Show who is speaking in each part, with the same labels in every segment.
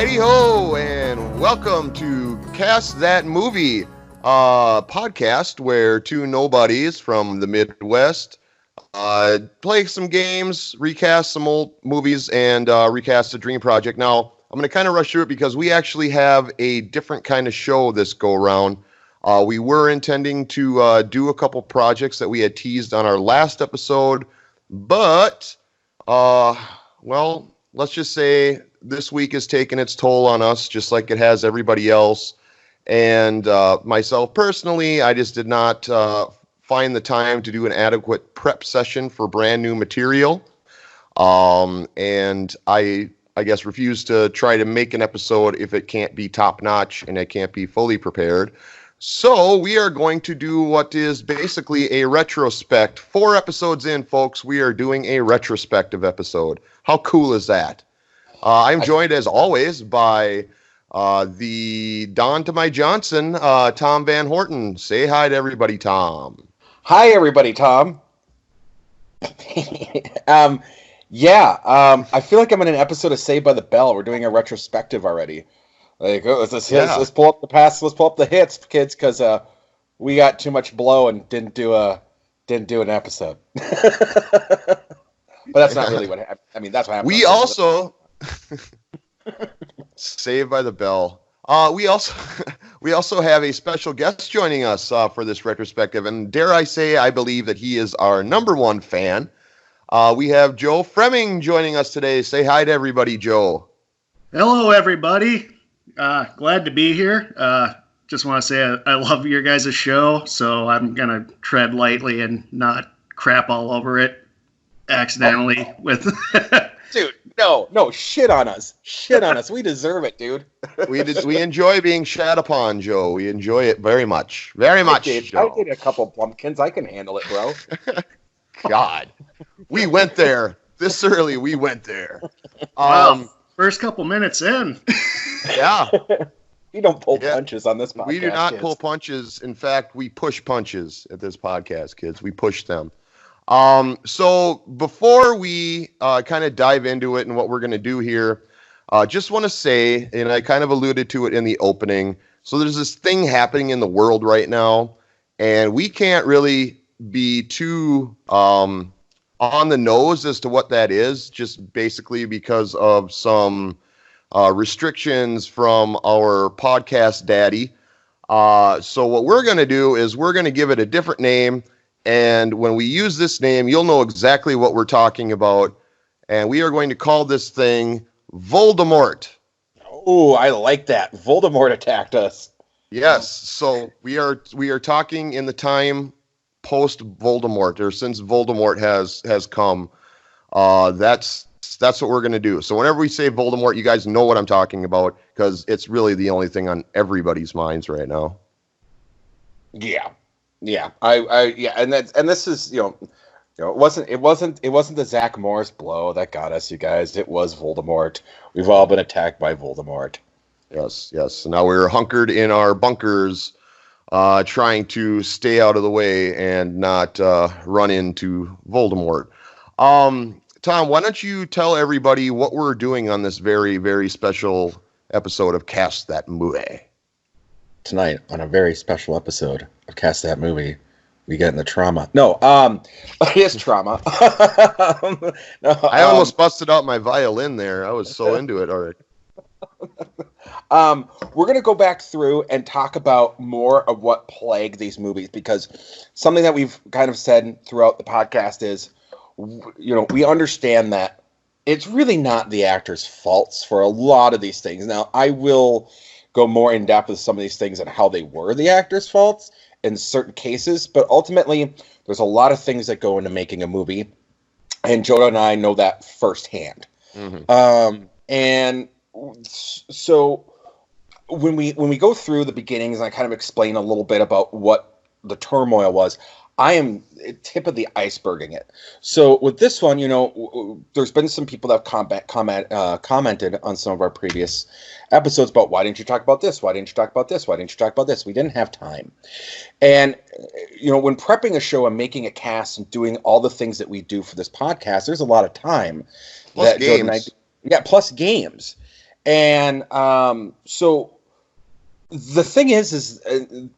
Speaker 1: Heidi ho, and welcome to Cast That Movie, podcast where two nobodies from the Midwest play some games, recast some old movies, and recast a dream project. Now, I'm going to kind of rush through it because we actually have a different kind of show this go around. We were intending to do a couple projects that we had teased on our last episode, but, well, let's just say this week has taken its toll on us, just like it has everybody else. And myself personally, I just did not find the time to do an adequate prep session for brand new material. And I guess refuse to try to make an episode if it can't be top notch and it can't be fully prepared. So we are going to do what is basically a retrospect. 4 episodes in, folks, we are doing a retrospective episode. How cool is that? I'm joined, as always, by the Don to my Johnson, Tom Van Horten. Say hi to everybody, Tom.
Speaker 2: Hi, everybody, Tom. I feel like I'm in an episode of Saved by the Bell. We're doing a retrospective already. Like, let's pull up the past. Let's pull up the hits, kids, because we got too much blow and didn't do an episode. But that's not really what happened. I mean, that's what happened.
Speaker 1: We also Saved by the Bell. We also have a special guest joining us for this retrospective, and dare I say, I believe that he is our number one fan. We have Joe Froemming joining us today. Say hi to everybody, Joe.
Speaker 3: Hello, everybody. Glad to be here. Just want to say I love your guys' show, so I'm going to tread lightly and not crap all over it accidentally with...
Speaker 2: Dude, no, shit on us. Shit on us. We deserve it, dude.
Speaker 1: We enjoy being shat upon, Joe. We enjoy it very much. Very much, Joe.
Speaker 2: I did a couple pumpkins. I can handle it, bro.
Speaker 1: God. We went there. This early, we went there.
Speaker 3: Wow. First couple minutes in.
Speaker 1: Yeah.
Speaker 2: We don't pull punches on this podcast.
Speaker 1: We do not pull punches. In fact, we push punches at this podcast, kids. We push them. So before we kind of dive into it and what we're going to do here, just want to say, and I kind of alluded to it in the opening, so there's this thing happening in the world right now, and we can't really be too on the nose as to what that is, just basically because of some restrictions from our podcast daddy. So what we're going to do is we're going to give it a different name. And when we use this name, you'll know exactly what we're talking about. And we are going to call this thing Voldemort.
Speaker 2: Oh, I like that. Voldemort attacked us.
Speaker 1: Yes. So we are talking in the time post Voldemort, or since Voldemort has come. That's what we're going to do. So whenever we say Voldemort, you guys know what I'm talking about, because it's really the only thing on everybody's minds right now.
Speaker 2: Yeah. Yeah, and this is it wasn't the Zach Morris blow that got us, you guys. It was Voldemort. We've all been attacked by Voldemort.
Speaker 1: Yes. So now we're hunkered in our bunkers, trying to stay out of the way and not run into Voldemort. Tom, why don't you tell everybody what we're doing on this very, very special episode of Cast That Movie?
Speaker 2: Tonight, on a very special episode of Cast That Movie, we get in the trauma. No, it is trauma.
Speaker 1: I almost busted out my violin there. I was so into it already.
Speaker 2: We're going to go back through and talk about more of what plagued these movies, because something that we've kind of said throughout the podcast is, we understand that it's really not the actors' faults for a lot of these things. Now, I will go more in depth with some of these things and how they were the actors' faults in certain cases, but ultimately there's a lot of things that go into making a movie, and Joe and I know that firsthand. Mm-hmm. And so when we go through the beginnings and I kind of explain a little bit about what the turmoil was, I am tip of the iceberging it. So with this one, there's been some people that have commented on some of our previous episodes about, why didn't you talk about this? Why didn't you talk about this? Why didn't you talk about this? We didn't have time. And, when prepping a show and making a cast and doing all the things that we do for this podcast, there's a lot of time.
Speaker 1: Plus games.
Speaker 2: Plus games. And so the thing is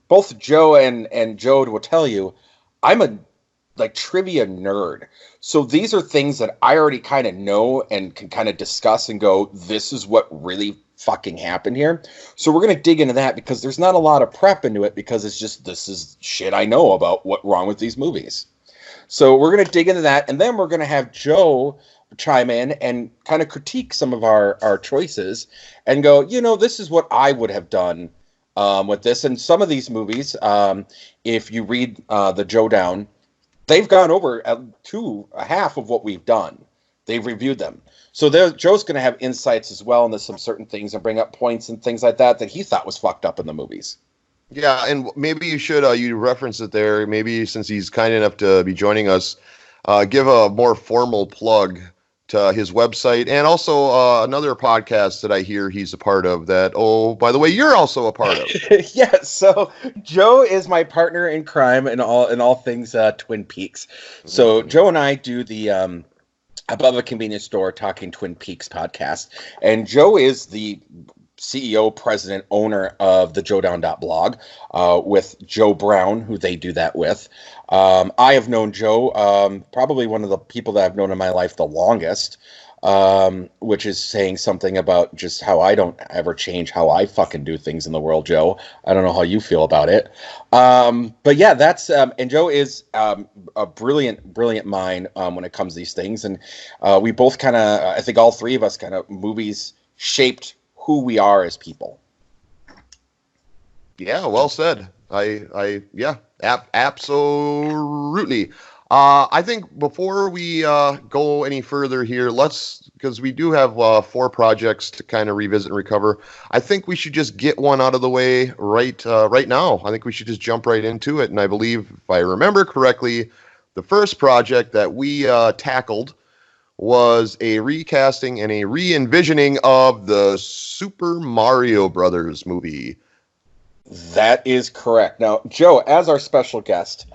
Speaker 2: both Joe and Joad will tell you, I'm a trivia nerd. So these are things that I already kind of know and can kind of discuss and go, this is what really fucking happened here. So we're going to dig into that because there's not a lot of prep into it because it's just, this is shit I know about what's wrong with these movies. So we're going to dig into that, and then we're going to have Joe chime in and kind of critique some of our choices and go, this is what I would have done with this. And some of these movies, if you read the Joe Down, they've gone over to a half of what we've done. They've reviewed them. So Joe's going to have insights as well into some certain things and bring up points and things like that he thought was fucked up in the movies.
Speaker 1: Yeah, and maybe you should, you reference it there, maybe since he's kind enough to be joining us, give a more formal plug to his website and also another podcast that I hear he's a part of that, by the way, you're also a part of.
Speaker 2: Yes, so Joe is my partner in crime in all things Twin Peaks. So Joe and I do the Above a Convenience Store Talking Twin Peaks podcast, and Joe is the CEO, president, owner of the JOE-DOWN.blog with Joe Brown, who they do that with. I have known Joe, probably one of the people that I've known in my life the longest, which is saying something about just how I don't ever change how I fucking do things in the world, Joe. I don't know how you feel about it. But yeah, that's, and Joe is a brilliant mind when it comes to these things. And we both kind of, I think all three of us kind of movies shaped who we are as people.
Speaker 1: Yeah, well said. Absolutely. I think before we go any further here, because we do have 4 projects to kind of revisit and recover. I think we should just get one out of the way right now. I think we should just jump right into it. And I believe, if I remember correctly, the first project that we tackled was a recasting and a re-envisioning of the Super Mario Brothers movie.
Speaker 2: That is correct. Now, Joe, as our special guest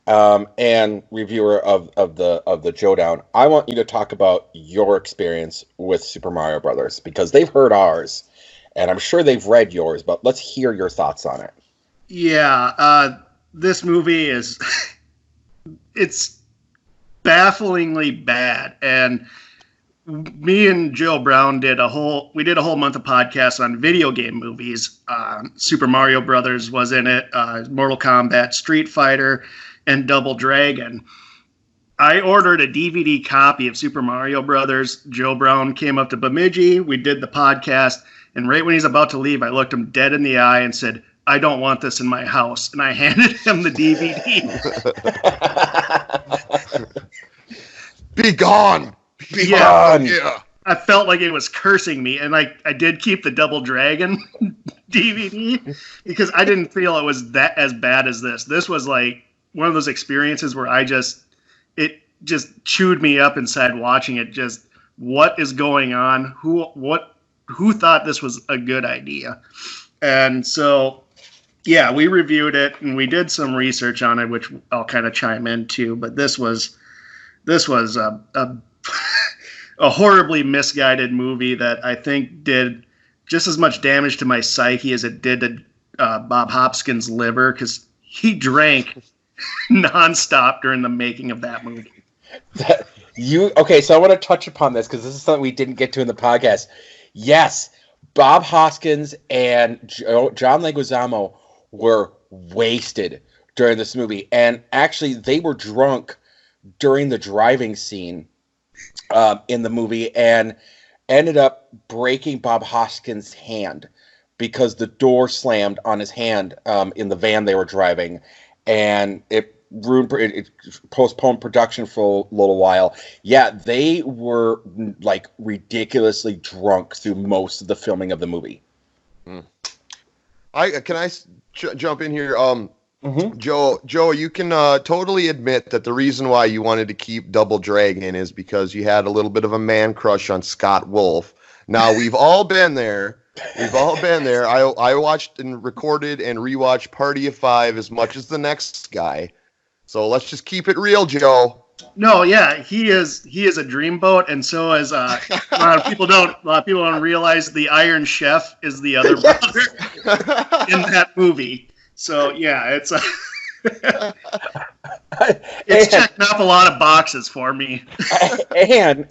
Speaker 2: and reviewer of the Joe Down, I want you to talk about your experience with Super Mario Brothers because they've heard ours, and I'm sure they've read yours. But let's hear your thoughts on it.
Speaker 3: Yeah, this movie is it's bafflingly bad, and me and Joe Brown did a whole month of podcasts on video game movies. Super Mario Brothers was in it, Mortal Kombat, Street Fighter, and Double Dragon. I ordered a DVD copy of Super Mario Brothers. Joe Brown came up to Bemidji. We did the podcast, and right when he's about to leave, I looked him dead in the eye and said, "I don't want this in my house." And I handed him the DVD.
Speaker 1: Be gone! Be
Speaker 3: gone!
Speaker 1: Yeah.
Speaker 3: I felt like it was cursing me, and I did keep the Double Dragon DVD because I didn't feel it was that as bad as this. This was like one of those experiences where it just chewed me up inside watching it. Just what is going on? Who thought this was a good idea? And so, yeah, we reviewed it and we did some research on it, which I'll kind of chime into. But this was a a horribly misguided movie that I think did just as much damage to my psyche as it did to Bob Hopkins' liver, because he drank nonstop during the making of that movie.
Speaker 2: Okay, so I want to touch upon this because this is something we didn't get to in the podcast. Yes, Bob Hoskins and John Leguizamo were wasted during this movie, and actually they were drunk during the driving scene in the movie and ended up breaking Bob Hoskins' hand because the door slammed on his hand in the van they were driving, and it postponed production for a little while. Yeah, they were like ridiculously drunk through most of the filming of the movie.
Speaker 1: Can I jump in here?
Speaker 2: Mm-hmm.
Speaker 1: Joe, you can totally admit that the reason why you wanted to keep Double Dragon is because you had a little bit of a man crush on Scott Wolf. Now, we've all been there. I watched and recorded and rewatched Party of Five as much as the next guy. So let's just keep it real, Joe.
Speaker 3: No, yeah, he is a dreamboat, and so is a lot of people don't realize the Iron Chef is the other brother in that movie. So yeah, it's checking off a lot of boxes for me.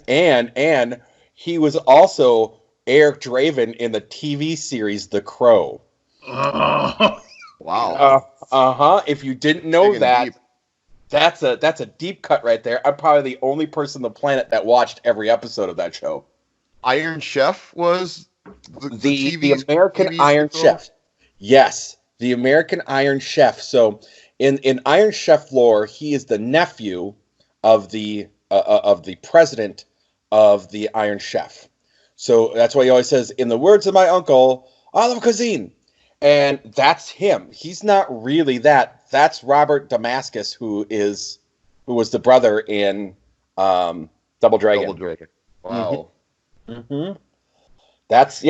Speaker 2: and he was also Eric Draven in the TV series The Crow.
Speaker 3: Oh.
Speaker 1: Wow.
Speaker 2: If you didn't know
Speaker 1: Digging
Speaker 2: that,
Speaker 1: deep.
Speaker 2: that's a deep cut right there. I'm probably the only person on the planet that watched every episode of that show.
Speaker 1: Iron Chef was
Speaker 2: The American Iron Chef. Yes, the American Iron Chef. So in Iron Chef lore, he is the nephew of the president of the Iron Chef. So that's why he always says, "In the words of my uncle, Olive Cuisine." And that's him. He's not really that. That's Robert Damascus, who was the brother in Double Dragon.
Speaker 1: Wow.
Speaker 2: Mm-hmm. That's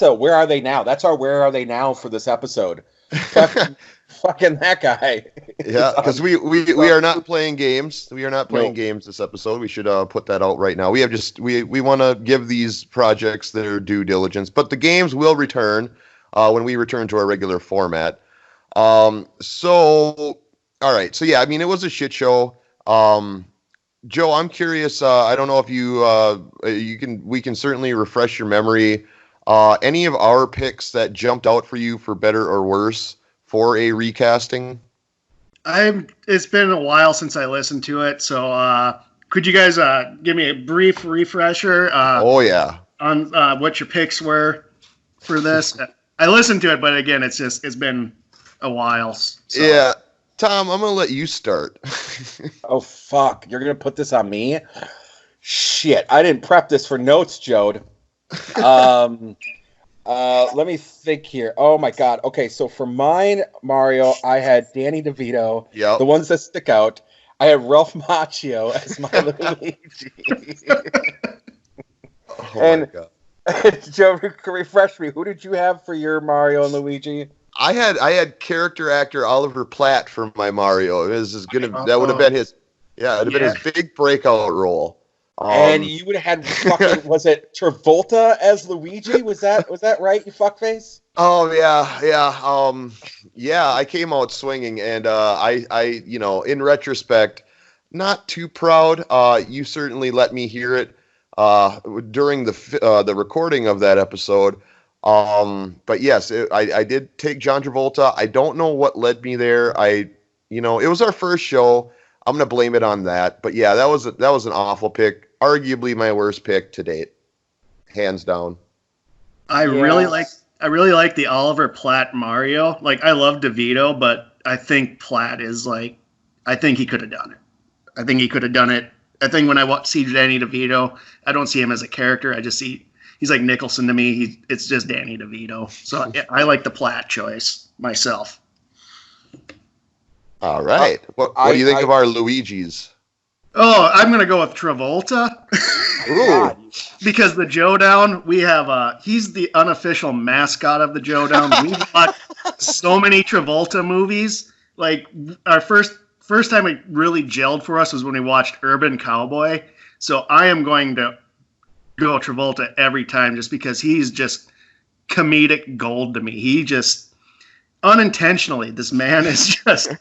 Speaker 2: a Where Are They Now? That's our Where Are They Now for this episode. Fucking that guy.
Speaker 1: Yeah, because we are not playing games. We are not playing games this episode. We should put that out right now. We want to give these projects their due diligence, but the games will return when we return to our regular format. So, all right. So yeah, I mean, it was a shit show. Joe, I'm curious. I don't know if we can certainly refresh your memory. Any of our picks that jumped out for you for better or worse for a recasting?
Speaker 3: It's been a while since I listened to it, so could you guys give me a brief refresher?
Speaker 1: Oh yeah.
Speaker 3: On what your picks were for this? I listened to it, but again, it's been a while. So.
Speaker 1: Yeah, Thom, I'm gonna let you start.
Speaker 2: Oh fuck! You're gonna put this on me? Shit! I didn't prep this for notes, Joad. Let me think here. Oh my god. Okay, so for mine, Mario, I had Danny DeVito.
Speaker 1: Yep.
Speaker 2: The ones that stick out. I had Ralph Macchio as my Luigi.
Speaker 1: My God.
Speaker 2: Joe, refresh me. Who did you have for your Mario and Luigi?
Speaker 1: I had character actor Oliver Platt for my Mario. That would have been his. Yeah, it would have been his big breakout role.
Speaker 2: And you would have had fucking, was it Travolta as Luigi? Was that right, you fuckface?
Speaker 1: Oh yeah. Yeah, I came out swinging, and I in retrospect, not too proud. You certainly let me hear it during the recording of that episode. But yes, I did take John Travolta. I don't know what led me there. It was our first show. I'm gonna blame it on that. But yeah, that was an awful pick. Arguably my worst pick to date, hands down.
Speaker 3: I really like the Oliver Platt Mario. Like, I love DeVito, but I think Platt is I think he could have done it. I think he could have done it. I think when I see Danny DeVito, I don't see him as a character. I just see he's like Nicholson to me. It's just Danny DeVito. So I like the Platt choice myself.
Speaker 1: All right. What do you think of our Luigis?
Speaker 3: Oh, I'm going to go with Travolta.
Speaker 1: Ooh.
Speaker 3: Because the JOE-DOWN, we have he's the unofficial mascot of the JOE-DOWN. We've watched so many Travolta movies. Like, our first time it really gelled for us was when we watched Urban Cowboy. So I am going to go Travolta every time just because he's just comedic gold to me. He just, unintentionally, this man is just...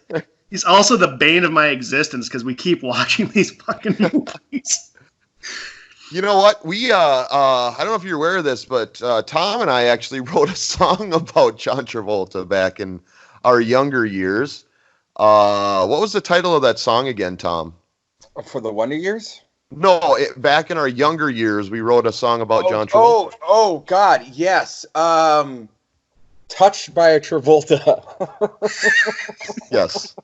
Speaker 3: He's also the bane of my existence because we keep watching these fucking movies.
Speaker 1: You know what? We I don't know if you're aware of this, but Thom and I actually wrote a song about John Travolta back in our younger years. What was the title of that song again, Thom?
Speaker 2: For the Wonder Years?
Speaker 1: No, back in our younger years, we wrote a song about John Travolta.
Speaker 2: Oh, God, yes. Touched by a Travolta.
Speaker 1: Yes.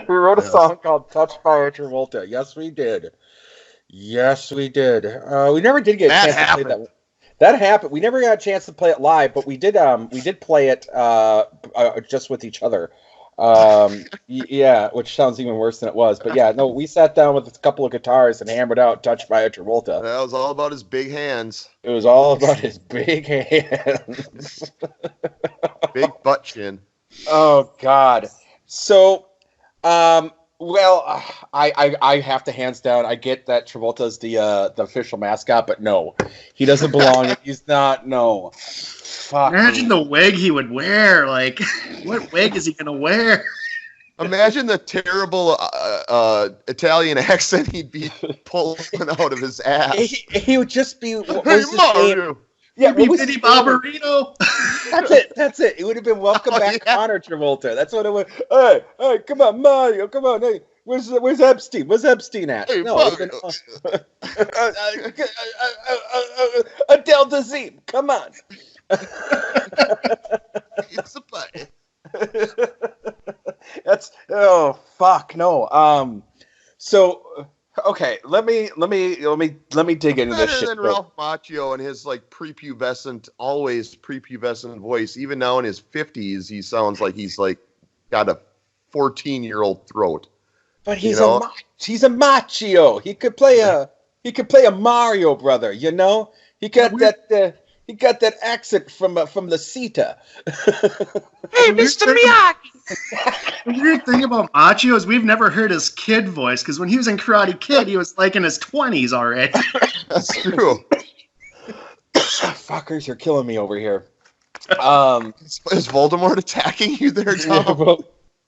Speaker 2: We wrote a song called Touched by a Travolta. Yes, we did. We never did get a chance to play that. That happened. We never got a chance to play it live, but we did play it just with each other. Yeah, which sounds even worse than it was. But yeah, no, we sat down with a couple of guitars and hammered out Touched by a Travolta.
Speaker 1: That was all about his big hands.
Speaker 2: It was all about his big hands.
Speaker 1: Big butt chin.
Speaker 2: Oh, God. So, Well, I have to hands down. I get that Travolta's the official mascot, but no, he doesn't belong. He's not. No. Fuck.
Speaker 3: Imagine the wig he would wear. Like, what wig is he gonna wear?
Speaker 1: Imagine the terrible Italian accent he'd be pulling out of his ass.
Speaker 2: He would just be. What
Speaker 1: Hey,
Speaker 2: was his
Speaker 1: Mario.
Speaker 2: name? Yeah,
Speaker 3: He'd be Vinny Barbarino.
Speaker 2: That's it. It would have been Welcome Back,
Speaker 1: yeah.
Speaker 2: Connor Travolta. That's what it was. Hey, come on, Mario, come on. Hey, where's Epstein? Where's Epstein at?
Speaker 1: Hey,
Speaker 2: No,
Speaker 1: Mario.
Speaker 2: Adele Dazeem, come on.
Speaker 1: It's a play.
Speaker 2: That's fuck no. So okay, let me dig into this
Speaker 1: Better
Speaker 2: shit.
Speaker 1: than Ralph Macchio and his like always prepubescent voice. Even now in his 50s, he sounds like he's like got a 14-year-old throat.
Speaker 2: But he's a Macchio. He could play a Mario brother. You know, he got that. He got that accent from the Sita.
Speaker 3: Hey, Mr. Miyagi! The weird thing about Macchio is we've never heard his kid voice, because when he was in Karate Kid, he was like in his 20s already.
Speaker 1: That's true.
Speaker 2: Fuckers, you're killing me over here.
Speaker 1: Is Voldemort attacking you there, Tom?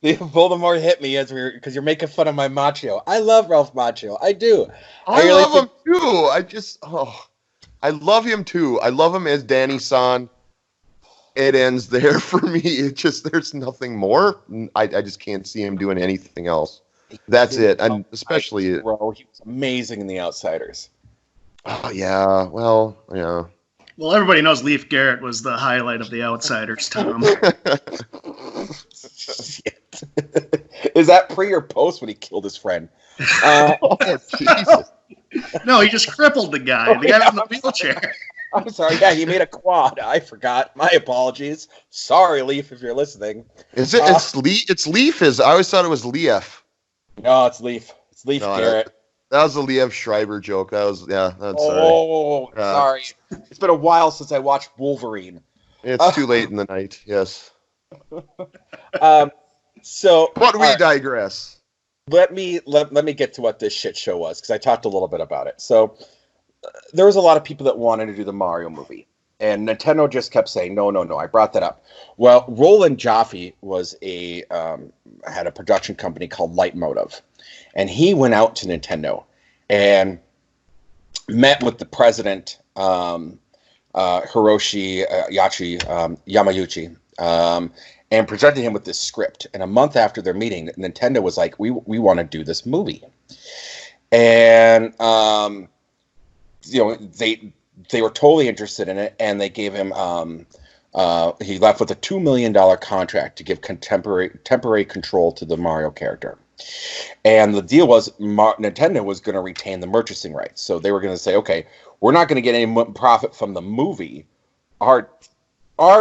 Speaker 2: Voldemort hit me because you're making fun of my Macchio. I love Ralph Macchio. I do.
Speaker 1: I love him too. I love him too. I love him as Danny San. It ends there for me. It just, there's nothing more. I just can't see him doing anything else. That's it. And especially,
Speaker 2: bro, he was amazing in The Outsiders.
Speaker 1: Oh yeah. Well, yeah.
Speaker 3: Well, everybody knows Leif Garrett was the highlight of The Outsiders, Tom.
Speaker 2: Shit. Is that pre or post when he killed his friend?
Speaker 1: Oh, Jesus.
Speaker 3: No, he just crippled the guy. The guy was in the wheelchair.
Speaker 2: I'm sorry. Yeah, he made a quad. I forgot. My apologies. Sorry, Leif, if you're listening.
Speaker 1: Is it? It's Leaf. I always thought it was Leaf.
Speaker 2: No, it's Leif. It's Leif Garrett.
Speaker 1: That was a Liev Schreiber joke. That's
Speaker 2: sorry. It's been a while since I watched Wolverine.
Speaker 1: It's too late in the night. Yes.
Speaker 2: But
Speaker 1: we digress.
Speaker 2: Let me get to what this shit show was, because I talked a little bit about it. So there was a lot of people that wanted to do the Mario movie, and Nintendo just kept saying no. I brought that up. Well, Roland Jaffe had a production company called Leitmotiv, and he went out to Nintendo and met with the president, Hiroshi Yamauchi, and presented him with this script. And a month after their meeting, Nintendo was like, we want to do this movie. And, they were totally interested in it, and they gave him, he left with a $2 million contract to give temporary control to the Mario character. And the deal was Nintendo was going to retain the purchasing rights. So they were going to say, okay, we're not going to get any profit from the movie. Our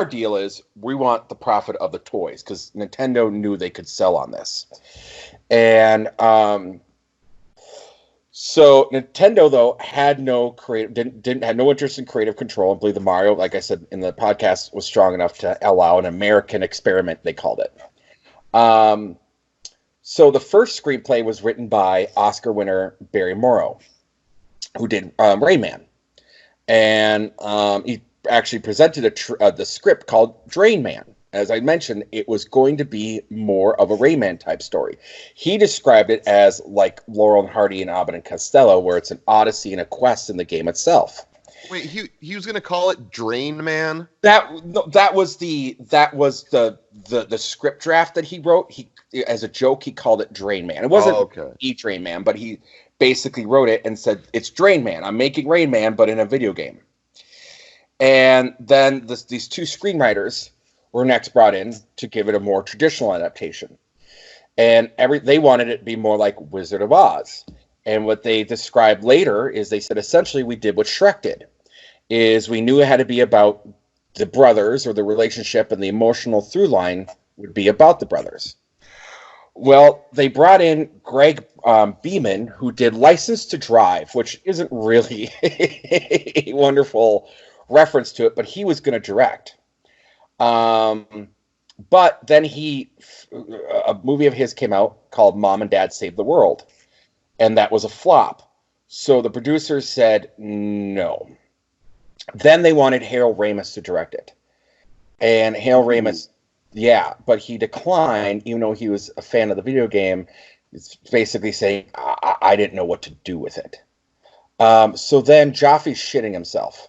Speaker 2: deal is we want the profit of the toys, because Nintendo knew they could sell on this. And so Nintendo, though, had no had no interest in creative control, and believe the Mario, like I said in the podcast, was strong enough to allow an American experiment, they called it. So the first screenplay was written by Oscar winner Barry Morrow, who did Rayman. And he actually presented the script called Drain Man. As I mentioned, it was going to be more of a Rayman type story. He described it as like Laurel and Hardy and Abbott and Costello, where it's an odyssey and a quest in the game itself.
Speaker 1: Wait, he was going to call it Drain Man?
Speaker 2: That was the script draft that he wrote. He, as a joke, he called it Drain Man. It wasn't Drain Man, but he basically wrote it and said, it's Drain Man. I'm making Rain Man, but in a video game. And then these two screenwriters were next brought in to give it a more traditional adaptation. And they wanted it to be more like Wizard of Oz. And what they described later is they said, essentially, we did what Shrek did. Is we knew it had to be about the brothers, or the relationship, and the emotional through line would be about the brothers. Well, they brought in Greg Beeman, who did License to Drive, which isn't really a wonderful reference to it, but he was going to direct. But then a movie of his came out called Mom and Dad Save the World, and that was a flop. So the producers said no. Then they wanted Harold Ramis to direct it. And Harold Ramis, but he declined, even though he was a fan of the video game. It's basically saying, I didn't know what to do with it. So then Joffrey's shitting himself.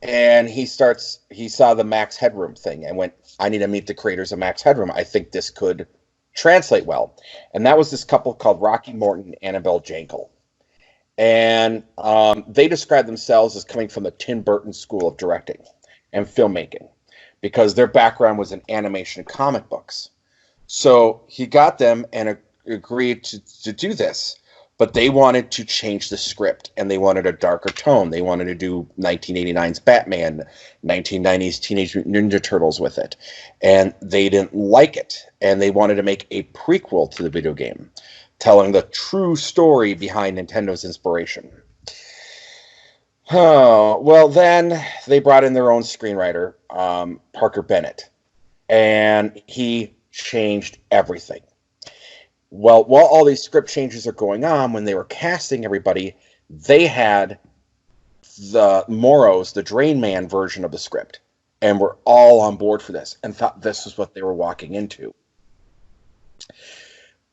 Speaker 2: And he saw the Max Headroom thing and went, I need to meet the creators of Max Headroom. I think this could translate well. And that was this couple called Rocky Morton and Annabelle Jankel. And they described themselves as coming from the Tim Burton School of Directing and Filmmaking because their background was in animation and comic books. So he got them and agreed to do this. But they wanted to change the script, and they wanted a darker tone. They wanted to do 1989's Batman, 1990's Teenage Mutant Ninja Turtles with it. And they didn't like it. And they wanted to make a prequel to the video game, telling the true story behind Nintendo's inspiration. Oh, well, then they brought in their own screenwriter, Parker Bennett. And he changed everything. Well, while all these script changes are going on, when they were casting everybody, they had the Moros, the Drain Man version of the script, and were all on board for this and thought this was what they were walking into.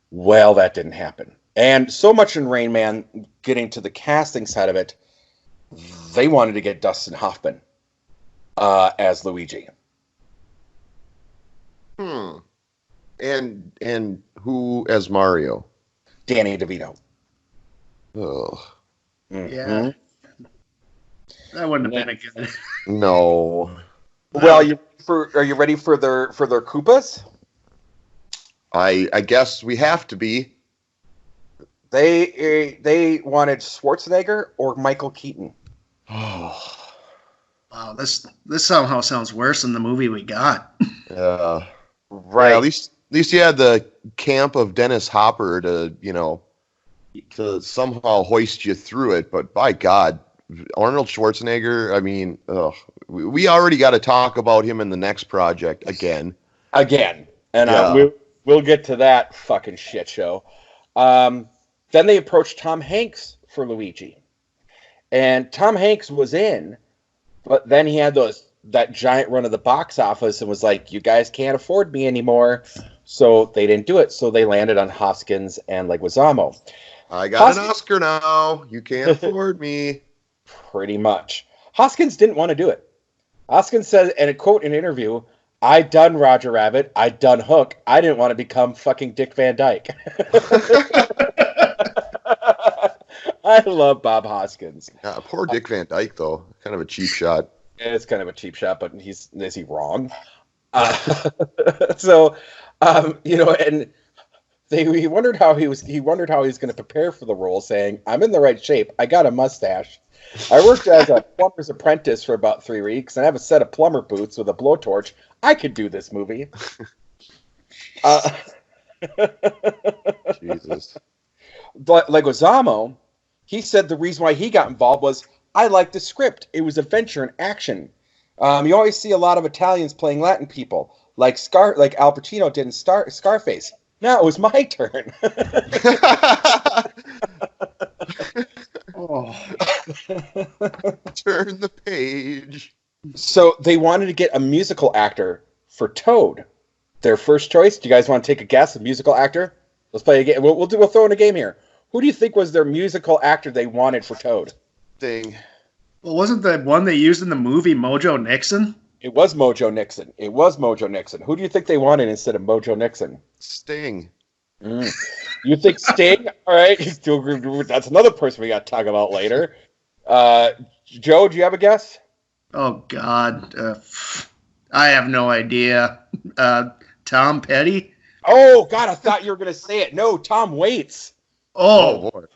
Speaker 2: Well, that didn't happen. And so much in Rain Man, getting to the casting side of it, they wanted to get Dustin Hoffman as Luigi.
Speaker 1: And who as Mario?
Speaker 2: Danny DeVito.
Speaker 1: Oh.
Speaker 2: Mm-hmm.
Speaker 3: Yeah. That wouldn't have been a good.
Speaker 1: No.
Speaker 2: Well, are you ready for their Koopas?
Speaker 1: I guess we have to be.
Speaker 2: They wanted Schwarzenegger or Michael Keaton.
Speaker 1: Oh.
Speaker 3: Wow, this somehow sounds worse than the movie we got.
Speaker 1: Yeah.
Speaker 2: Right.
Speaker 1: Yeah, at least you had the camp of Dennis Hopper to somehow hoist you through it. But by God, Arnold Schwarzenegger, I mean, we already got to talk about him in the next project again. And we'll get to that fucking shit show. Then they approached Tom Hanks for Luigi. And Tom Hanks was in, but then he had that giant run of the box office and was like, you guys can't afford me anymore. So they didn't do it. So they landed on Hoskins and Leguizamo. I got an Oscar now. You can't afford me.
Speaker 2: Pretty much. Hoskins didn't want to do it. Hoskins said, and a quote in an interview, I done Roger Rabbit. I done Hook. I didn't want to become fucking Dick Van Dyke. I love Bob Hoskins.
Speaker 1: Yeah, poor Dick Van Dyke, though. Kind of a cheap shot.
Speaker 2: It's kind of a cheap shot, but is he wrong? And he wondered how he was going to prepare for the role, saying, I'm in the right shape. I got a mustache. I worked as a plumber's apprentice for about 3 weeks, and I have a set of plumber boots with a blowtorch. I could do this movie.
Speaker 1: Jesus.
Speaker 2: But Leguizamo, he said the reason why he got involved was, I liked the script. It was adventure and action. You always see a lot of Italians playing Latin people, like Al Pacino did in Scarface. Now it was my turn.
Speaker 1: Turn the page.
Speaker 2: So they wanted to get a musical actor for Toad. Their first choice. Do you guys want to take a guess? A musical actor? Let's play a game. We'll throw in a game here. Who do you think was their musical actor they wanted for Toad?
Speaker 1: Thing.
Speaker 3: Well, wasn't the one they used in the movie Mojo Nixon?
Speaker 2: It was Mojo Nixon. Who do you think they wanted instead of Mojo Nixon?
Speaker 1: Sting.
Speaker 2: You think Sting? All right. That's another person we got to talk about later. Joe, do you have a guess?
Speaker 3: Oh, God. I have no idea. Tom Petty?
Speaker 2: Oh, God, I thought you were going to say it. No, Tom Waits.
Speaker 3: Oh,
Speaker 1: Lord.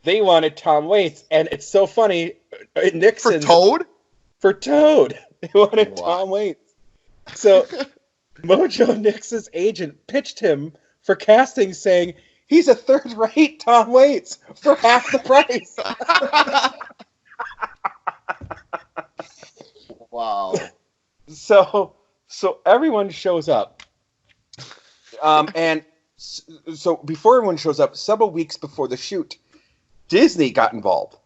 Speaker 2: They wanted Tom Waits, and it's so funny. Nixon
Speaker 1: For Toad?
Speaker 2: For Toad. They wanted
Speaker 1: Wow.
Speaker 2: Tom Waits. So Mojo Nixon's agent pitched him for casting, saying he's a third-rate Tom Waits for half the price.
Speaker 1: Wow.
Speaker 2: So So everyone shows up. And so before everyone shows up, several weeks before the shoot, Disney got involved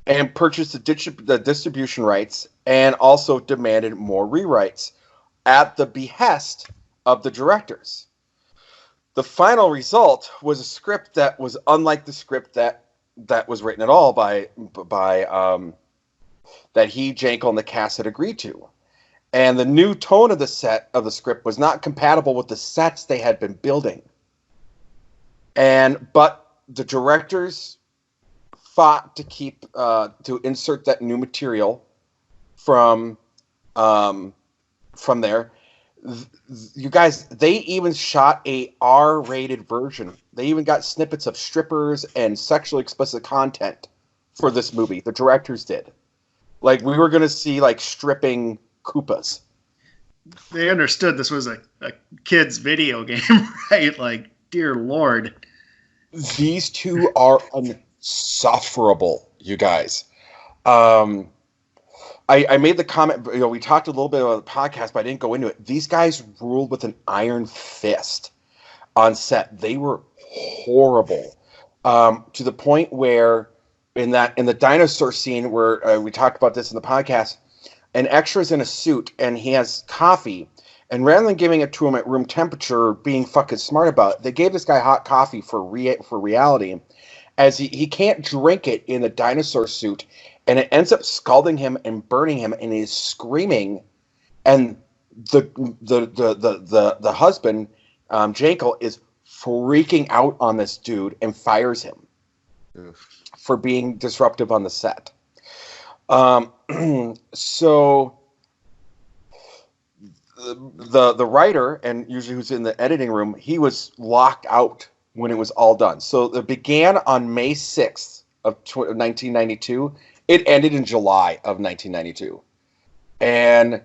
Speaker 2: and purchased the distribution rights and also demanded more rewrites at the behest of the directors. The final result was a script that was unlike the script that was written at all by that he, Jankel, and the cast had agreed to. And the new tone of the script was not compatible with the sets they had been building. But the directors fought to keep to insert that new material from there. You guys, they even shot a R-rated version. They even got snippets of strippers and sexually explicit content for this movie. The directors did. Like, we were going to see, like, stripping Koopas.
Speaker 3: They understood this was a kid's video game, right? Like, dear Lord.
Speaker 2: These two are insufferable, you guys. I made the comment, we talked a little bit about the podcast, but I didn't go into it. These guys ruled with an iron fist on set. They were horrible, to the point where in the dinosaur scene where we talked about this in the podcast, an extra's in a suit and he has coffee, and rather than giving it to him at room temperature, being fucking smart about it, they gave this guy hot coffee for reality, as he can't drink it in the dinosaur suit. And it ends up scalding him and burning him, and he's screaming. And the husband, Jankel, is freaking out on this dude and fires him for being disruptive on the set. So the writer, and usually who's in the editing room, he was locked out when it was all done. So it began on May 6th of 1992. It ended in July of 1992. And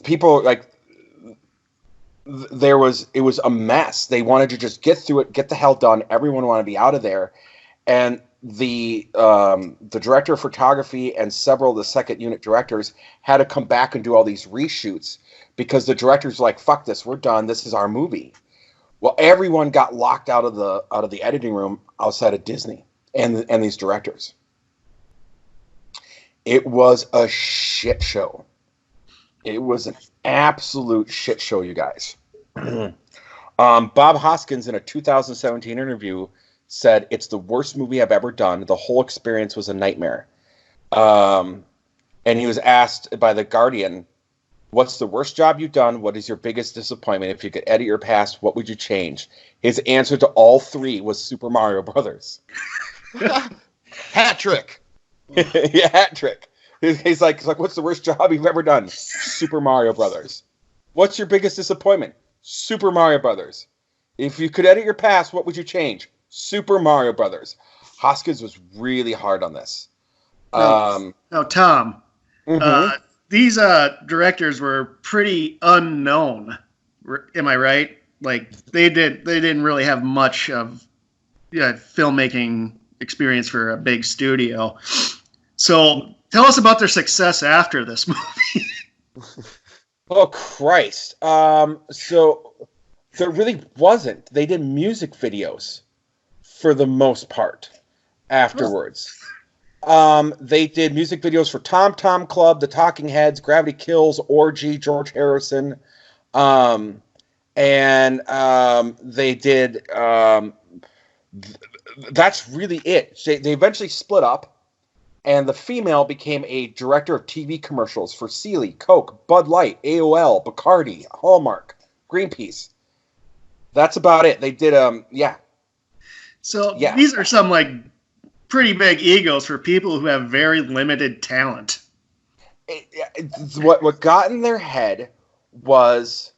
Speaker 2: people, like, it was a mess. They wanted to just get through it, get the hell done. Everyone wanted to be out of there. And the director of photography and several of the second unit directors had to come back and do all these reshoots because the directors were like, fuck this, we're done. This is our movie. Well, everyone got locked out of the editing room outside of Disney and these directors. It was a shit show. It was an absolute shit show, you guys. Bob Hoskins, in a 2017 interview, said, "It's the worst movie I've ever done. The whole experience was a nightmare." And he was asked by The Guardian, "What's the worst job you've done? What is your biggest disappointment? If you could edit your past, what would you change?" His answer to all three was Super Mario Brothers.
Speaker 1: Hat trick.
Speaker 2: Yeah, hat trick. He's like, what's the worst job you've ever done? Super Mario Brothers. What's your biggest disappointment? Super Mario Brothers. If you could edit your past, what would you change? Super Mario Brothers. Hoskins was really hard on this.
Speaker 3: Now, Tom, these directors were pretty unknown. Am I right? Like, they didn't really have much of filmmaking experience for a big studio. So tell us about their success after this movie.
Speaker 2: Oh, Christ. So there really wasn't. They did music videos for the most part afterwards. They did music videos for Tom Tom Club, The Talking Heads, Gravity Kills, Orgy, George Harrison. And they did... that's really it. They eventually split up. And the female became a director of TV commercials for Sealy, Coke, Bud Light, AOL, Bacardi, Hallmark, Greenpeace. That's about it. They did,
Speaker 3: So these are some, like, pretty big egos for people who have very limited talent.
Speaker 2: What got in their head was,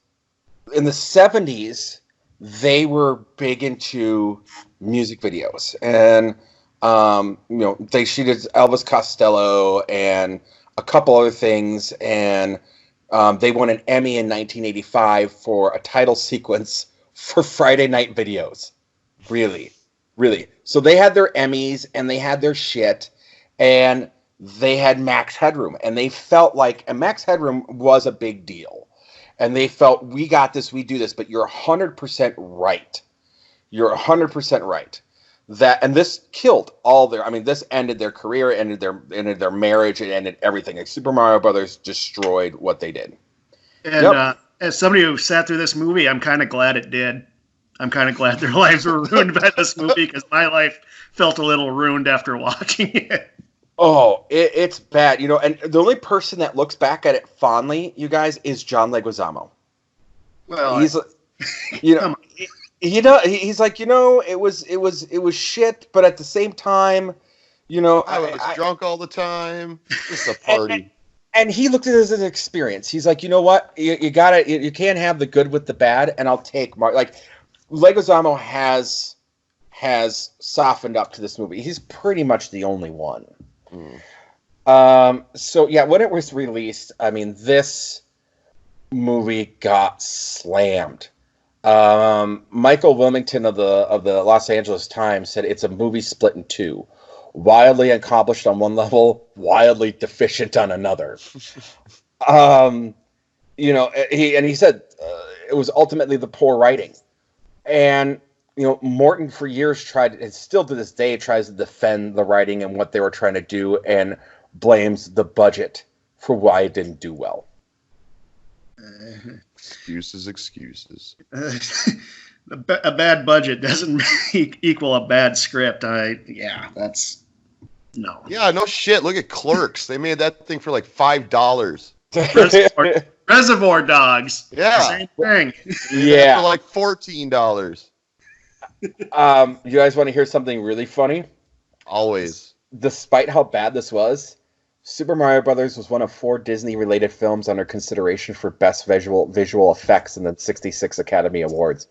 Speaker 2: in the 70s, they were big into music videos. And... she did Elvis Costello and a couple other things, and they won an Emmy in 1985 for a title sequence for Friday Night Videos. Really, really. So they had their Emmys, and they had their shit, and they had Max Headroom, and they felt like, and Max Headroom was a big deal. and they felt, we got this, we do this, but you're 100% right. You're 100% right. And this killed all this ended their career, ended their marriage, it ended everything. Like Super Mario Brothers destroyed what they did.
Speaker 3: And as somebody who sat through this movie, I'm kind of glad it did. I'm kind of glad their lives were ruined by this movie, because my life felt a little ruined after watching it.
Speaker 2: Oh, it's bad, and the only person that looks back at it fondly, you guys, is John Leguizamo.
Speaker 3: Well,
Speaker 2: he's he's like, it was shit, but at the same time,
Speaker 1: I was drunk all the time. Just a party.
Speaker 2: And he looked at it as an experience. He's like, you know what? You can't have the good with the bad, and I'll take like Leguizamo has softened up to this movie. He's pretty much the only one. So yeah, when it was released, this movie got slammed. Michael Wilmington of the Los Angeles Times said it's a movie split in two. Wildly accomplished on one level, wildly deficient on another. He said it was ultimately the poor writing. And, Morton for years tried, and still to this day tries to defend the writing and what they were trying to do, and blames the budget for why it didn't do well.
Speaker 1: Excuses.
Speaker 3: A bad budget doesn't equal a bad script. That's no.
Speaker 1: Yeah, no shit. Look at Clerks. They made that thing for like $5.
Speaker 3: Reservoir Dogs.
Speaker 1: Yeah.
Speaker 3: Same thing.
Speaker 2: Yeah.
Speaker 1: For like $14.
Speaker 2: You guys want to hear something really funny?
Speaker 1: Always.
Speaker 2: Despite how bad this was, Super Mario Brothers was one of 4 Disney-related films under consideration for Best Visual Effects in the 66 Academy Awards.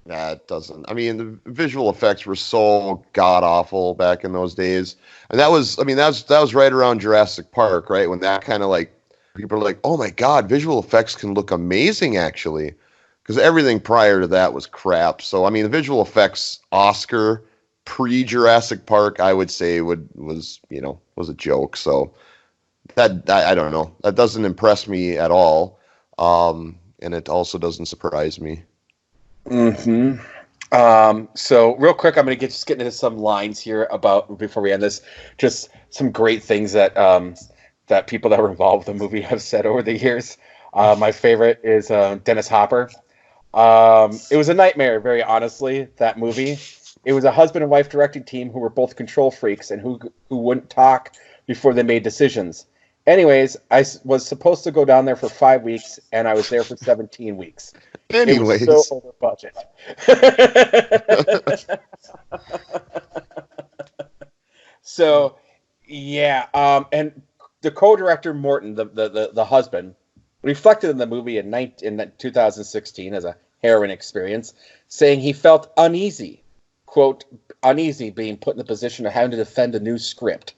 Speaker 1: That doesn't. The visual effects were so god awful back in those days, and that was right around Jurassic Park, right? When that kind of like people are like, oh my god, visual effects can look amazing actually, because everything prior to that was crap. So the visual effects Oscar pre-Jurassic Park, I would say was a joke. So that I don't know. That doesn't impress me at all, and it also doesn't surprise me.
Speaker 2: Mm-hmm. So real quick, I'm going to get into some lines here before we end this, just some great things that that people that were involved with the movie have said over the years. My favorite is Dennis Hopper. It was a nightmare, very honestly, that movie. It was a husband and wife directing team who were both control freaks and who wouldn't talk before they made decisions. Anyways, I was supposed to go down there for 5 weeks, and I was there for 17 weeks.
Speaker 1: Anyways.
Speaker 2: It was so over budget. So, yeah. And the co-director, Morton, the husband, reflected in the movie in 2016 as a harrowing experience, saying he felt uneasy, quote, uneasy being put in the position of having to defend a new script.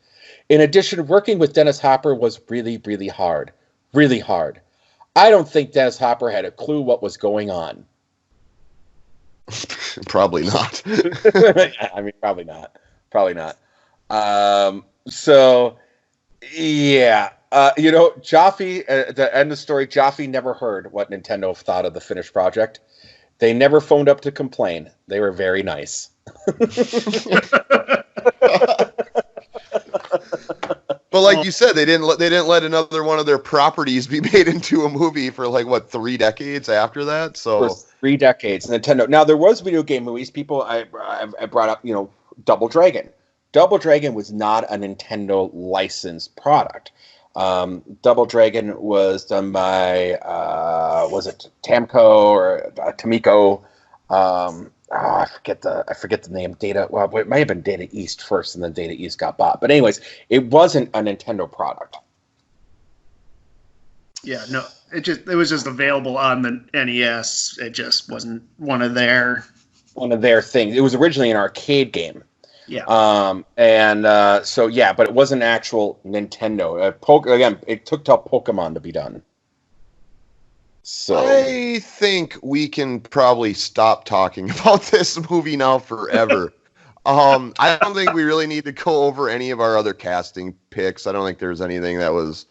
Speaker 2: In addition, working with Dennis Hopper was really, really hard. Really hard. I don't think Dennis Hopper had a clue what was going on.
Speaker 1: Probably not.
Speaker 2: Probably not. Probably not. So, yeah. Jaffe, the end of the story, Jaffe never heard what Nintendo thought of the finished project. They never phoned up to complain. They were very nice.
Speaker 1: But like you said, they didn't let another one of their properties be made into a movie for 3 decades after that. So
Speaker 2: for 3 decades, Nintendo. Now there was video game movies. People I brought up, Double Dragon. Double Dragon was not a Nintendo licensed product. Double Dragon was done by was it Tamco or Tamiko? I forget the name. Data. Well, it might have been Data East first, and then Data East got bought. But anyways, it wasn't a Nintendo product.
Speaker 3: Yeah, no, it was just available on the NES. It just wasn't one of their
Speaker 2: things. It was originally an arcade game.
Speaker 3: Yeah.
Speaker 2: So yeah, but it wasn't actual Nintendo. Again, it took till Pokemon to be done. So
Speaker 1: I think we can probably stop talking about this movie now forever. I don't think we really need to go over any of our other casting picks. I don't think there's anything that was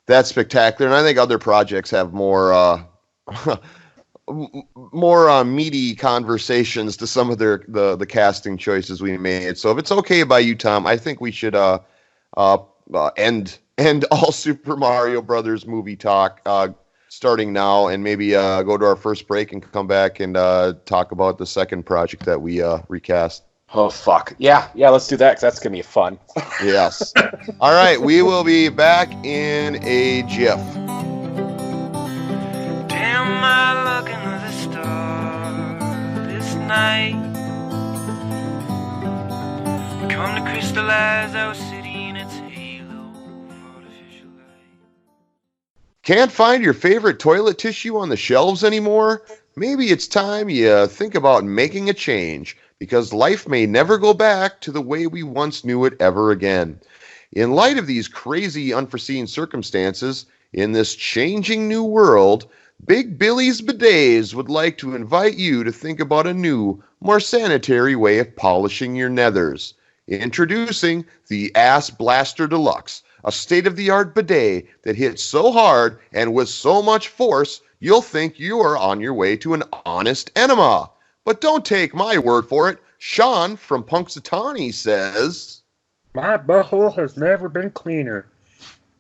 Speaker 1: that's spectacular. And I think other projects have more meaty conversations to some of the casting choices we made. So if it's okay by you, Tom, I think we should end all Super Mario Brothers movie talk starting now, and maybe go to our first break and come back and talk about the second project that we recast.
Speaker 2: Oh, fuck. Yeah, let's do that, because that's going to be fun.
Speaker 1: Yes. All right, we will be back in a jiff.
Speaker 4: Damn, I look into the stars this night. Come to crystallize our city in its halo of artificial light.
Speaker 1: Can't find your favorite toilet tissue on the shelves anymore? Maybe it's time you think about making a change, because life may never go back to the way we once knew it ever again. In light of these crazy unforeseen circumstances, in this changing new world, Big Billy's Bidets would like to invite you to think about a new, more sanitary way of polishing your nethers. Introducing the Ass Blaster Deluxe, a state-of-the-art bidet that hits so hard and with so much force, you'll think you are on your way to an honest enema. But don't take my word for it. Sean from Punxsutawney says,
Speaker 5: "My butthole has never been cleaner.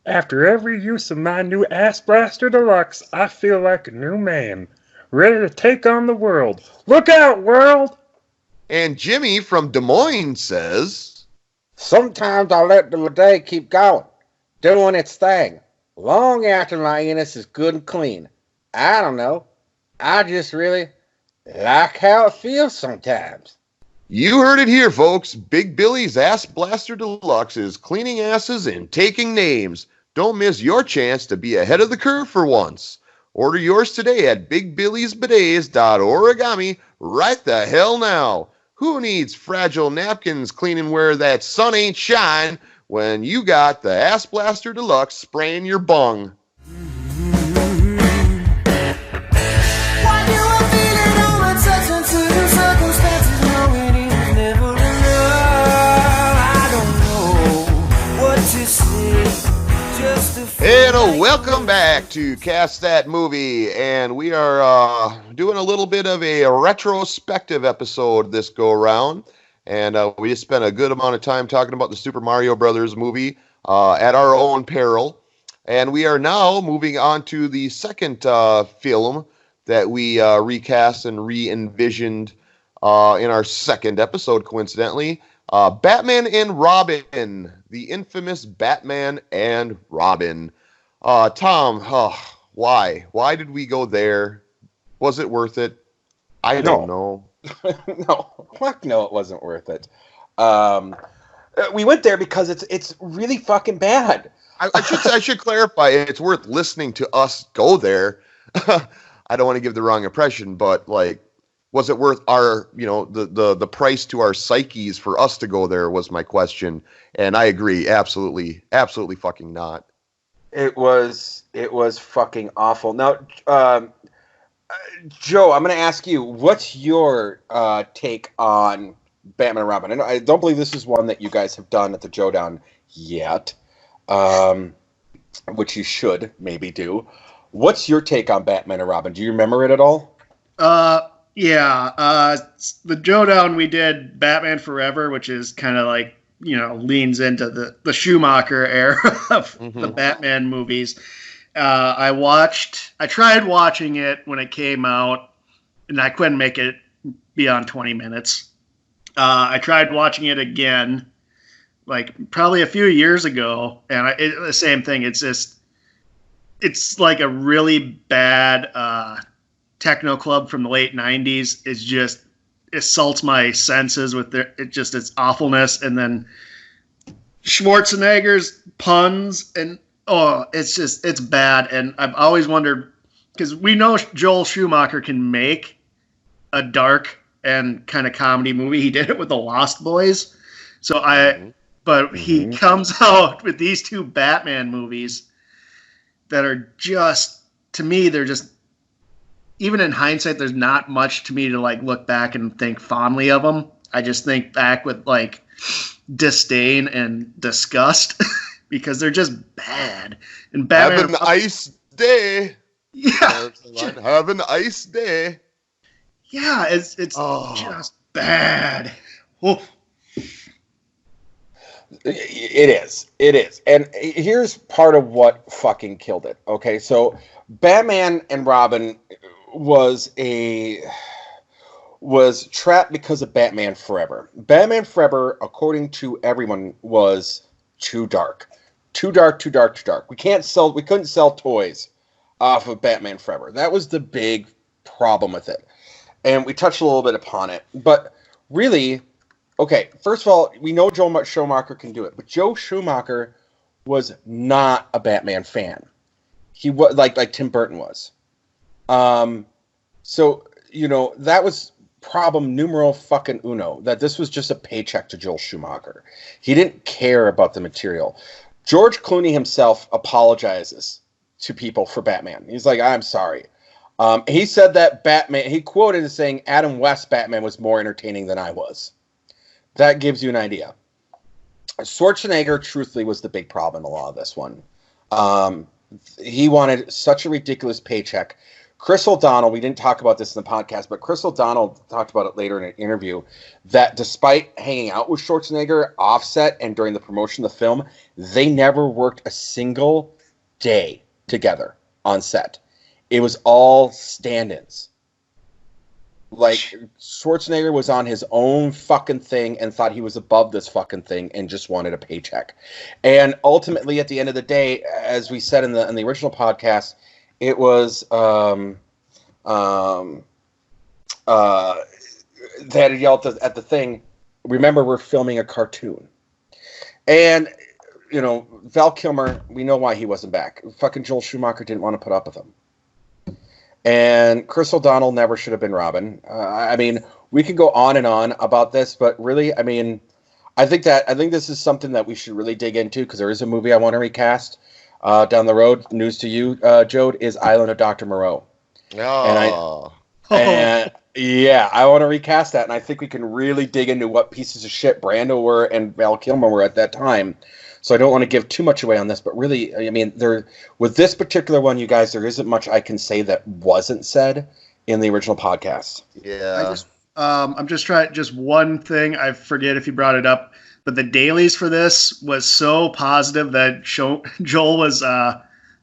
Speaker 5: After every use of my new Ass Blaster Deluxe, I feel like a new man, ready to take on the world. Look out, world!"
Speaker 1: And Jimmy from Des Moines says,
Speaker 6: "Sometimes I let the bidet keep going, doing its thing, long after my anus is good and clean. I don't know. I just really like how it feels sometimes."
Speaker 1: You heard it here, folks. Big Billy's Ass Blaster Deluxe is cleaning asses and taking names. Don't miss your chance to be ahead of the curve for once. Order yours today at bigbillysbidets.origami right the hell now. Who needs fragile napkins cleaning where that sun ain't shine when you got the Ass Blaster Deluxe spraying your bung? And welcome back to Cast That Movie, and we are doing a little bit of a retrospective episode this go around, and we just spent a good amount of time talking about the Super Mario Brothers movie at our own peril, and we are now moving on to the second film that we recast and re-envisioned in our second episode, coincidentally. Batman and Robin, the infamous Batman and Robin. Tom, why? Why did we go there? Was it worth it? I don't know.
Speaker 2: No, fuck no, it wasn't worth it. We went there because it's really fucking bad.
Speaker 1: I should clarify. It's worth listening to us go there. I don't want to give the wrong impression, but like, was it worth our, the price to our psyches for us to go there was my question. And I agree. Absolutely fucking not.
Speaker 2: It was fucking awful. Now, Joe, I'm going to ask you, what's your take on Batman and Robin? I don't believe this is one that you guys have done at the Joe Down yet, which you should maybe do. What's your take on Batman and Robin? Do you remember it at all?
Speaker 3: Yeah. The Joe Down, we did Batman Forever, which is kind of like, leans into the Schumacher era of the Batman movies. I tried watching it when it came out, and I couldn't make it beyond 20 minutes. I tried watching it again, like probably a few years ago, and the same thing. It's like a really bad techno club from the late 90s. It's just assaults my senses with its awfulness, and then Schwarzenegger's puns, and it's bad. And I've always wondered, because we know Joel Schumacher can make a dark and kind of comedy movie. He did it with The Lost Boys. But he comes out with these two Batman movies that are just, to me, they're just, even in hindsight, there's not much to me to like look back and think fondly of them. I just think back with like disdain and disgust. because they're just bad. And Batman
Speaker 1: Have an ice day.
Speaker 3: Yeah.
Speaker 1: Have an ice day.
Speaker 3: Yeah, it's just bad. Oh.
Speaker 2: It is. And here's part of what fucking killed it. Okay, so Batman and Robin was trapped because of Batman Forever. Batman Forever, according to everyone, was too dark. Too dark. We couldn't sell toys off of Batman Forever. That was the big problem with it. And we touched a little bit upon it. But really, okay, first of all, we know Joel Schumacher can do it, but Joe Schumacher was not a Batman fan. He was like Tim Burton was. So, that was problem numero fucking uno, that this was just a paycheck to Joel Schumacher. He didn't care about the material. George Clooney himself apologizes to people for Batman. He's like, I'm sorry. He said that Batman, he quoted as saying, Adam West's Batman was more entertaining than I was. That gives you an idea. Schwarzenegger, truthfully, was the big problem in a lot of this one. He wanted such a ridiculous paycheck. Chris O'Donnell, we didn't talk about this in the podcast, but Chris O'Donnell talked about it later in an interview, that despite hanging out with Schwarzenegger, offset, and during the promotion of the film, they never worked a single day together on set. It was all stand-ins. Like, Schwarzenegger was on his own fucking thing and thought he was above this fucking thing and just wanted a paycheck. And ultimately, at the end of the day, as we said in the original podcast, it was that he yelled at the thing, remember, we're filming a cartoon. And, Val Kilmer, we know why he wasn't back. Fucking Joel Schumacher didn't want to put up with him. And Chris O'Donnell never should have been Robin. We could go on and on about this, but really, I think this is something that we should really dig into, because there is a movie I want to recast down the road. News to you, Joad, is Island of Dr. Moreau.
Speaker 1: Oh.
Speaker 2: And I want to recast that, and I think we can really dig into what pieces of shit Brando were and Val Kilmer were at that time. So I don't want to give too much away on this, but really, with this particular one, you guys, there isn't much I can say that wasn't said in the original podcast.
Speaker 1: Yeah.
Speaker 3: I'm just trying, just one thing, I forget if you brought it up, but the dailies for this was so positive that Joel was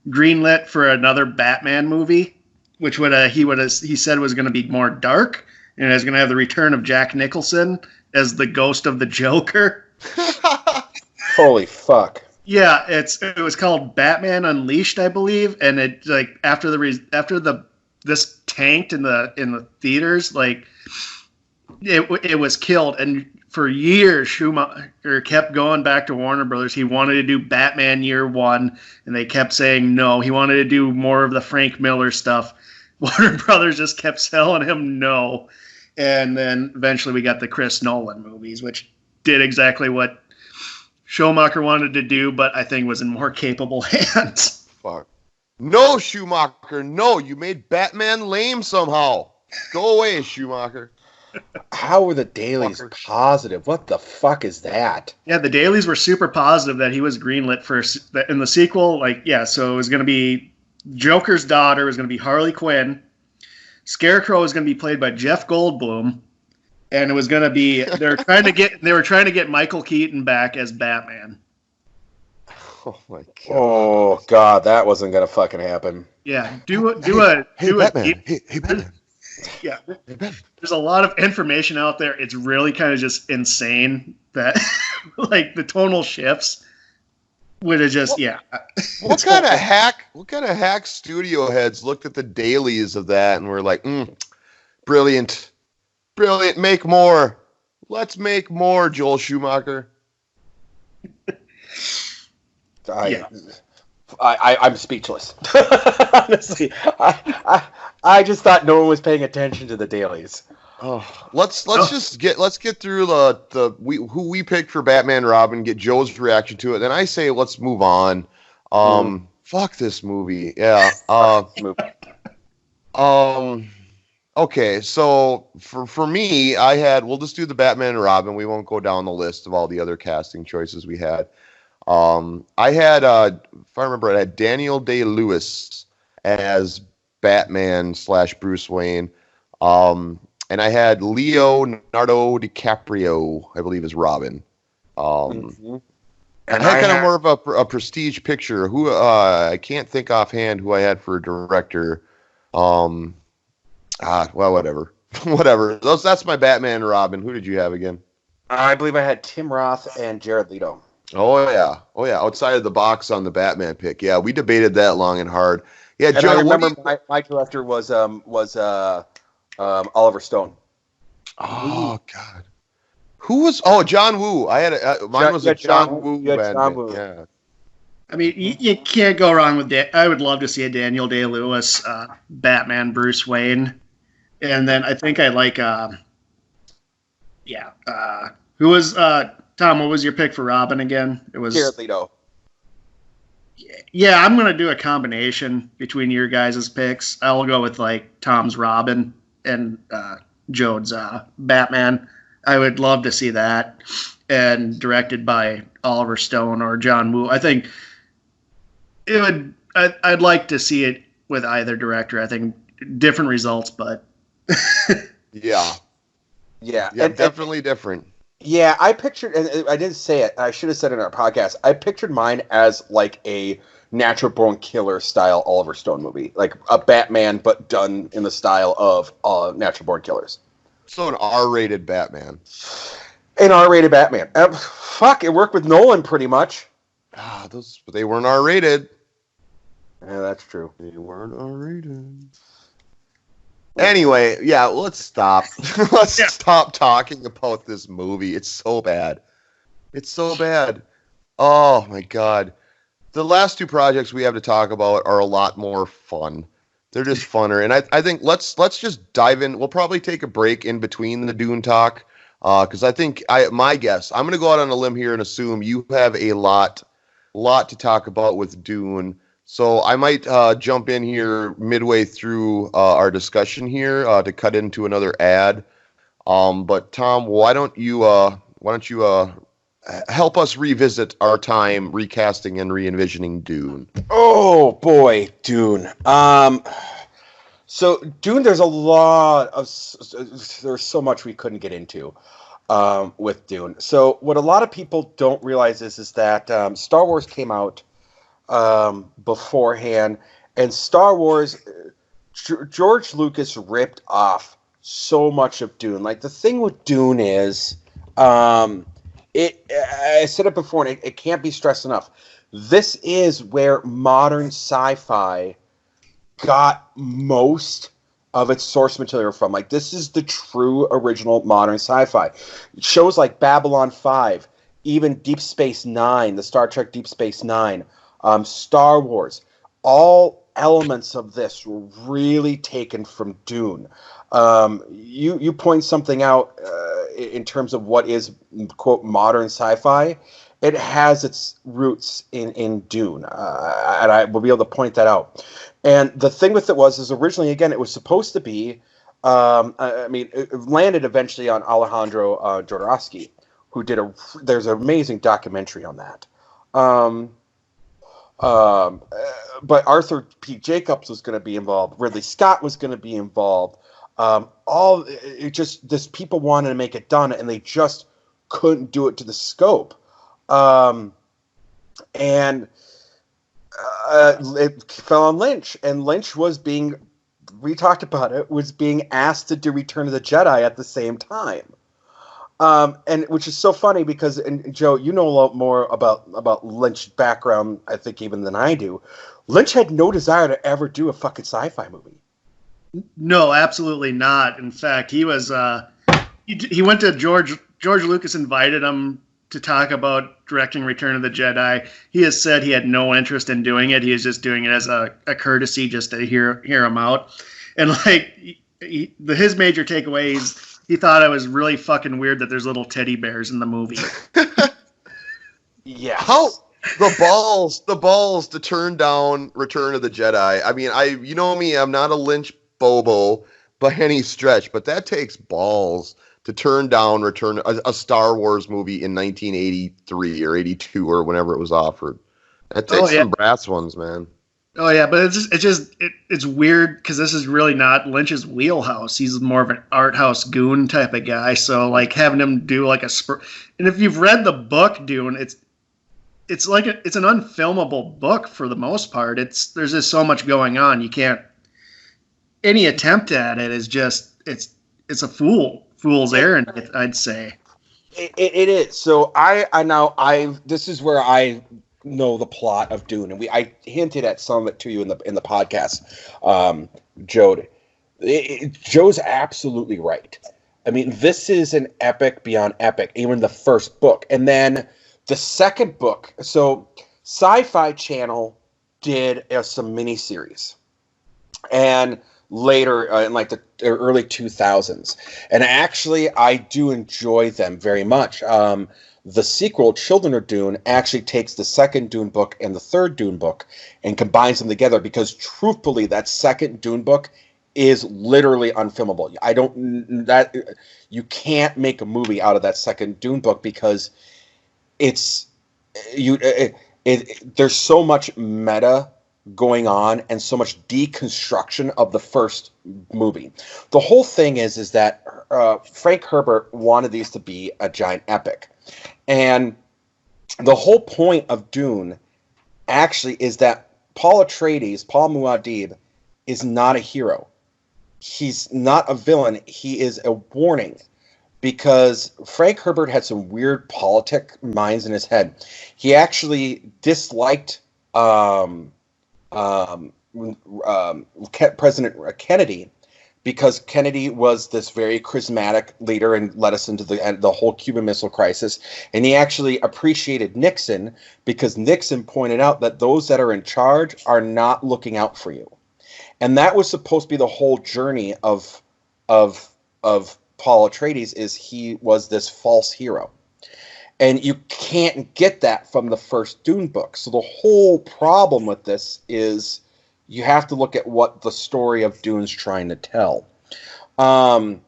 Speaker 3: greenlit for another Batman movie, which he said was going to be more dark, and is going to have the return of Jack Nicholson as the ghost of the Joker.
Speaker 2: Holy fuck!
Speaker 3: Yeah, it was called Batman Unleashed, I believe, and it after this tanked in the theaters, it was killed, and for years Schumacher kept going back to Warner Brothers. He wanted to do Batman Year One, and they kept saying no. He wanted to do more of the Frank Miller stuff. Warner Brothers just kept telling him no, and then eventually we got the Chris Nolan movies, which did exactly what Schumacher wanted to do, but I think was in more capable hands.
Speaker 1: Fuck. No, Schumacher, no. You made Batman lame somehow. Go away, Schumacher.
Speaker 2: How were the dailies positive? What the fuck is that?
Speaker 3: Yeah, the dailies were super positive that he was greenlit for in the sequel. So it was going to be Joker's daughter was going to be Harley Quinn. Scarecrow was going to be played by Jeff Goldblum. And it was going to be they were trying to get Michael Keaton back as Batman.
Speaker 1: Oh my god.
Speaker 2: Oh god, that wasn't going to fucking happen.
Speaker 3: Yeah, Hey,
Speaker 1: Batman. Hey, Batman.
Speaker 3: Yeah. There's a lot of information out there. It's really kind of just insane that the tonal shifts would have just
Speaker 1: What kind of hack studio heads looked at the dailies of that and were like, brilliant. Brilliant. Make more. Let's make more, Joel Schumacher.
Speaker 2: I'm speechless. Honestly, I just thought no one was paying attention to the dailies.
Speaker 1: Oh, let's get through who we picked for Batman and Robin, get Joe's reaction to it. Then I say let's move on. Fuck this movie. Yeah. Okay, so for me, we'll just do the Batman and Robin. We won't go down the list of all the other casting choices we had. I had, if I remember, I had Daniel Day-Lewis as Batman / Bruce Wayne. And I had Leonardo DiCaprio, I believe, as Robin.
Speaker 2: Mm-hmm.
Speaker 1: And I had kind of more of a prestige picture. Who I can't think offhand who I had for a director. Well, whatever, whatever. That's my Batman and Robin. Who did you have again?
Speaker 2: I believe I had Tim Roth and Jared Leto.
Speaker 1: Oh yeah. Outside of the box on the Batman pick. Yeah, we debated that long and hard. Yeah,
Speaker 2: and
Speaker 1: Joe,
Speaker 2: I remember my director was Oliver Stone.
Speaker 1: Oh God. Who was? Oh, John Woo. I had mine was a John Woo.
Speaker 2: John Woo.
Speaker 1: Yeah.
Speaker 3: I mean, you can't go wrong with that. I would love to see a Daniel Day-Lewis Batman Bruce Wayne, and then I think I like who was Tom? What was your pick for Robin again? It was
Speaker 2: Jared Leto.
Speaker 3: Yeah, I'm gonna do a combination between your guys' picks. I'll go with like Tom's Robin and Joad's Batman. I would love to see that, and directed by Oliver Stone or John Woo. I think it would. I'd like to see it with either director. I think different results, but
Speaker 1: yeah, definitely different.
Speaker 2: Yeah, I pictured, and I didn't say it. I should have said it in our podcast. I pictured mine as like a Natural Born Killer style Oliver Stone movie, like a Batman, but done in the style of Natural Born Killers.
Speaker 1: So an R-rated Batman.
Speaker 2: An R-rated Batman. Fuck, it worked with Nolan pretty much.
Speaker 1: They weren't R-rated.
Speaker 2: Yeah, that's true.
Speaker 1: They weren't R-rated. Anyway, yeah, let's stop. Let's stop talking about this movie. It's so bad. It's so bad. Oh my God. The last two projects we have to talk about are a lot more fun. They're just funner. And I think let's just dive in. We'll probably take a break in between the Dune talk. Because I think my guess, I'm going to go out on a limb here and assume you have a lot to talk about with Dune. So I might jump in here midway through our discussion here to cut into another ad. But Tom, why don't you help us revisit our time recasting and re-envisioning Dune?
Speaker 2: Oh boy, Dune. So Dune, there's so much we couldn't get into with Dune. So what a lot of people don't realize is that Star Wars came out beforehand, and Star Wars, George Lucas ripped off so much of Dune. Like, the thing with Dune is, I said it before, and it can't be stressed enough. This is where modern sci-fi got most of its source material from. Like, this is the true original modern sci-fi. Shows like Babylon 5, even Deep Space Nine, the Star Trek Deep Space Nine, Star Wars, all elements of this were really taken from Dune. You point something out in terms of what is, quote, modern sci-fi. It has its roots in Dune, and I will be able to point that out. And the thing with it is originally, again, it was supposed to be, it landed eventually on Alejandro Jodorowsky, who there's an amazing documentary on that. But Arthur P. Jacobs was going to be involved. Ridley Scott was going to be involved. This people wanted to make it done, and they just couldn't do it to the scope. It fell on Lynch, and Lynch was being asked to do Return of the Jedi at the same time. And which is so funny because, and Joe, you know a lot more about Lynch's background, I think, even than I do. Lynch had no desire to ever do a fucking sci-fi movie.
Speaker 3: No, absolutely not. In fact, he was he went to George Lucas, invited him to talk about directing Return of the Jedi. He has said he had no interest in doing it. He is just doing it as a courtesy, just to hear him out. And like his major takeaway is he thought it was really fucking weird that there's little teddy bears in the movie.
Speaker 2: Yeah.
Speaker 1: How the balls to turn down Return of the Jedi. I mean, you know me, I'm not a Lynch bobo by any stretch, but that takes balls to turn down a Star Wars movie in 1983 or 82 or whenever it was offered. That's some brass ones, man.
Speaker 3: Oh yeah, but it's weird because this is really not Lynch's wheelhouse. He's more of an art house goon type of guy. So like having him do like and if you've read the book Dune, it's an unfilmable book for the most part. There's just so much going on. You can't. Any attempt at it is just it's a fool's errand. I'd say.
Speaker 2: It is. So this is where I know the plot of Dune, and I hinted at some of it to you in the podcast, Joad. Joe's absolutely right. I mean, this is an epic beyond epic, even the first book. And then the second book, so Sci-Fi Channel did some miniseries. And later, in like the early 2000s. And actually, I do enjoy them very much. The sequel, Children of Dune, actually takes the second Dune book and the third Dune book and combines them together because, truthfully, that second Dune book is literally unfilmable. You can't make a movie out of that second Dune book because there's so much meta going on and so much deconstruction of the first movie. The whole thing is that Frank Herbert wanted these to be a giant epic. And the whole point of Dune actually is that Paul Muad'Dib, is not a hero. He's not a villain. He is a warning because Frank Herbert had some weird politic minds in his head. He actually disliked President Kennedy because Kennedy was this very charismatic leader and led us into the whole Cuban Missile Crisis. And he actually appreciated Nixon because Nixon pointed out that those that are in charge are not looking out for you. And that was supposed to be the whole journey of Paul Atreides, is he was this false hero. And you can't get that from the first Dune book. So the whole problem with this is you have to look at what the story of Dune's trying to tell. And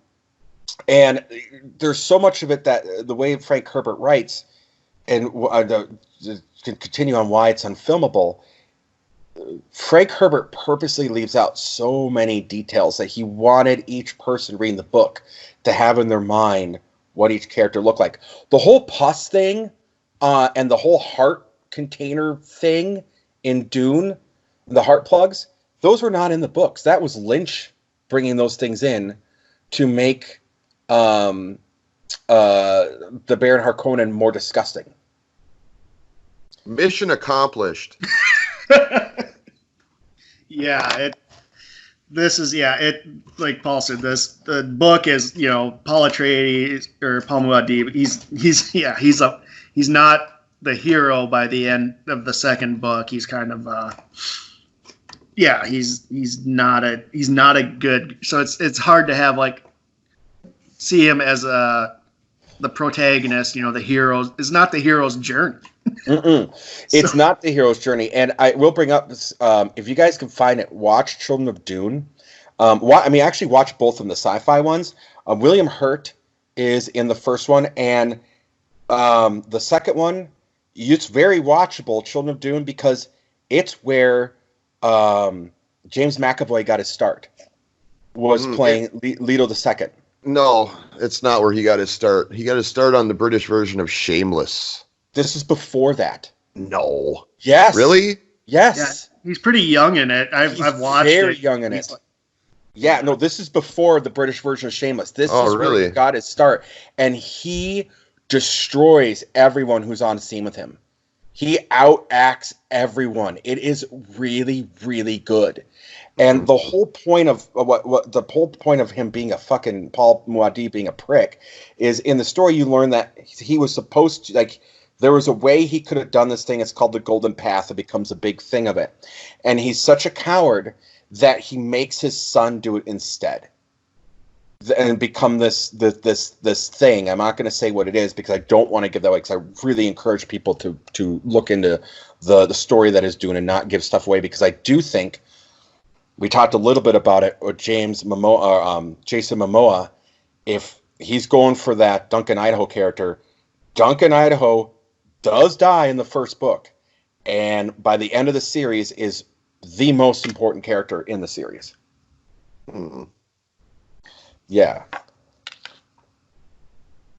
Speaker 2: there's so much of it that the way Frank Herbert writes, and to continue on why it's unfilmable, Frank Herbert purposely leaves out so many details that he wanted each person reading the book to have in their mind what each character looked like. The whole pus thing and the whole heart container thing in Dune, the heart plugs, those were not in the books. That was Lynch bringing those things in to make the Baron Harkonnen more disgusting.
Speaker 1: Mission accomplished.
Speaker 3: Like Paul said, the book is, Paul Atreides or Paul Muad'Dib. He's not the hero by the end of the second book. He's kind of he's not a good. So it's hard to have see him as the protagonist. The hero is not the hero's journey.
Speaker 2: It's not the hero's journey. And I will bring up this, if you guys can find it, watch Children of Dune. Actually watch both of them, the sci-fi ones. William Hurt is in the first one, and the second one, it's very watchable, Children of Dune, because it's where James McAvoy got his start, was playing Leto II.
Speaker 1: No, it's not where he got his start. He got his start on the British version of Shameless.
Speaker 2: This is before that.
Speaker 1: No.
Speaker 2: Yes.
Speaker 1: Really?
Speaker 2: Yes.
Speaker 3: Yeah, he's pretty young in it. I've watched it.
Speaker 2: Very young in it. Yeah, no, this is before the British version of Shameless. This is where he got his start. And he destroys everyone who's on scene with him. He outacts everyone. It is really, really good. And the whole point of the whole point of him being a fucking Paul Muad'Dib being a prick is, in the story you learn that he was supposed to, there was a way he could have done this thing. It's called the Golden Path. It becomes a big thing of it. And he's such a coward that he makes his son do it instead. And become this thing. I'm not going to say what it is because I don't want to give that away, because I really encourage people to look into the story that is Dune and not give stuff away, because I do think, we talked a little bit about it with Jason Momoa, if he's going for that Duncan Idaho character. Duncan Idaho does die in the first book, and by the end of the series is the most important character in the series. Yeah.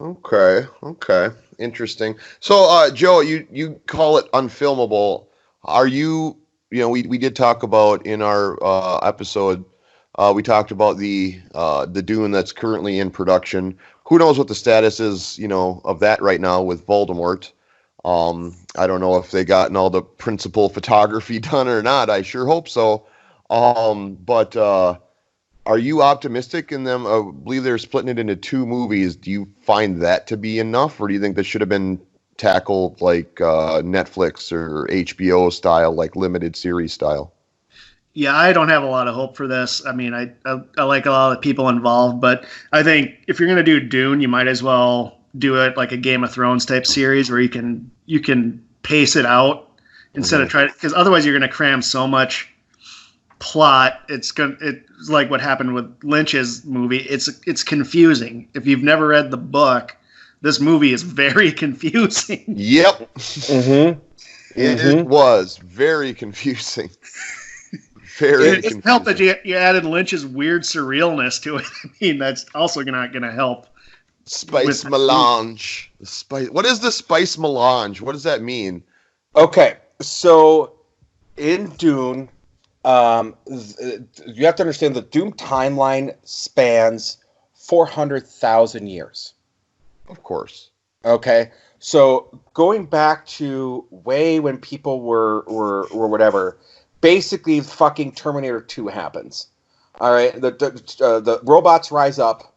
Speaker 1: Okay. Interesting. So, Joe, you call it unfilmable. Are you we did talk about in our episode, we talked about the Dune that's currently in production. Who knows what the status is, of that right now with Voldemort. I don't know if they gotten all the principal photography done or not. I sure hope so. But are you optimistic in them? I believe they're splitting it into 2 movies. Do you find that to be enough, or do you think that should have been tackled like Netflix or HBO style, like limited series style?
Speaker 3: Yeah, I don't have a lot of hope for this. I mean, I like a lot of the people involved, but I think if you're going to do Dune, you might as well do it like a Game of Thrones type series where you can pace it out instead of trying, because otherwise you're going to cram so much plot. It's like what happened with Lynch's movie. It's confusing. If you've never read the book, this movie is very confusing.
Speaker 1: Yep. It was very confusing.
Speaker 3: It helped that you added Lynch's weird surrealness to it. I mean, that's also not going to help.
Speaker 1: Spice melange. What is the spice melange? What does that mean?
Speaker 2: Okay, so in Dune, you have to understand the Dune timeline spans 400,000 years.
Speaker 1: Of course.
Speaker 2: Okay, so going back to way when people were whatever, basically fucking Terminator 2 happens. All right, the robots rise up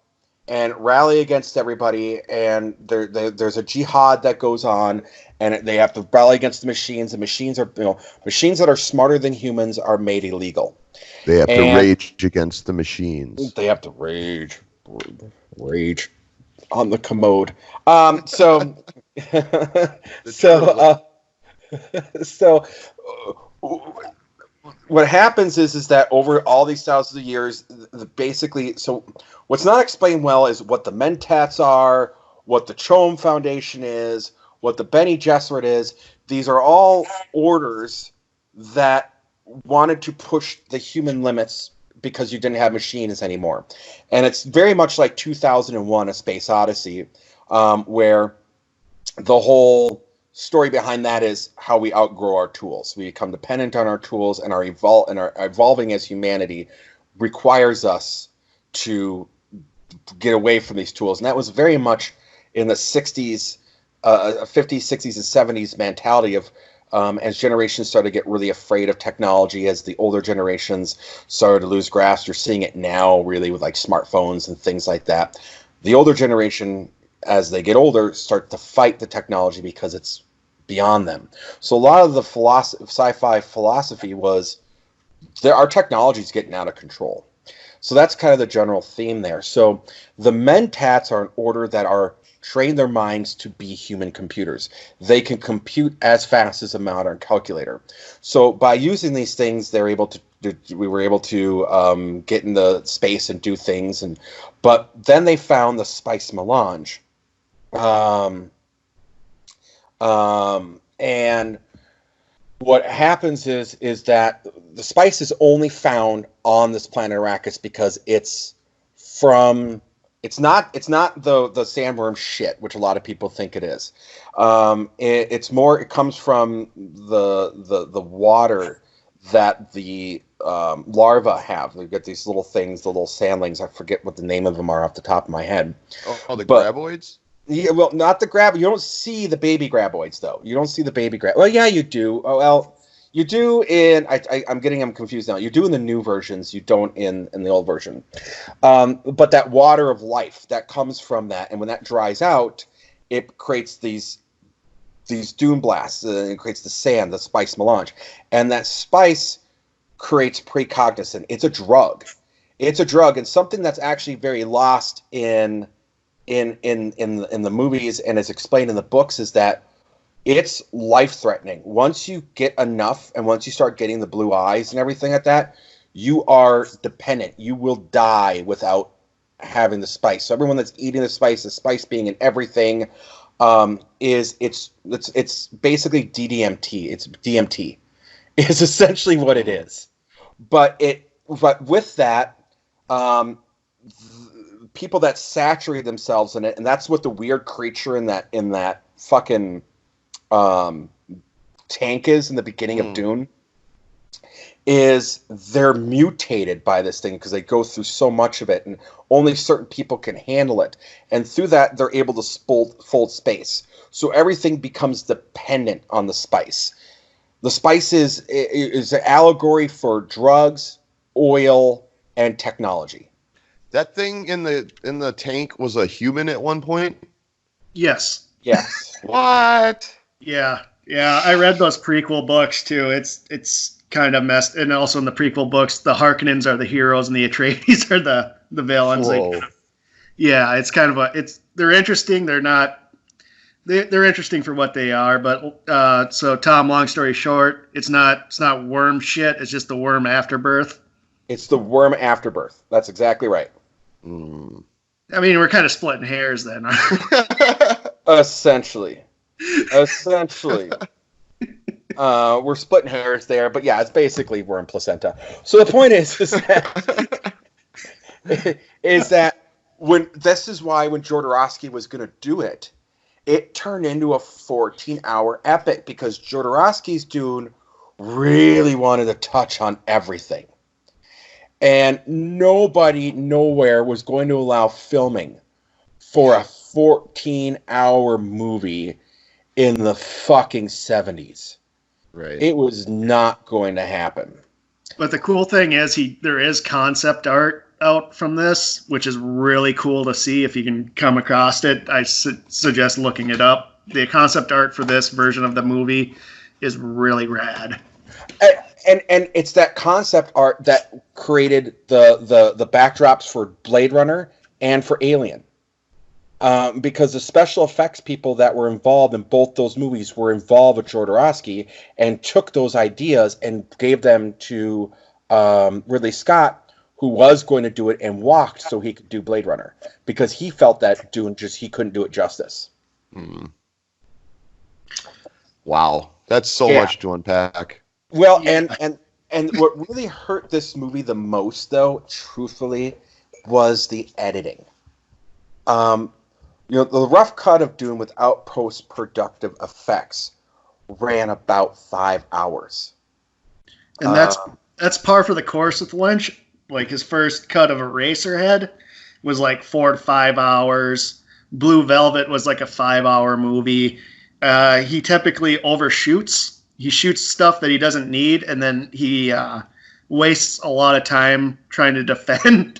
Speaker 2: and rally against everybody, and there's a jihad that goes on, and they have to rally against the machines. The machines are, machines that are smarter than humans are made illegal.
Speaker 1: They have to rage against the machines.
Speaker 2: They have to rage on the commode. So what happens is that over all these thousands of years, basically, so what's not explained well is what the Mentats are, what the Chom Foundation is, what the Bene Gesserit is. These are all orders that wanted to push the human limits because you didn't have machines anymore. And it's very much like 2001: A Space Odyssey, where the whole story behind that is how we outgrow our tools. We become dependent on our tools, and our evolving as humanity requires us to get away from these tools. And that was very much in the 60s, 50s, 60s, and 70s mentality of as generations started to get really afraid of technology, as the older generations started to lose grasp. You're seeing it now really with like smartphones and things like that. The older generation, as they get older, start to fight the technology because it's beyond them. So a lot of the sci-fi philosophy was our technology is getting out of control. So that's kind of the general theme there. So the Mentats are an order that are train their minds to be human computers. They can compute as fast as a modern calculator. So by using these things, we were able to get into space and do things. But then they found the spice melange. And what happens is that the spice is only found on this planet Arrakis because it's not the sandworm shit, which a lot of people think it is. It comes from the water that the larvae have. They've got these little things, the little sandlings. I forget what the name of them are off the top of my head.
Speaker 1: Oh, the graboids?
Speaker 2: Yeah, well, not the grab. You don't see the baby graboids, though. You don't see the baby grab. Well, yeah, you do. Oh, well, you do in. I'm getting them confused now. You do in the new versions. You don't in the old version. But that water of life that comes from that, and when that dries out, it creates these dune blasts. It creates the sand, the spice melange, and that spice creates precognition. It's a drug. It's a drug, and something that's actually very lost in the movies and is explained in the books is that it's life-threatening. Once you get enough, and once you start getting the blue eyes and everything like that, you are dependent. You will die without having the spice. So everyone that's eating the spice being in everything, it's basically DDMT. It's DMT. Is essentially what it is. But with that, people that saturate themselves in it, and that's what the weird creature in that fucking tank is in the beginning of Dune, is they're mutated by this thing because they go through so much of it, and only certain people can handle it. And through that, they're able to fold space. So everything becomes dependent on the spice. The spice is an allegory for drugs, oil, and technology.
Speaker 1: That thing in the tank was a human at one point?
Speaker 3: Yes.
Speaker 2: Yes.
Speaker 1: What?
Speaker 3: Yeah. I read those prequel books too. It's kind of messed. And also in the prequel books, the Harkonnens are the heroes and the Atreides are the villains. Like, yeah, it's kind of they're interesting. They're not. They're interesting for what they are, but so Tom, long story short, it's not worm shit. It's just the worm afterbirth.
Speaker 2: It's the worm afterbirth. That's exactly right.
Speaker 3: I mean, we're kind of splitting hairs then.
Speaker 2: Essentially, we're splitting hairs there, but yeah, it's basically worm placenta. So the point is that when Jodorowsky was going to do it, it turned into a 14-hour epic because Jodorowsky's Dune really wanted to touch on everything. And nobody nowhere was going to allow filming for a 14-hour movie in the fucking 70s.
Speaker 1: Right.
Speaker 2: It was not going to happen.
Speaker 3: But the cool thing is there is concept art out from this, which is really cool to see if you can come across it. I suggest looking it up. The concept art for this version of the movie is really rad.
Speaker 2: And it's that concept art that created the backdrops for Blade Runner and for Alien. Because the special effects people that were involved in both those movies were involved with Jodorowsky and took those ideas and gave them to Ridley Scott, who was going to do it and walked so he could do Blade Runner because he felt that he couldn't do it justice.
Speaker 1: Wow, that's so much to unpack.
Speaker 2: Well, and what really hurt this movie the most, though, truthfully, was the editing. The rough cut of Dune without post-productive effects ran about 5 hours.
Speaker 3: And that's par for the course with Lynch. Like, his first cut of Eraserhead was like 4 to 5 hours. Blue Velvet was like a 5-hour movie. He typically overshoots. He shoots stuff that he doesn't need, and then he wastes a lot of time trying to defend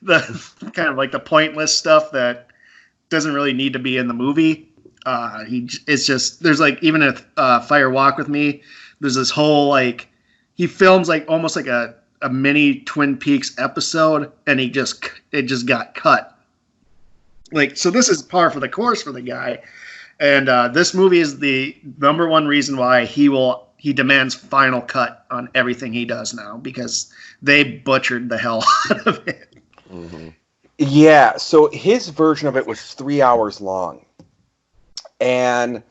Speaker 3: the kind of like the pointless stuff that doesn't really need to be in the movie. It's just, there's like, even a Fire Walk with Me, there's this whole, like, he films like almost like a mini Twin Peaks episode, and it just got cut. Like, so this is par for the course for the guy. And this movie is the number one reason why he demands final cut on everything he does now, because they butchered the hell out of it.
Speaker 1: Mm-hmm.
Speaker 2: Yeah, so his version of it was 3 hours long. And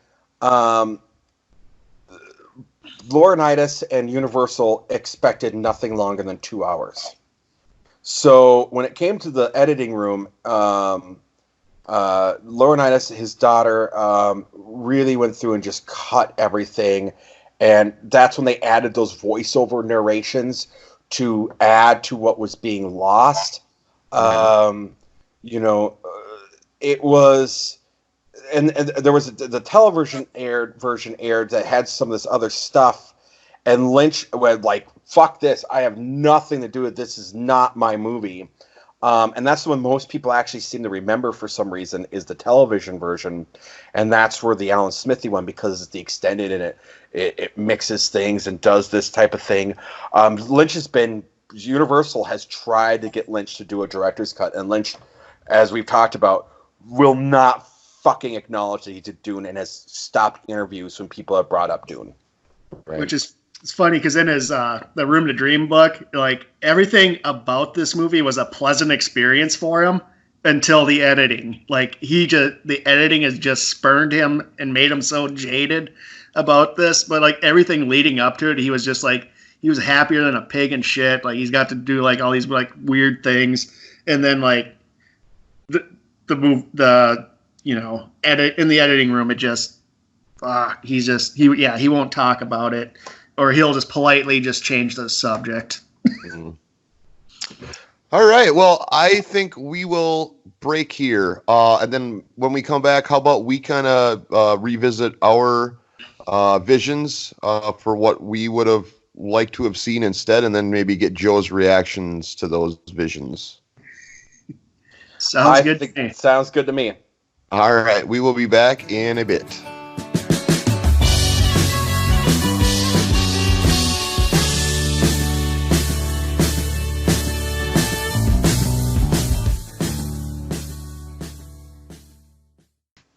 Speaker 2: Laurinaitis and Universal expected nothing longer than 2 hours. So when it came to the editing room, Laurinaitis, his daughter, really went through and just cut everything. And that's when they added those voiceover narrations to add to what was being lost. It was... And there was the television version aired that had some of this other stuff, and Lynch went like, "Fuck this! I have nothing to do with this. Is not my movie." And that's the one most people actually seem to remember for some reason is the television version, and that's where the Alan Smithy one, because it's the extended and it mixes things and does this type of thing. Universal has tried to get Lynch to do a director's cut, and Lynch, as we've talked about, will not fucking acknowledge that he did Dune and has stopped interviews when people have brought up Dune.
Speaker 1: Right.
Speaker 3: Which is, it's funny because in his The Room to Dream book, like, everything about this movie was a pleasant experience for him. until the editing. Like the editing has just spurned him and made him so jaded about this. But like everything leading up to it, he was just like, he was happier than a pig and shit. Like he's got to do like all these like weird things. And then like edit in the editing room, it just, he won't talk about it, or he'll just politely just change the subject.
Speaker 1: All right. Well, I think we will break here. And then when we come back, how about we kind of revisit our visions for what we would have liked to have seen instead, and then maybe get Joe's reactions to those visions.
Speaker 3: Sounds good to me.
Speaker 2: Sounds good to me.
Speaker 1: All right. We will be back in a bit.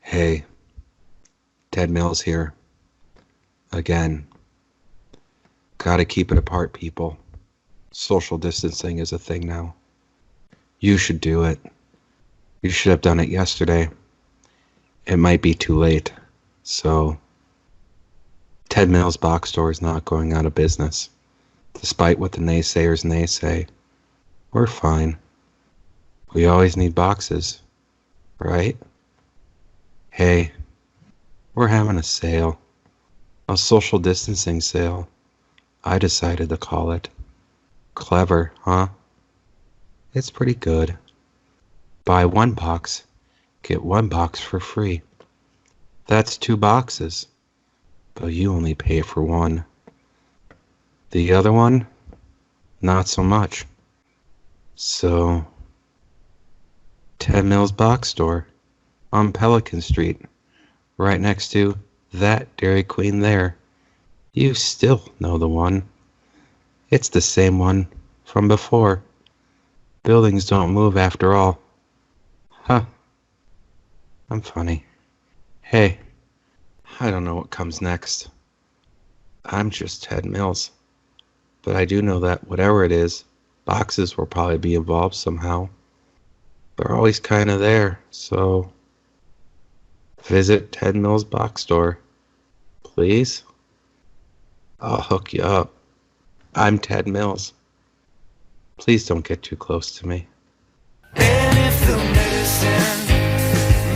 Speaker 7: Hey, Ted Mills here. Again. Gotta keep it apart, people. Social distancing is a thing now. You should do it. You should have done it yesterday. It might be too late. So, Ted Mills Box Store is not going out of business. Despite what the naysayers naysay. We're fine. We always need boxes. Right? Hey, we're having a sale. A social distancing sale. I decided to call it. Clever, huh? It's pretty good. Buy one box, get one box for free. That's 2 boxes, but you only pay for one. The other one, not so much. So, Ted Mills Box Store on Pelican Street, right next to that Dairy Queen there. You still know the one. It's the same one from before. Buildings don't move after all. Huh. I'm funny. Hey, I don't know what comes next. I'm just Ted Mills. But I do know that whatever it is, boxes will probably be involved somehow. They're always kind of there, so visit Ted Mills Box Store, please. I'll hook you up. I'm Ted Mills. Please don't get too close to me.
Speaker 4: And if the medicine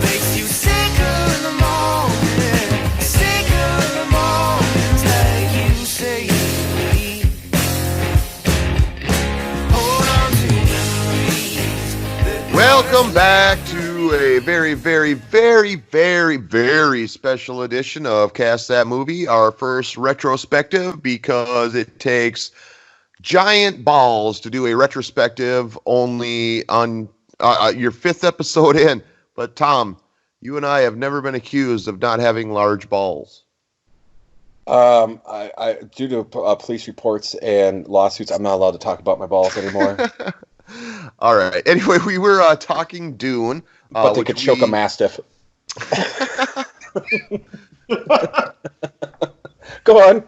Speaker 4: makes you sicker in the morning, sicker in the mornings, like you say you need, hold on to memories.
Speaker 1: Welcome back to a very, very, very, very, very special edition of Cast That Movie, our first retrospective, because it takes giant balls to do a retrospective only on your 5th episode in. But Tom, you and I have never been accused of not having large balls.
Speaker 2: I due to police reports and lawsuits, I'm not allowed to talk about my balls anymore.
Speaker 1: All right. Anyway, we were talking Dune.
Speaker 2: But they could choke a mastiff. Go on.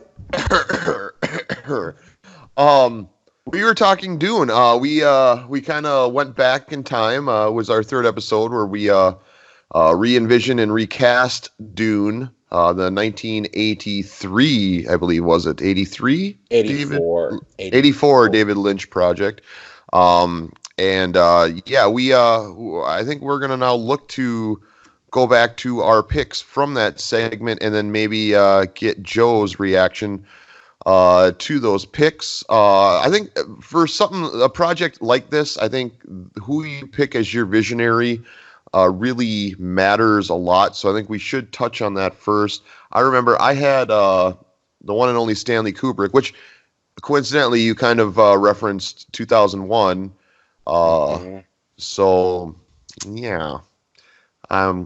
Speaker 1: We were talking Dune. We kind of went back in time. Was our 3rd episode where we re-envisioned and recast Dune, the 1983, I believe, was it 83?
Speaker 2: 84.
Speaker 1: 84 David Lynch project. I think we're gonna now look to go back to our picks from that segment, and then maybe get Joe's reaction to those picks. I think for a project like this, I think who you pick as your visionary really matters a lot. So I think we should touch on that first. I remember I had the one and only Stanley Kubrick, which coincidentally you kind of referenced 2001. So yeah. I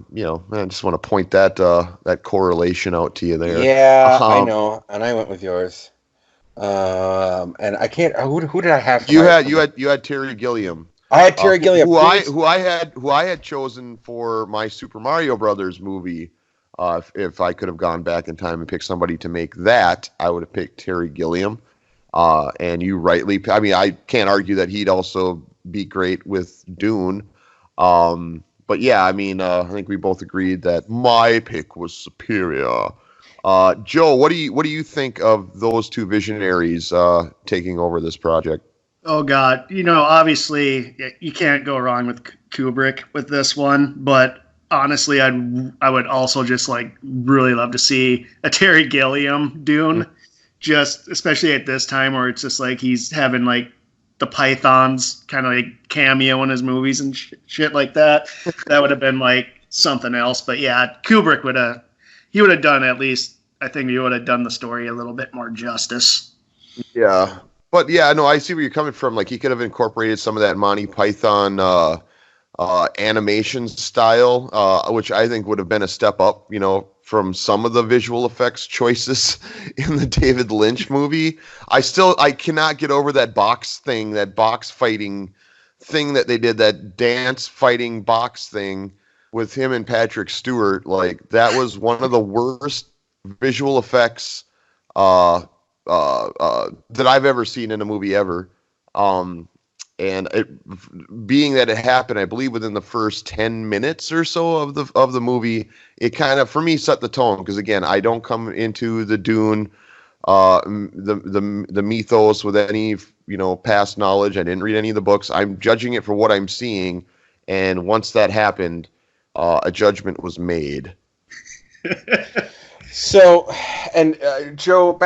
Speaker 1: just want to point that correlation out to you there.
Speaker 2: Yeah, I know, and I went with yours. And I can't. Who did I have?
Speaker 1: You had Terry Gilliam.
Speaker 2: I had Terry Gilliam,
Speaker 1: who I had chosen for my Super Mario Brothers movie. If I could have gone back in time and picked somebody to make that, I would have picked Terry Gilliam. And you rightly, I mean, I can't argue that he'd also be great with Dune. But yeah, I mean, I think we both agreed that my pick was superior. Joe, what do you think of those two visionaries taking over this project?
Speaker 3: Oh God, obviously you can't go wrong with Kubrick with this one, but honestly, I would also just like really love to see a Terry Gilliam Dune, just especially at this time where it's just like he's having like the Pythons kind of like cameo in his movies and shit like that. That would have been like something else. But yeah, Kubrick would have done at least. I think he would have done the story a little bit more justice.
Speaker 1: Yeah. But yeah, no, I see where you're coming from. Like he could have incorporated some of that Monty Python animation style, which I think would have been a step up, from some of the visual effects choices in the David Lynch movie. I cannot get over that box fighting thing that they did, that dance fighting box thing with him and Patrick Stewart. Like that was one of the worst visual effects that I've ever seen in a movie ever. And being that it happened, I believe within the first 10 minutes or so of the movie, it kind of, for me, set the tone. Because again, I don't come into the Dune, the mythos with any, past knowledge. I didn't read any of the books. I'm judging it for what I'm seeing. And once that happened, a judgment was made.
Speaker 2: So, and Joe,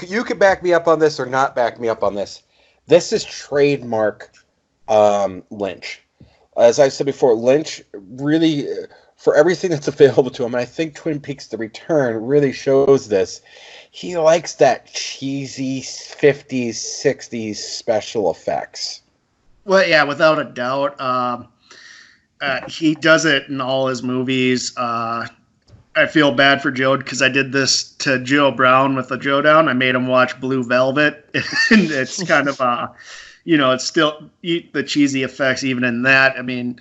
Speaker 2: you could back me up on this or not back me up on this. This is trademark Lynch. As I said before, Lynch really, for everything that's available to him, and I think Twin Peaks: The Return really shows this, he likes that cheesy 50s, 60s special effects.
Speaker 3: Well, yeah, without a doubt. He does it in all his movies. I feel bad for Joe because I did this to Joe Brown with the Joe Down. I made him watch Blue Velvet, and it's kind of it's still the cheesy effects even in that. I mean,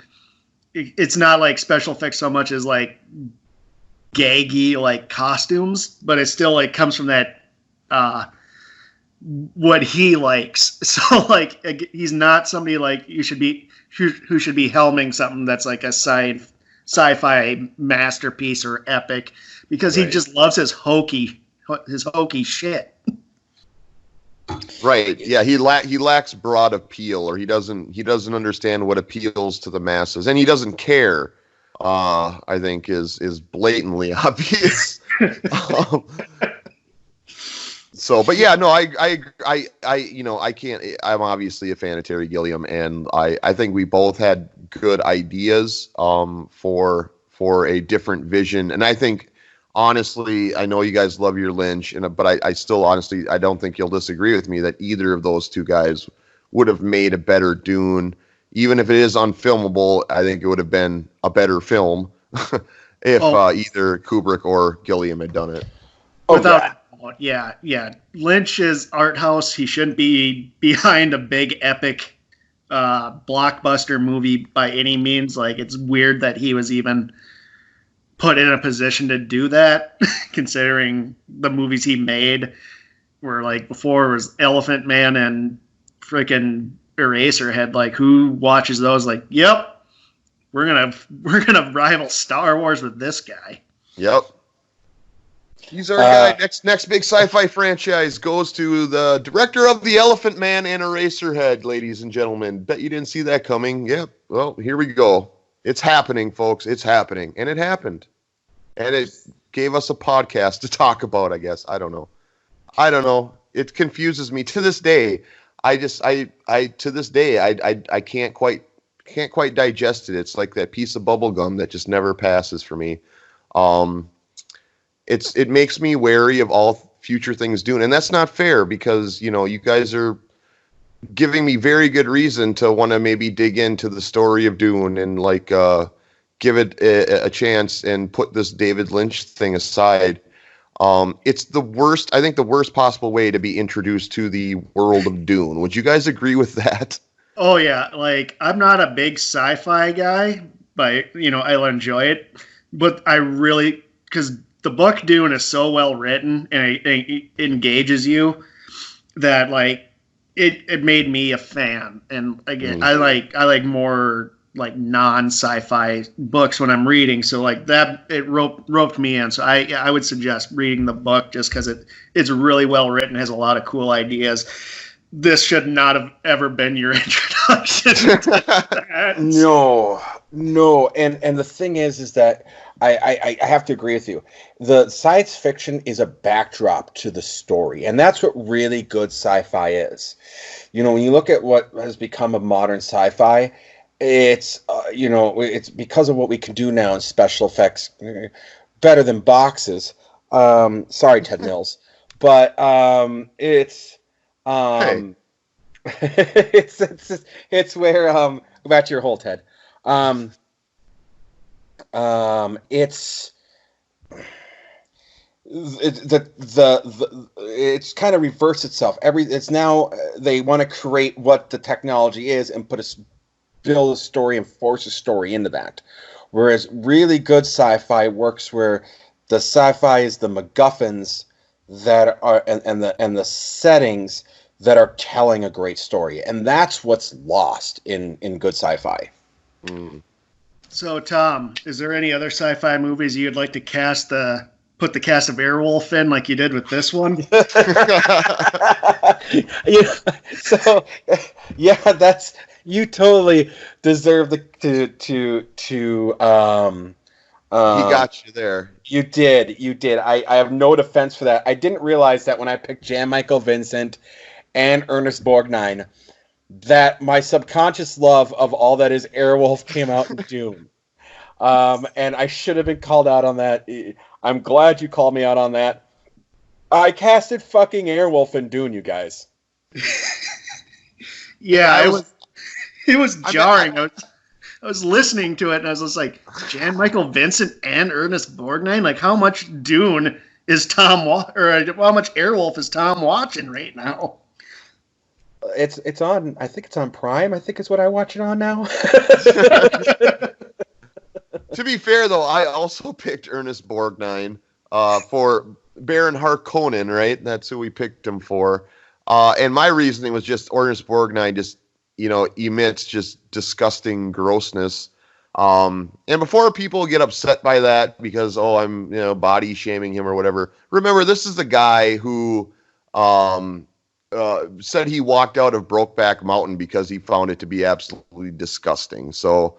Speaker 3: it's not like special effects so much as like gaggy like costumes, but it still like comes from that what he likes. So like he's not somebody like who should be helming something that's like a sci-fi masterpiece or epic, because he just loves his hokey shit.
Speaker 1: Right. Yeah, he lacks broad appeal, or he doesn't understand what appeals to the masses, and he doesn't care. I think is blatantly obvious. So, but yeah, no, I can't. I'm obviously a fan of Terry Gilliam, and I think we both had good ideas for a different vision. And I think, honestly, I know you guys love your Lynch, but I still honestly, I don't think you'll disagree with me that either of those two guys would have made a better Dune. Even if it is unfilmable, I think it would have been a better film if either Kubrick or Gilliam had done it.
Speaker 3: Yeah. Lynch's art house. He shouldn't be behind a big epic blockbuster movie by any means. Like, it's weird that he was even put in a position to do that, considering the movies he made were like before it was Elephant Man and freaking Eraserhead. Like, who watches those? Like, yep, we're gonna rival Star Wars with this guy.
Speaker 1: Yep. He's our guy. Next big sci-fi franchise goes to the director of The Elephant Man and Eraserhead, ladies and gentlemen. Bet you didn't see that coming. Yep. Well, here we go. It's happening, folks. It's happening. And it happened. And it gave us a podcast to talk about, I guess. I don't know. It confuses me to this day. I can't quite digest it. It's like that piece of bubble gum that just never passes for me. It makes me wary of all future things Dune, and that's not fair because you guys are giving me very good reason to want to maybe dig into the story of Dune and like give it a chance and put this David Lynch thing aside. It's the worst possible way to be introduced to the world of Dune. Would you guys agree with that?
Speaker 3: Oh yeah, like I'm not a big sci-fi guy, but I'll enjoy it. But I really, because the book Dune is so well written and it engages you that like it made me a fan. And again, I like more like non-sci-fi books when I'm reading. So like that, it roped me in. So I would suggest reading the book just because it's really well written, has a lot of cool ideas. This should not have ever been your introduction.
Speaker 2: No. And the thing is that I have to agree with you. The science fiction is a backdrop to the story, and that's what really good sci-fi is. You know, when you look at what has become of modern sci-fi, it's it's because of what we can do now in special effects, better than boxes. Sorry, Ted Mills, but it's
Speaker 1: Hey.
Speaker 2: it's where go back to your whole Ted. It's kind of reversed itself. It's now they want to create what the technology is and build a story and force a story into that. Whereas really good sci-fi works where the sci-fi is the MacGuffins that are and the settings that are telling a great story, and that's what's lost in good sci-fi.
Speaker 3: So, Tom, is there any other sci-fi movies you'd like to put the cast of Airwolf in like you did with this one?
Speaker 2: That's you totally deserve to
Speaker 1: He got you there.
Speaker 2: You did. I have no defense for that. I didn't realize that when I picked Jan Michael Vincent and Ernest Borgnine, that my subconscious love of all that is Airwolf came out in Dune. And I should have been called out on that. I'm glad you called me out on that. I casted fucking Airwolf in Dune, you guys.
Speaker 3: Yeah, it was jarring. I was listening to it and I was just like, Jan Michael Vincent and Ernest Borgnine? Like, how much Dune is Tom or how much Airwolf is Tom watching right now?
Speaker 2: It's on. I think it's on Prime. I think it's what I watch it on now.
Speaker 1: To be fair, though, I also picked Ernest Borgnine for Baron Harkonnen, right? That's who we picked him for. And my reasoning was just Ernest Borgnine just, emits just disgusting grossness. And before people get upset by that because, I'm, body shaming him or whatever, remember, this is the guy who said he walked out of Brokeback Mountain because he found it to be absolutely disgusting. So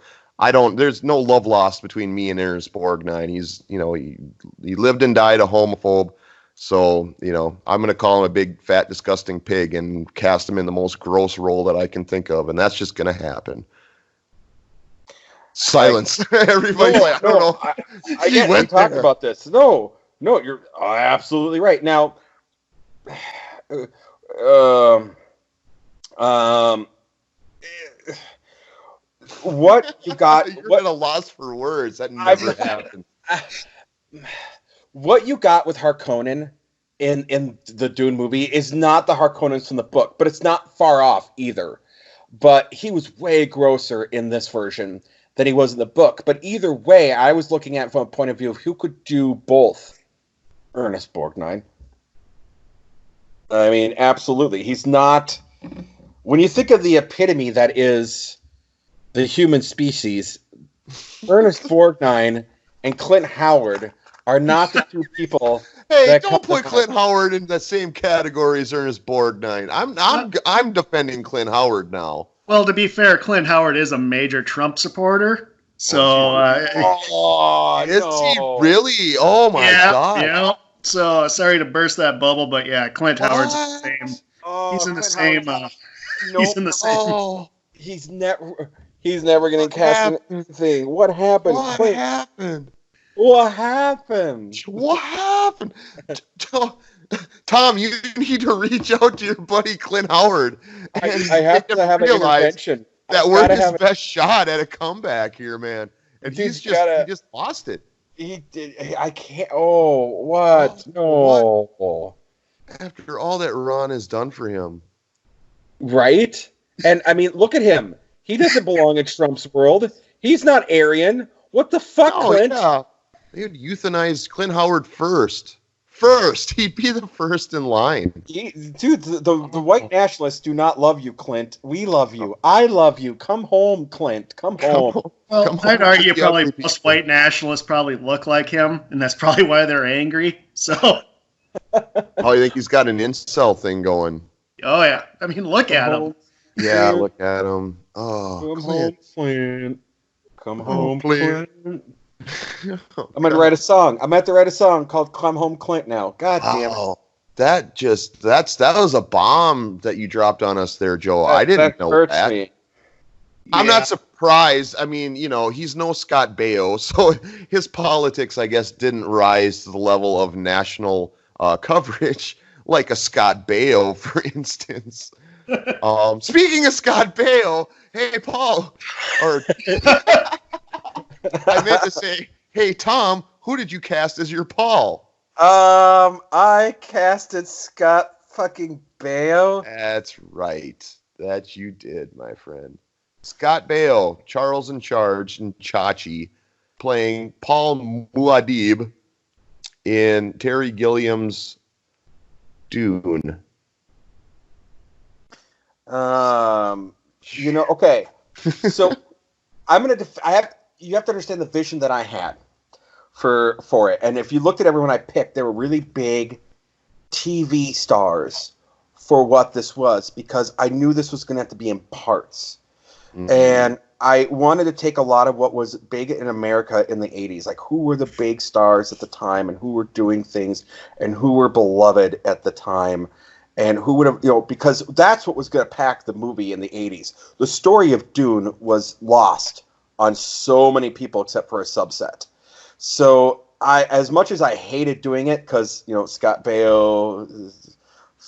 Speaker 1: there's no love lost between me and Ernest Borgnine. He's, he lived and died a homophobe. So, I'm going to call him a big, fat, disgusting pig and cast him in the most gross role that I can think of. And that's just going to happen. Silence. Everybody. I don't know.
Speaker 2: I went talking about this. No, you're absolutely right. Now, what you got?
Speaker 1: You're at a loss for words. That never happened.
Speaker 2: What you got with Harkonnen in the Dune movie is not the Harkonnens from the book, but it's not far off either. But he was way grosser in this version than he was in the book. But either way, I was looking at it from a point of view of who could do both. Ernest Borgnine. I mean, absolutely. He's not... When you think of the epitome that is the human species, Ernest Borgnine and Clint Howard are not the two people.
Speaker 1: Hey, don't put Clint Howard in the same category as Ernest Borgnine. I'm defending Clint Howard now.
Speaker 3: Well, to be fair, Clint Howard is a major Trump supporter. So,
Speaker 1: is he really? Oh my God!
Speaker 3: Yeah. So sorry to burst that bubble, but yeah, Clint Howard's the same. He's in the same. He's in the same.
Speaker 1: Oh,
Speaker 2: he's never going to cast anything. What happened?
Speaker 1: What happened?
Speaker 2: What happened?
Speaker 1: What happened? Tom, you need to reach out to your buddy Clint Howard.
Speaker 2: I have to have an intervention.
Speaker 1: That we're his best shot at a comeback here, man. And he just lost it.
Speaker 2: He did. I can't. Oh, what? No.
Speaker 1: What? After all that Ron has done for him.
Speaker 2: Right? And, I mean, look at him. He doesn't belong in Trump's world. He's not Aryan. What the fuck, Clint?
Speaker 1: Yeah. They had euthanized Clint Howard first. first. He'd be the first in line.
Speaker 2: Dude, the white nationalists do not love you, Clint. We love you. I love you. Come home, Clint. Come home.
Speaker 3: Well, I'd argue probably most white nationalists probably look like him, and that's probably why they're angry. So.
Speaker 1: Oh, you think he's got an incel thing going?
Speaker 3: Oh yeah. I mean, look at him.
Speaker 1: Yeah, look at him. Oh,
Speaker 2: Come
Speaker 1: Clint.
Speaker 2: home, Clint. Come
Speaker 1: Oh,
Speaker 2: home,
Speaker 1: Clint.
Speaker 2: Clint. I'm gonna write a song. I'm at to write a song called "Come Home, Clint." Now, God damn it!
Speaker 1: Oh, that was a bomb that you dropped on us there, Joe. I didn't know
Speaker 2: hurts
Speaker 1: that.
Speaker 2: me.
Speaker 1: I'm not surprised. I mean, he's no Scott Baio, so his politics, I guess, didn't rise to the level of national coverage like a Scott Baio, for instance. Speaking of Scott Baio, hey, Paul, or I meant to say, hey, Tom, who did you cast as your Paul?
Speaker 2: I casted Scott fucking Baio.
Speaker 1: That's right. That you did, my friend. Scott Baio, Charles in Charge, and Chachi, playing Paul Muad'Dib in Terry Gilliam's Dune.
Speaker 2: Okay. So I'm gonna. You have to understand the vision that I had for it. And if you looked at everyone I picked, they were really big TV stars for what this was, because I knew this was going to have to be in parts. Mm-hmm. And I wanted to take a lot of what was big in America in the 80s, like who were the big stars at the time and who were doing things and who were beloved at the time. And who would have, because that's what was going to pack the movie in the 80s. The story of Dune was lost on so many people except for a subset. So as much as I hated doing it, because, Scott Baio,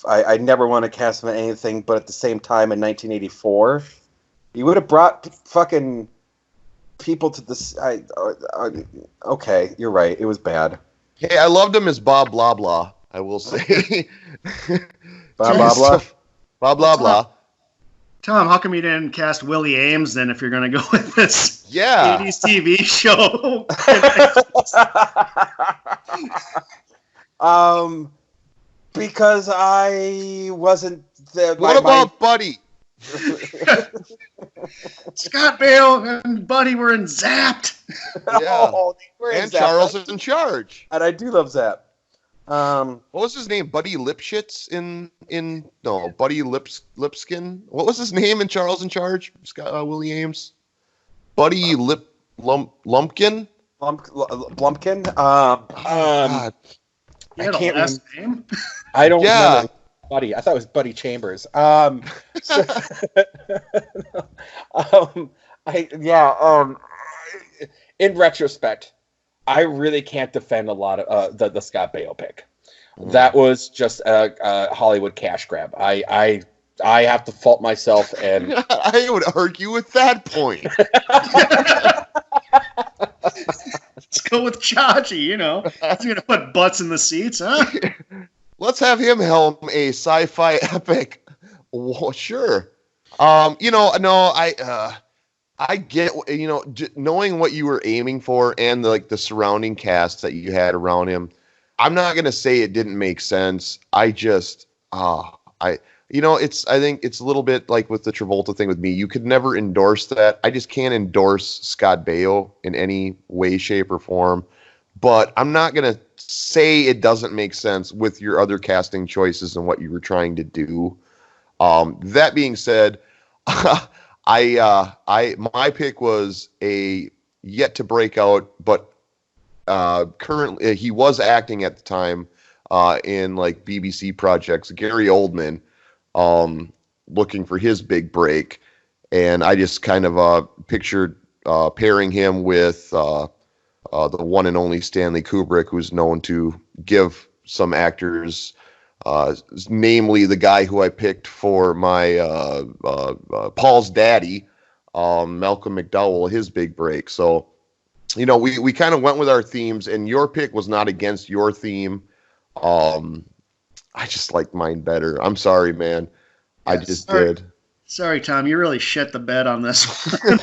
Speaker 2: I never want to cast him in anything, but at the same time in 1984, he would have brought fucking people to this. Okay, you're right. It was bad.
Speaker 1: Hey, I loved him as Bob Blah Blah, I will say.
Speaker 2: Bob Blah Blah?
Speaker 1: Bob Blah Blah.
Speaker 3: Tom, how come you didn't cast Willie Ames then if you're going to go with this 80s TV show?
Speaker 2: Because I wasn't the.
Speaker 1: What about Buddy?
Speaker 3: Scott Baio and Buddy were in Zapped.
Speaker 1: Yeah.
Speaker 2: And
Speaker 1: Charles is in Charge.
Speaker 2: And I do love Zapp.
Speaker 1: What was his name? Buddy Lipschitz Buddy Lipskin. What was his name in Charles in Charge? Scott Willie Ames. Buddy Lumpkin.
Speaker 2: Blumpkin.
Speaker 3: I can't remember.
Speaker 2: I don't remember. Buddy, I thought it was Buddy Chambers. In retrospect, I really can't defend a lot of the Scott Baio pick. That was just a Hollywood cash grab. I have to fault myself, and
Speaker 1: I would argue with that point.
Speaker 3: Let's go with Chachi. He's gonna put butts in the seats, huh?
Speaker 1: Let's have him helm a sci-fi epic. Well, sure. I get, knowing what you were aiming for and the surrounding cast that you had around him. I'm not going to say it didn't make sense. I just, I think it's a little bit like with the Travolta thing with me. You could never endorse that. I just can't endorse Scott Baio in any way, shape, or form. But I'm not going to say it doesn't make sense with your other casting choices and what you were trying to do. That being said, my pick was a yet to break out, but currently he was acting at the time in BBC projects. Gary Oldman, looking for his big break, and I just kind of pictured pairing him with the one and only Stanley Kubrick, who's known to give some actors, namely the guy who I picked for my Paul's daddy, Malcolm McDowell, his big break. So, we kind of went with our themes, and your pick was not against your theme. I just liked mine better. I'm sorry, man. I just did.
Speaker 3: Sorry, Tom. You really shit the bed on this one.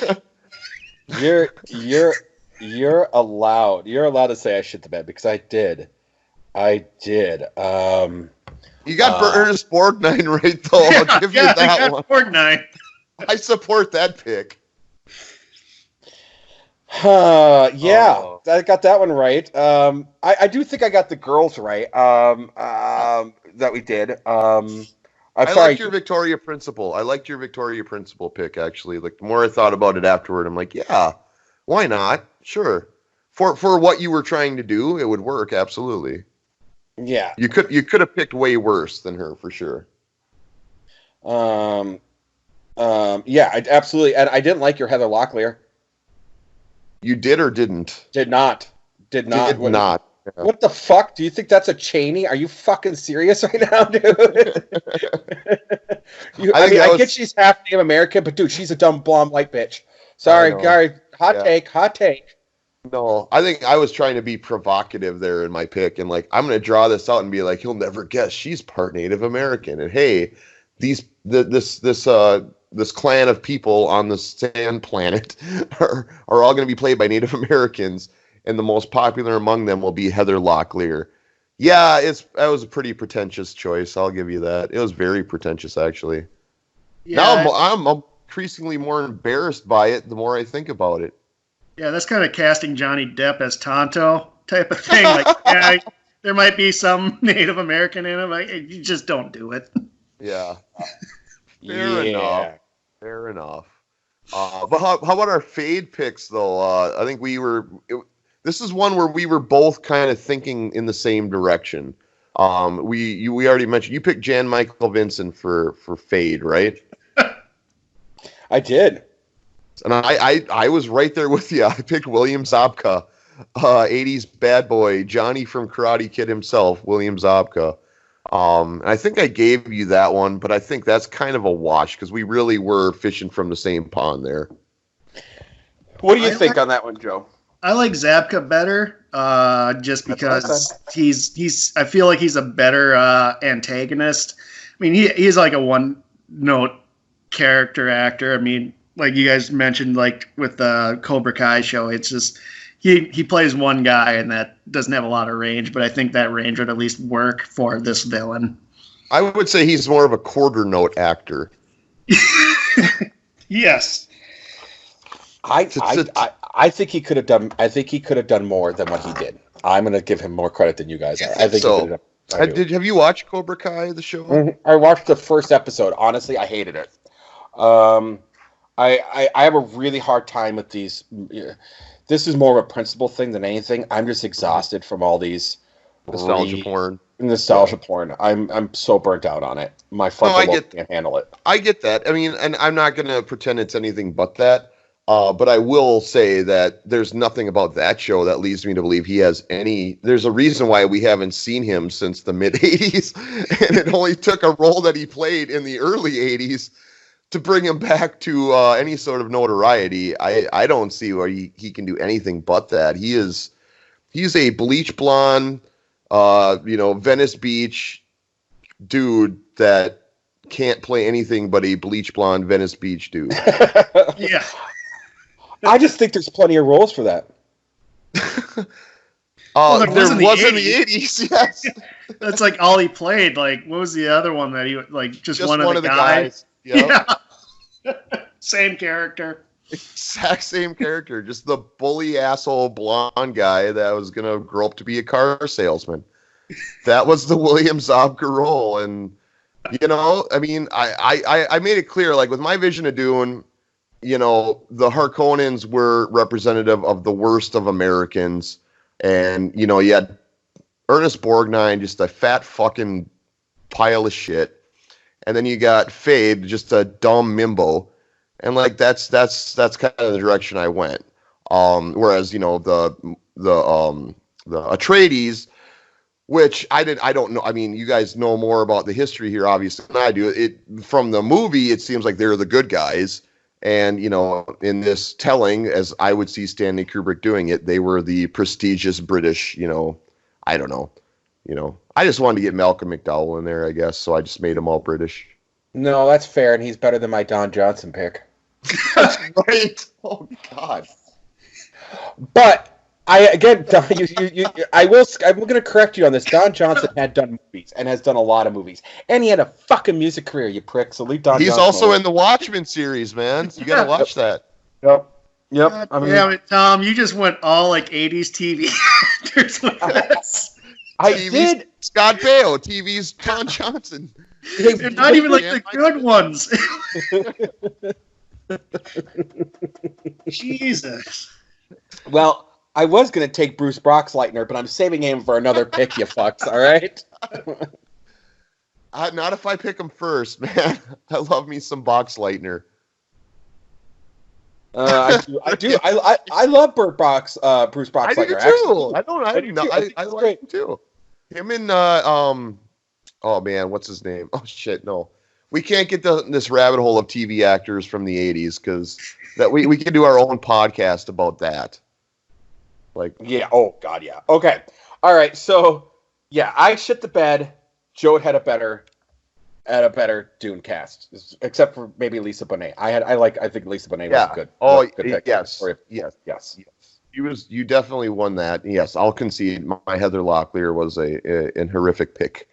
Speaker 2: You're allowed to say I shit the bed, because I did. I did.
Speaker 1: You got Ernest Borgnine right, though. I'll give you that one.
Speaker 3: Borgnine.
Speaker 1: I support that pick.
Speaker 2: Yeah, I got that one right. I do think I got the girls right. That we did.
Speaker 1: I liked your Victoria Principal. I liked your Victoria Principal pick, actually. Like, the more I thought about it afterward, I'm like, yeah, why not? Sure. For what you were trying to do, it would work, absolutely.
Speaker 2: Yeah.
Speaker 1: You could have picked way worse than her, for sure.
Speaker 2: Yeah, absolutely. And I didn't like your Heather Locklear.
Speaker 1: You did or didn't?
Speaker 2: Did not.
Speaker 1: Did not. Yeah.
Speaker 2: What the fuck? Do you think that's a Cheney? Are you fucking serious right now, dude? I get she's half Native American, but dude, she's a dumb blonde white bitch. Sorry, guys. Hot take.
Speaker 1: No, I think I was trying to be provocative there in my pick, and like, I'm going to draw this out and be like, you'll never guess she's part Native American, and hey, this clan of people on the sand planet are all going to be played by Native Americans, and the most popular among them will be Heather Locklear. Yeah, that was a pretty pretentious choice. I'll give you that. It was very pretentious, actually. Yeah, now I'm increasingly more embarrassed by it the more I think about it.
Speaker 3: Yeah, that's kind of casting Johnny Depp as Tonto type of thing. Like, yeah, there might be some Native American in him. Like, you just don't do it.
Speaker 1: Yeah. Fair enough. But how about our fade picks, though? I think this is one where we were both kind of thinking in the same direction. We already mentioned you picked Jan Michael Vincent for fade, right?
Speaker 2: I did.
Speaker 1: And I was right there with you. I picked William Zabka, 80s bad boy, Johnny from Karate Kid himself, William Zabka. And I think I gave you that one, but I think that's kind of a wash because we really were fishing from the same pond there.
Speaker 2: What do you think on that one, Joe?
Speaker 3: I like Zabka better, just because he's. I feel like he's a better antagonist. I mean, he's like a one-note character actor. I mean, like you guys mentioned, like with the Cobra Kai show, it's just he plays one guy and that doesn't have a lot of range, but I think that range would at least work for this villain.
Speaker 1: I would say he's more of a quarter note actor.
Speaker 3: Yes.
Speaker 2: I think he could have done. I think he could have done more than what he did. I'm going to give him more credit than you guys are. I think
Speaker 1: so. Have you watched Cobra Kai, the show?
Speaker 2: Mm-hmm. I watched the first episode. Honestly, I hated it. I have a really hard time with these. This is more of a principle thing than anything. I'm just exhausted from all these
Speaker 1: nostalgia porn.
Speaker 2: I'm so burnt out on it. My frontal can't handle it.
Speaker 1: I get that. I mean, and I'm not going to pretend it's anything but that. But I will say that there's nothing about that show that leads me to believe he has any. There's a reason why we haven't seen him since the mid 80s, and it only took a role that he played in the early 80s to bring him back to any sort of notoriety. I don't see why he can do anything but that. He's a bleach blonde, Venice Beach dude that can't play anything but a bleach blonde Venice Beach dude.
Speaker 3: Yeah.
Speaker 2: I just think there's plenty of roles for that.
Speaker 1: There was in the 80s, yes.
Speaker 3: That's like all he played. Like, what was the other one that he like? Just one of the guys.
Speaker 1: Yep.
Speaker 3: Yeah. Same character.
Speaker 1: Exact same character. Just the bully asshole blonde guy that was gonna grow up to be a car salesman. That was the William Zabka role, and I mean, I made it clear, like with my vision of Dune. The Harkonnens were representative of the worst of Americans. And, you had Ernest Borgnine, just a fat fucking pile of shit. And then you got Fade, just a dumb mimbo. And, like, that's kind of the direction I went. Whereas, the Atreides, which I don't know. I mean, you guys know more about the history here, obviously, than I do. From the movie, it seems like they're the good guys. And, in this telling, as I would see Stanley Kubrick doing it, they were the prestigious British, I don't know. I just wanted to get Malcolm McDowell in there, I guess, so I just made them all British.
Speaker 2: No, that's fair, and he's better than my Don Johnson pick.
Speaker 1: That's right. Oh, God.
Speaker 2: But I'm going to correct you on this. Don Johnson had done movies and has done a lot of movies, and he had a fucking music career. You prick. So leave Don.
Speaker 1: He's
Speaker 2: Johnson
Speaker 1: also
Speaker 2: alone.
Speaker 1: in the Watchmen series, man. You got to watch that.
Speaker 2: Yep.
Speaker 3: God damn it, Tom! You just went all like '80s TV actors with this.
Speaker 2: I
Speaker 1: TV's
Speaker 2: did.
Speaker 1: Scott Baio, TV's Don Johnson.
Speaker 3: They're not even like the good ones. Jesus.
Speaker 2: Well, I was going to take Bruce Boxleitner, but I'm saving him for another pick, you fucks, all right?
Speaker 1: Not if I pick him first, man. I love me some Boxleitner.
Speaker 2: I do. I love Bruce Boxleitner.
Speaker 1: I do too.
Speaker 2: Actually.
Speaker 1: I like him too. Him and oh man, what's his name? Oh shit, no. We can't get this rabbit hole of TV actors from the 80s because that we can do our own podcast about that. Like,
Speaker 2: yeah. Oh God, yeah. Okay. All right. So yeah, I shit the bed. Joe had a better Dune cast, except for maybe Lisa Bonet. I think Lisa Bonet was good.
Speaker 1: Oh,
Speaker 2: good pick.
Speaker 1: yes. You definitely won that. Yes, I'll concede. My Heather Locklear was a horrific pick.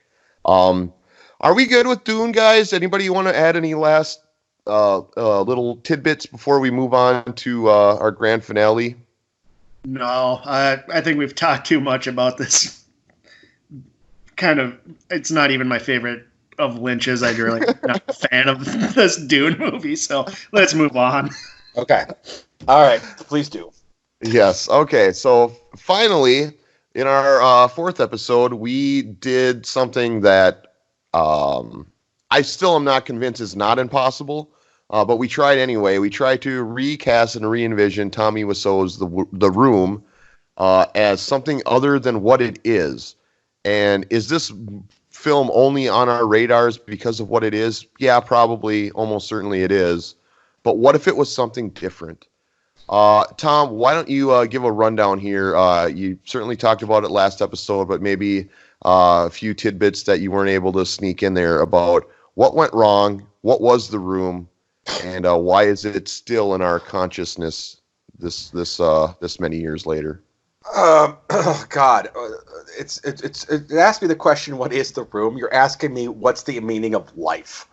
Speaker 1: Are we good with Dune, guys? Anybody want to add any last little tidbits before we move on to our grand finale?
Speaker 3: No, I think we've talked too much about this. It's not even my favorite of Lynch's. I'm really not a fan of this Dune movie, so let's move on.
Speaker 2: Okay. All right. Please do.
Speaker 1: Yes. Okay. So finally, in our fourth episode, we did something that I still am not convinced is not impossible, but we tried anyway. We tried to recast and re-envision Tommy Wiseau's The Room as something other than what it is. And is this film only on our radars because of what it is? Yeah, probably, almost certainly it is. But what if it was something different? Tom, why don't you give a rundown here? You certainly talked about it last episode, but maybe a few tidbits that you weren't able to sneak in there about what went wrong, what was The Room, and why is it still in our consciousness this many years later?
Speaker 2: Oh God, it asked me the question, what is The Room? You're asking me what's the meaning of life.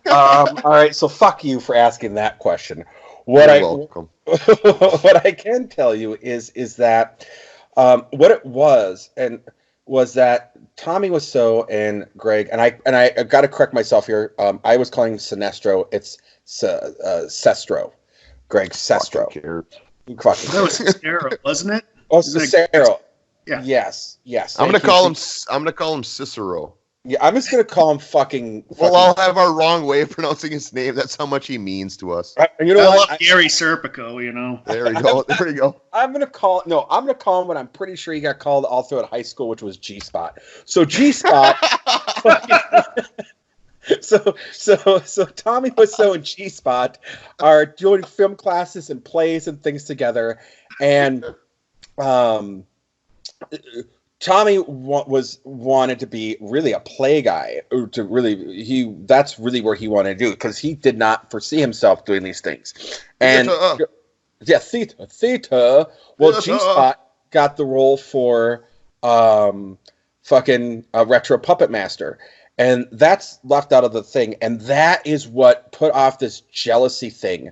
Speaker 2: All right, so fuck you for asking that question. You're welcome. What I can tell you is that what it was that Tommy Wiseau and Greg, and I got to correct myself here. I was calling Sinestro. It's Sestro. Greg Sestro.
Speaker 3: That was Sestero, wasn't it?
Speaker 2: Oh, Cicero.
Speaker 3: Yeah.
Speaker 2: Yes.
Speaker 1: I'm gonna call him Cicero.
Speaker 2: Yeah, I'm just gonna call him fucking.
Speaker 1: We'll all have our wrong way of pronouncing his name. That's how much he means to us.
Speaker 2: You know
Speaker 3: I
Speaker 2: what?
Speaker 3: love Gary Serpico. You know.
Speaker 1: There we go. There we go.
Speaker 2: I'm gonna call him what I'm pretty sure he got called all throughout high school, which was G-Spot. So G-Spot. So Tommy Wiseau and G-Spot are doing film classes and plays and things together, and Tommy wanted to be really a play guy, or that's really where he wanted to do it, because he did not foresee himself doing these things. And theater. Well, G-Spot got the role for fucking Retro Puppet Master. And that's left out of the thing. And that is what put off this jealousy thing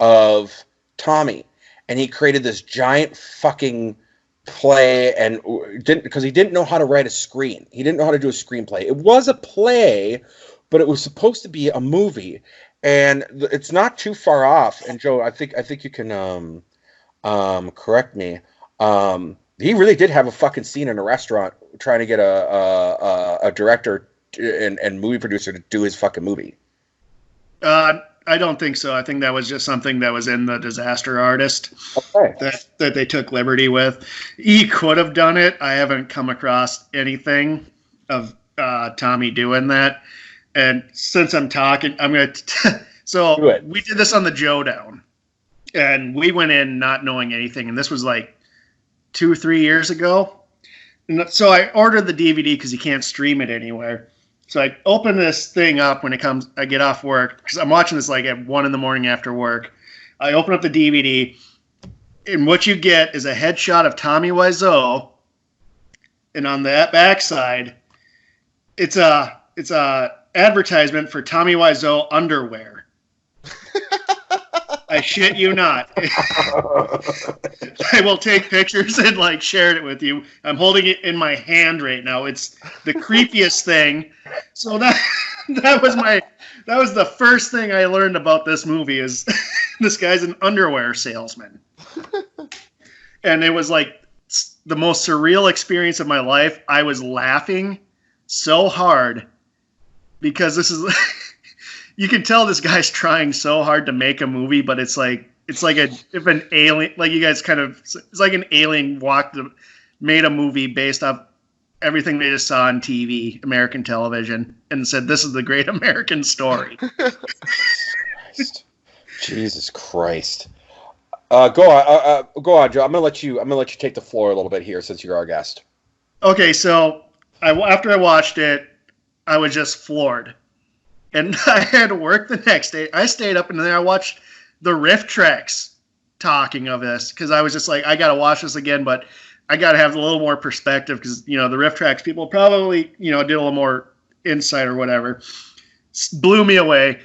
Speaker 2: of Tommy. And he created this giant fucking play, and because he didn't know how to write a screen. He didn't know how to do a screenplay. It was a play, but it was supposed to be a movie. And it's not too far off. And Joe, I think you can correct me. He really did have a fucking scene in a restaurant trying to get a director and movie producer to do his fucking movie.
Speaker 3: I don't think so. I think that was just something that was in The Disaster Artist.
Speaker 2: Okay.
Speaker 3: that they took liberty with. He could have done it. I haven't come across anything of Tommy doing that. And since I'm talking, I'm going to... So we did this on the JOE-DOWN. And we went in not knowing anything. And this was like 2 or 3 years ago. And so I ordered the DVD because you can't stream it anywhere. So I open this thing up when I get off work, because I'm watching this like at 1 a.m. after work. I open up the DVD, And what you get is a headshot of Tommy Wiseau, and on that backside, it's a advertisement for Tommy Wiseau underwear. I shit you not. I will take pictures and like share it with you. I'm holding it in my hand right now. It's the creepiest thing. So that was the first thing I learned about this movie is this guy's an underwear salesman. And it was like the most surreal experience of my life. I was laughing so hard because this is you can tell this guy's trying so hard to make a movie, but it's like if an alien, like you guys kind of, it's like an alien made a movie based off everything they just saw on TV, American television, and said this is the great American story.
Speaker 2: Jesus Christ. Go on, Joe. I'm gonna let you take the floor a little bit here since you're our guest.
Speaker 3: Okay, so after I watched it, I was just floored. And I had to work the next day. I stayed up and then I watched the riff tracks talking of this because I was just like, I got to watch this again, but I got to have a little more perspective because, the riff tracks people probably, did a little more insight or whatever. Blew me away.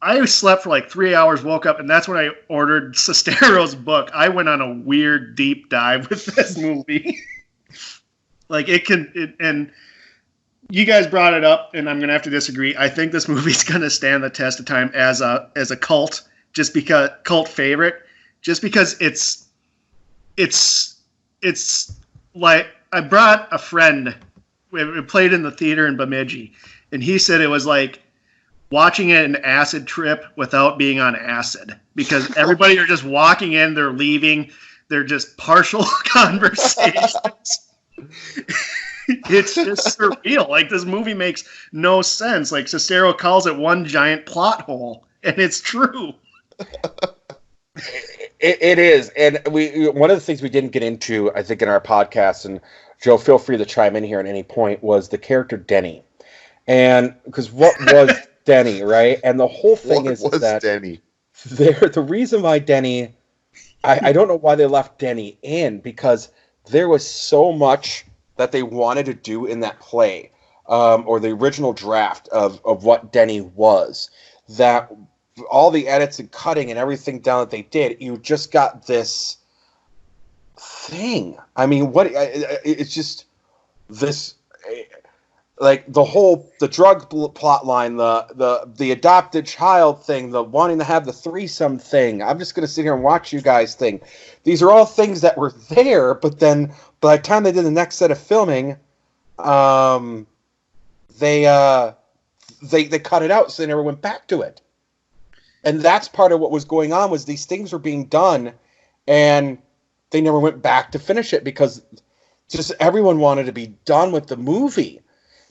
Speaker 3: I slept for like 3 hours, woke up, and that's when I ordered Sestero's book. I went on a weird deep dive with this movie. And you guys brought it up, and I'm going to have to disagree. I think this movie's going to stand the test of time as a cult favorite, just because it's like I brought a friend. We played in the theater in Bemidji, and he said it was like watching an acid trip without being on acid because everybody are just walking in, they're leaving, they're just partial conversations. It's just surreal. Like, this movie makes no sense. Like, Sestero calls it one giant plot hole, and it's true.
Speaker 2: It is. And one of the things we didn't get into, I think, in our podcast, and Joe, feel free to chime in here at any point, was the character Denny. And because what was Denny, right? And the whole thing is that
Speaker 1: Denny?
Speaker 2: The reason why Denny, I don't know why they left Denny in, because there was so much that they wanted to do in that play, or the original draft of what Denny was, that all the edits and cutting and everything down that they did, you just got this thing. I mean, it's just this, like the drug plot line, the adopted child thing, the wanting to have the threesome thing. I'm just going to sit here and watch you guys thing. These are all things that were there, but then by the time they did the next set of filming, they cut it out, so they never went back to it. And that's part of what was going on, was these things were being done, and they never went back to finish it because just everyone wanted to be done with the movie.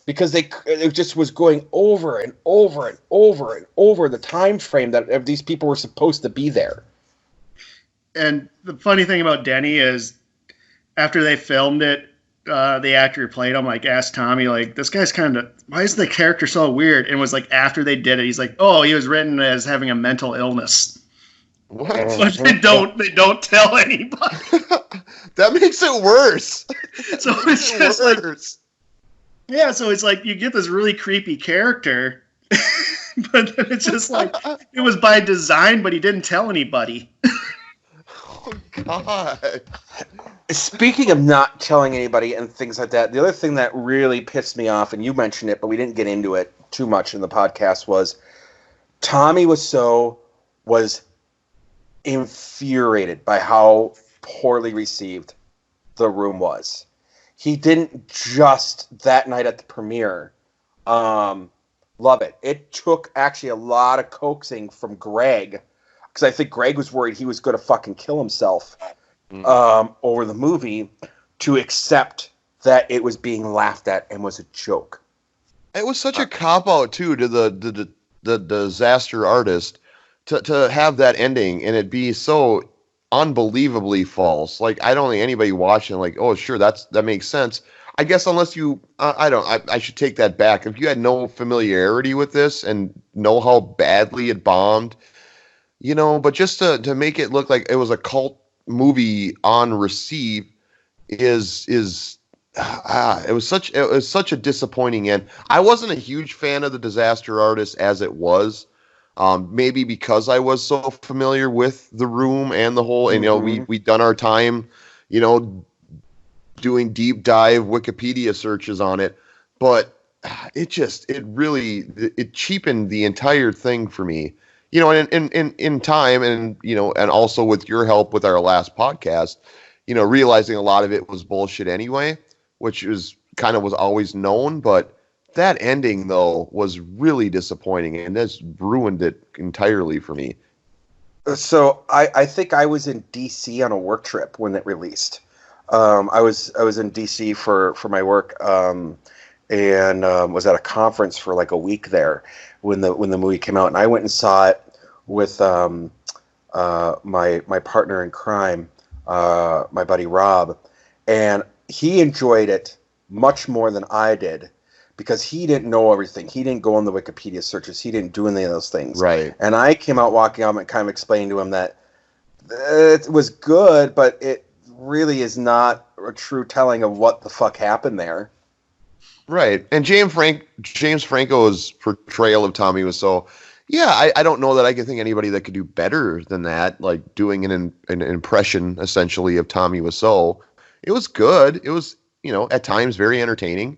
Speaker 2: Because it just was going over and over and over and over the time frame that these people were supposed to be there.
Speaker 3: And the funny thing about Denny is, after they filmed it, the actor who played him asked Tommy, this guy's why is the character so weird? And it was after they did it, he's like, oh, he was written as having a mental illness.
Speaker 1: What?
Speaker 3: But they don't tell anybody.
Speaker 1: That makes it worse.
Speaker 3: So it's just worse. Yeah, so it's you get this really creepy character, but then it's just it was by design, but he didn't tell anybody.
Speaker 1: Oh, God.
Speaker 2: Speaking of not telling anybody and things like that, the other thing that really pissed me off, and you mentioned it, but we didn't get into it too much in the podcast, was Tommy was infuriated by how poorly received The Room was. He didn't just that night at the premiere love it. It took actually a lot of coaxing from Greg, because I think Greg was worried he was going to fucking kill himself over the movie, to accept that it was being laughed at and was a joke.
Speaker 1: It was such a cop-out, too, to the disaster artist to have that ending and it be so unbelievably false. I don't think anybody watching oh, sure, that makes sense. I guess unless you, I should take that back. If you had no familiarity with this and know how badly it bombed, but just to make it look like it was a cult movie on receive is it was such a disappointing end. I wasn't a huge fan of The Disaster Artist as it was. Maybe because I was so familiar with The Room and the whole, and we'd done our time, doing deep dive Wikipedia searches on it, but it cheapened the entire thing for me. And in time, and and also with your help with our last podcast, realizing a lot of it was bullshit anyway, which was always known, but that ending, though, was really disappointing, and that's ruined it entirely for me.
Speaker 2: So I think I was in D.C. on a work trip when it released. I was in D.C. for my work, and was at a conference for like a week there when the movie came out, and I went and saw it with my partner in crime, my buddy Rob, and he enjoyed it much more than I did. Because he didn't know everything. He didn't go on the Wikipedia searches. He didn't do any of those things.
Speaker 1: Right.
Speaker 2: And I came out walking out and kind of explained to him that it was good, but it really is not a true telling of what the fuck happened there.
Speaker 1: Right. And James Franco's portrayal of Tommy Wiseau, I don't know that I can think anybody that could do better than that, like doing an impression, essentially, of Tommy Wiseau. It was good. It was, at times very entertaining.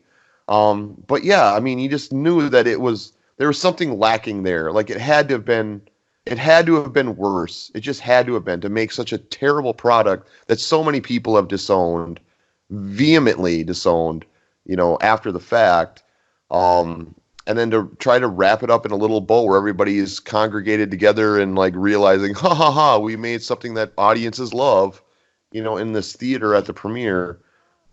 Speaker 1: But yeah, I mean, you just knew that there was something lacking there. Like it had to have been worse. It just had to have been to make such a terrible product that so many people have vehemently disowned, after the fact. And then to try to wrap it up in a little bow where everybody is congregated together and like realizing, ha ha ha, we made something that audiences love, in this theater at the premiere.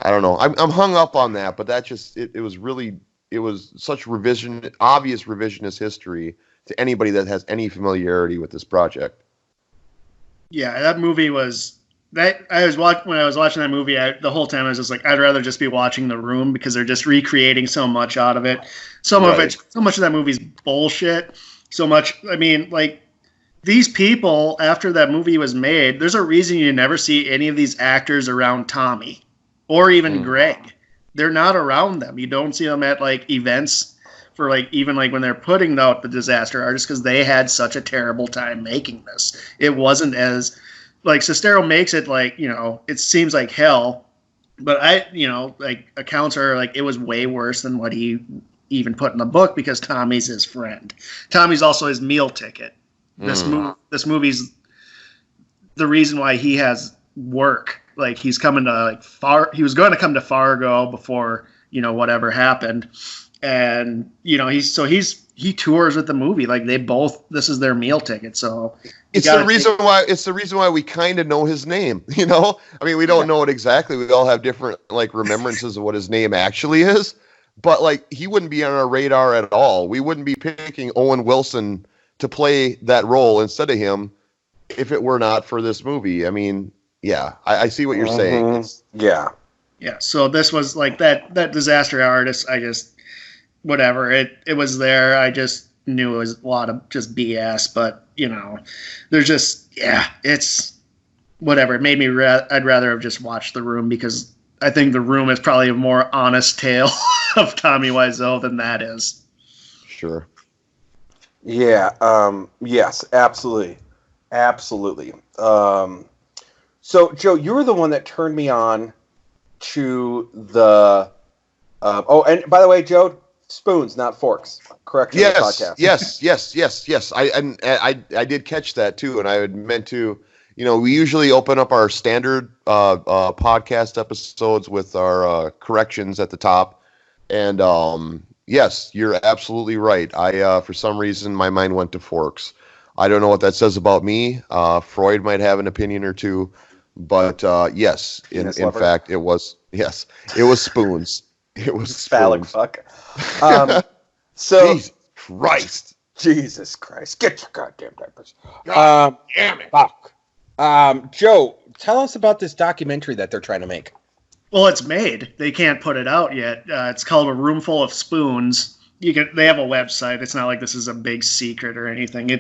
Speaker 1: I don't know. I'm hung up on that, but that just it was such obvious revisionist history to anybody that has any familiarity with this project.
Speaker 3: Yeah, that movie was that when I was watching that movie, the whole time I was just like, I'd rather just be watching The Room because they're just recreating so much out of it. So much of that movie's bullshit. So much. I mean, like these people after that movie was made, there's a reason you never see any of these actors around Tommy. Or even Greg. They're not around them. You don't see them at like events for like even like when they're putting out The Disaster Artist because they had such a terrible time making this. It wasn't as like Sestero makes it like, it seems like hell. But like accounts are like it was way worse than what he even put in the book because Tommy's his friend. Tommy's also his meal ticket. This movie's the reason why he has work. Like he's coming to he was going to come to Fargo before, whatever happened. And, he tours with the movie. Like this is their meal ticket. So
Speaker 1: it's the reason why we kind of know his name, I mean, we don't know it exactly. We all have different like remembrances of what his name actually is, but like he wouldn't be on our radar at all. We wouldn't be picking Owen Wilson to play that role instead of him if it were not for this movie. I mean, yeah, I see what you're saying.
Speaker 2: Yeah.
Speaker 3: So this was like that Disaster Artist. I just whatever it was there. I just knew it was a lot of just BS. But there's just it's whatever. It made me. I'd rather have just watched The Room because I think The Room is probably a more honest tale of Tommy Wiseau than that is.
Speaker 1: Sure.
Speaker 2: Yeah. Yes. Absolutely. So, Joe, you were the one that turned me on to the. And by the way, Joe, spoons, not forks. Correct.
Speaker 1: Yes. I did catch that too, and I had meant to. We usually open up our standard podcast episodes with our corrections at the top, and yes, you're absolutely right. I for some reason my mind went to forks. I don't know what that says about me. Freud might have an opinion or two. But yes, in fact, it was spoons. It was
Speaker 2: phallic fuck. Jesus Christ, get your goddamn diapers.
Speaker 1: God damn it.
Speaker 2: Fuck. Joe, tell us about this documentary that they're trying to make.
Speaker 3: Well, it's made. They can't put it out yet. It's called A Room Full of Spoons. They have a website. It's not like this is a big secret or anything.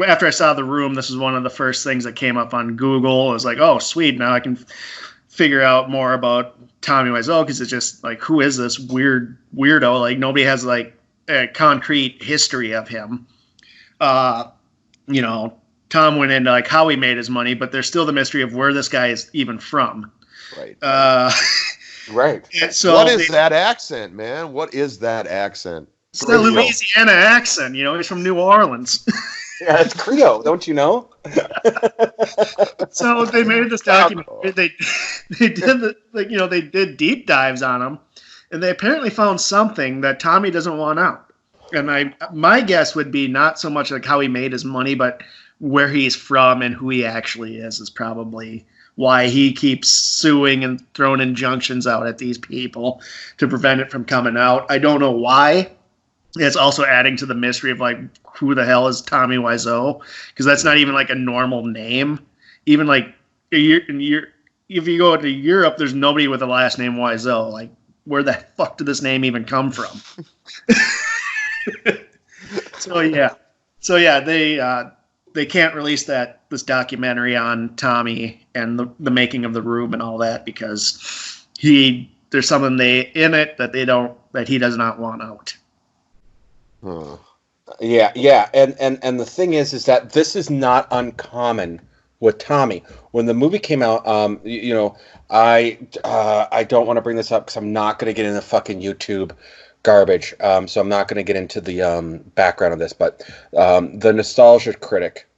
Speaker 3: after I saw The Room, this was one of the first things that came up on Google. I was like, oh, sweet. Now I can figure out more about Tommy Wiseau, because it's just like, who is this weirdo? Like, nobody has like a concrete history of him. You know, Thom went into like how he made his money, but there's still the mystery of where this guy is even from.
Speaker 2: Right.
Speaker 6: Right.
Speaker 3: So
Speaker 1: what is that accent, man? What is that accent?
Speaker 3: It's the Louisiana accent. You know, he's from New Orleans.
Speaker 2: Yeah, it's Creole, don't you know?
Speaker 3: So they made this documentary. They did they did deep dives on him, and they apparently found something that Tommy doesn't want out. And my guess would be not so much like how he made his money, but where he's from and who he actually is probably why he keeps suing and throwing injunctions out at these people to prevent it from coming out. I don't know why. It's also adding to the mystery of like, who the hell is Tommy Wiseau? Because that's not even like a normal name. Even like if you go to Europe, there's nobody with the last name Wiseau. Like, where the fuck did this name even come from? So yeah, they can't release this documentary on Tommy and the making of The Room and all that, because there's something in it that he does not want out.
Speaker 1: Huh.
Speaker 2: Yeah, and the thing is that this is not uncommon with Tommy. When the movie came out, I don't want to bring this up because I'm not going to get into fucking YouTube garbage, so I'm not going to get into the background of this, but the Nostalgia Critic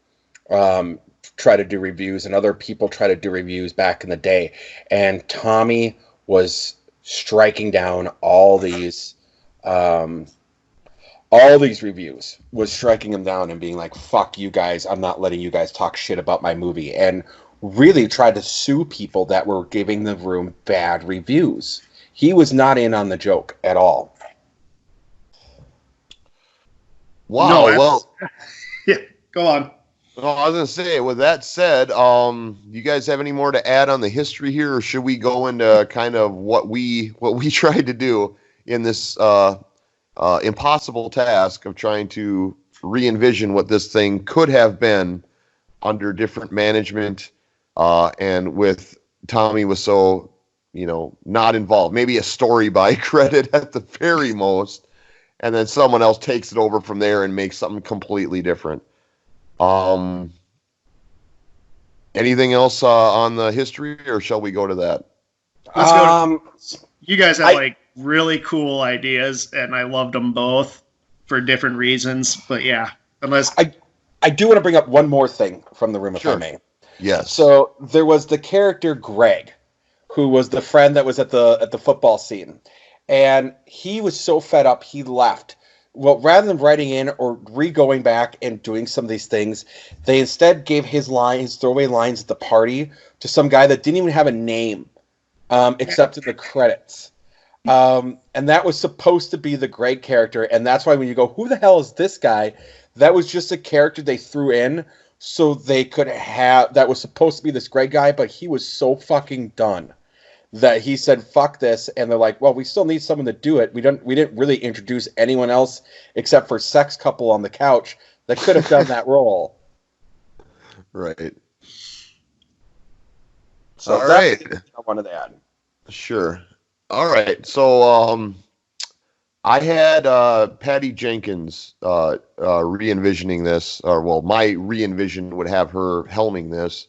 Speaker 2: tried to do reviews, and other people tried to do reviews back in the day, and Tommy was striking down all these reviews, was striking them down and being like, fuck you guys, I'm not letting you guys talk shit about my movie, and really tried to sue people that were giving The Room bad reviews. He was not in on the joke at all.
Speaker 1: Wow. Well,
Speaker 3: yeah, go on.
Speaker 1: Well, I was going to say, with that said, you guys have any more to add on the history here, or should we go into kind of what we tried to do in this impossible task of trying to re-envision what this thing could have been under different management, and with Tommy Wiseau, not involved, maybe a story by credit at the very most, and then someone else takes it over from there and makes something completely different. Anything else on the history, or shall we go to that?
Speaker 3: Let's go. You guys have really cool ideas, and I loved them both for different reasons. But yeah,
Speaker 2: I do want to bring up one more thing from The Room, if I may.
Speaker 1: Yes.
Speaker 2: So there was the character Greg, who was the friend that was at the football scene, and he was so fed up he left. Well, rather than writing in or re-going back and doing some of these things, they instead gave his throwaway lines at the party to some guy that didn't even have a name, except in the credits. And that was supposed to be the Greg character, and that's why when you go, who the hell is this guy? That was just a character they threw in so they could have, that was supposed to be this Greg guy, but he was so fucking done that he said, fuck this, and they're like, well, we still need someone to do it. We didn't really introduce anyone else except for sex couple on the couch that could have done that role.
Speaker 1: Right.
Speaker 2: So
Speaker 1: all right.
Speaker 2: I wanted to add.
Speaker 1: Sure. All right. So I had Patty Jenkins re-envisioning this, my re-envision would have her helming this.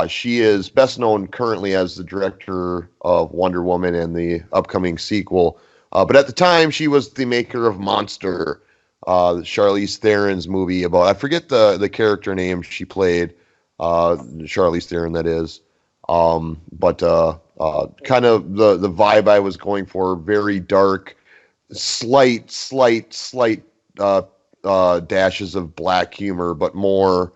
Speaker 1: She is best known currently as the director of Wonder Woman and the upcoming sequel. But at the time, she was the maker of Monster, Charlize Theron's movie about, I forget the character name she played, Charlize Theron, that is. But kind of the vibe I was going for, very dark, slight dashes of black humor, but more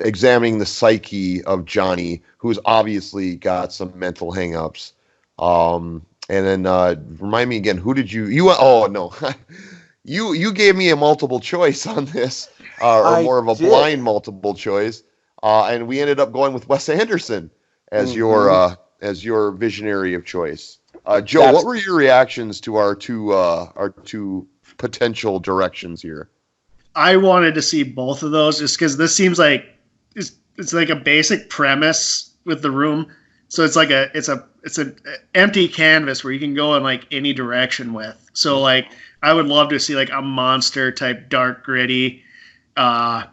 Speaker 1: examining the psyche of Johnny, who's obviously got some mental hangups. And then remind me again, who did you oh no, you gave me a multiple choice on this, or more of a blind multiple choice, and we ended up going with Wes Anderson as your visionary of choice. Joe, what were your reactions to our two potential directions here?
Speaker 3: I wanted to see both of those just because this seems like it's like a basic premise with The Room. So it's like it's an empty canvas where you can go in like any direction with. So like I would love to see like a monster type dark gritty, take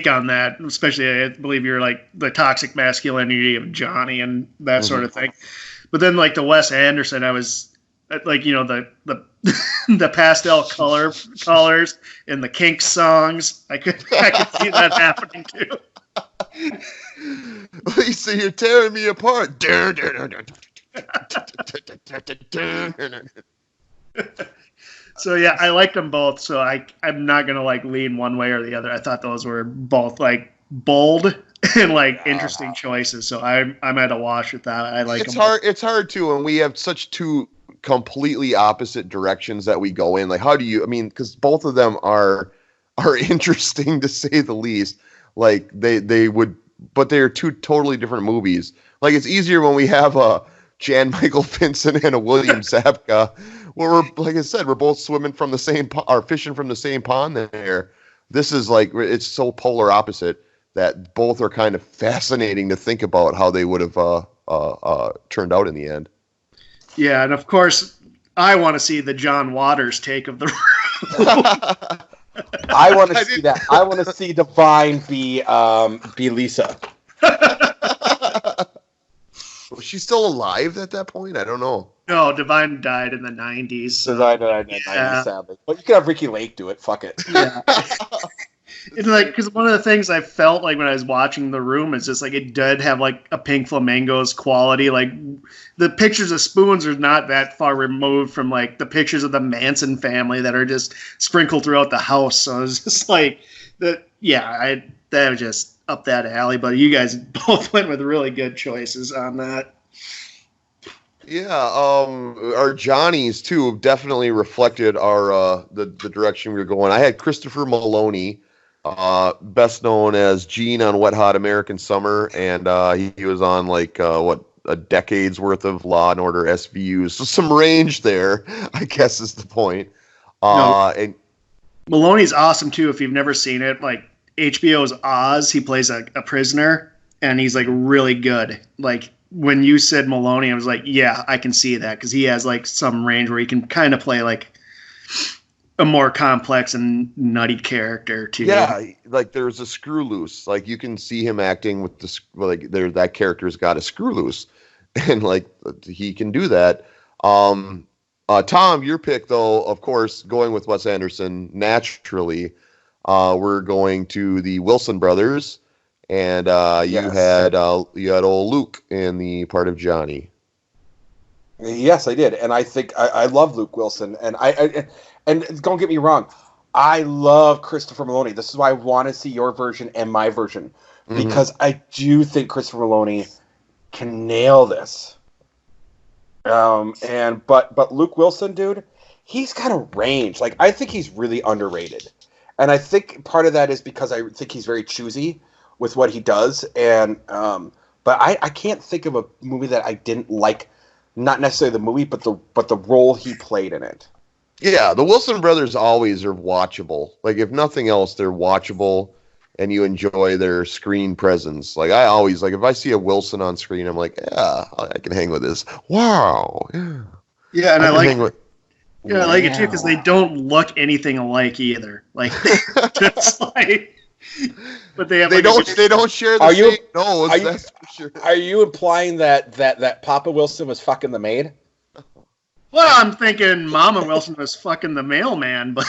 Speaker 3: on that. Especially I believe you're like the toxic masculinity of Johnny and that sort of thing. But then like the Wes Anderson, I was like the the pastel colors in the Kinks songs. I could see that happening too.
Speaker 1: Lisa, you're tearing me apart.
Speaker 3: So yeah, I liked them both. So I'm not gonna like lean one way or the other. I thought those were both like bold and like interesting choices. So I'm at a wash with that. I like
Speaker 1: it's
Speaker 3: them
Speaker 1: hard. It's hard too, and we have such two completely opposite directions that we go in. Like, how do you? I mean, because both of them are interesting to say the least. Like they would, but they are two totally different movies. Like it's easier when we have a Jan Michael Vincent and a William Zabka, where we're, like I said, we're both swimming from the same or fishing from the same pond there. This is like, it's so polar opposite that both are kind of fascinating to think about how they would have turned out in the end.
Speaker 3: Yeah, and of course, I want to see the John Waters take of The Room.
Speaker 2: I want to see that. I want to see Divine be Lisa.
Speaker 1: Was she still alive at that point? I don't know.
Speaker 3: No, Divine died in the 90s. So.
Speaker 2: Divine died in the 90s, sadly. But you could have Ricky Lake do it. Fuck it.
Speaker 3: Yeah. It's like, because one of the things I felt like when I was watching The Room is just like it did have like a Pink Flamingos quality. Like the pictures of spoons are not that far removed from like the pictures of the Manson family that are just sprinkled throughout the house. So it's just like that. Yeah, that was just up that alley. But you guys both went with really good choices on that.
Speaker 1: Yeah, our Johnnies too definitely reflected our the direction we were going. I had Christopher Maloney, best known as Gene on Wet Hot American Summer, and he was on like a decade's worth of Law and Order SVUs. So some range there, I guess, is the point. And
Speaker 3: Maloney's awesome too. If you've never seen it, like HBO's Oz, he plays a prisoner, and he's like really good. Like when you said Maloney, I was like, yeah, I can see that because he has like some range where he can kind of play like a more complex and nutty character too.
Speaker 1: Yeah, like there's a screw loose. Like you can see him acting with that character's got a screw loose, and like he can do that. Thom, your pick though, of course, going with Wes Anderson naturally. We're going to the Wilson brothers, and you had old Luke in the part of Johnny.
Speaker 2: Yes, I did, and I think I love Luke Wilson, and and don't get me wrong, I love Christopher Maloney. This is why I want to see your version and my version, because I do think Christopher Maloney can nail this. But Luke Wilson, dude, he's got a range. Like I think he's really underrated, and I think part of that is because I think he's very choosy with what he does, and but I can't think of a movie that I didn't like. Not necessarily the movie, but the role he played in it.
Speaker 1: Yeah, the Wilson brothers always are watchable. Like, if nothing else, they're watchable, and you enjoy their screen presence. Like, I always, like, if I see a Wilson on screen, I'm like, yeah, I can hang with this. Wow.
Speaker 3: Yeah, and I like it, too, because they don't look anything alike either. Like, just like... But they don't
Speaker 1: share the same nose, that's for sure.
Speaker 2: Are you implying that Papa Wilson was fucking the maid?
Speaker 3: Well, I'm thinking Mama Wilson was fucking the mailman, but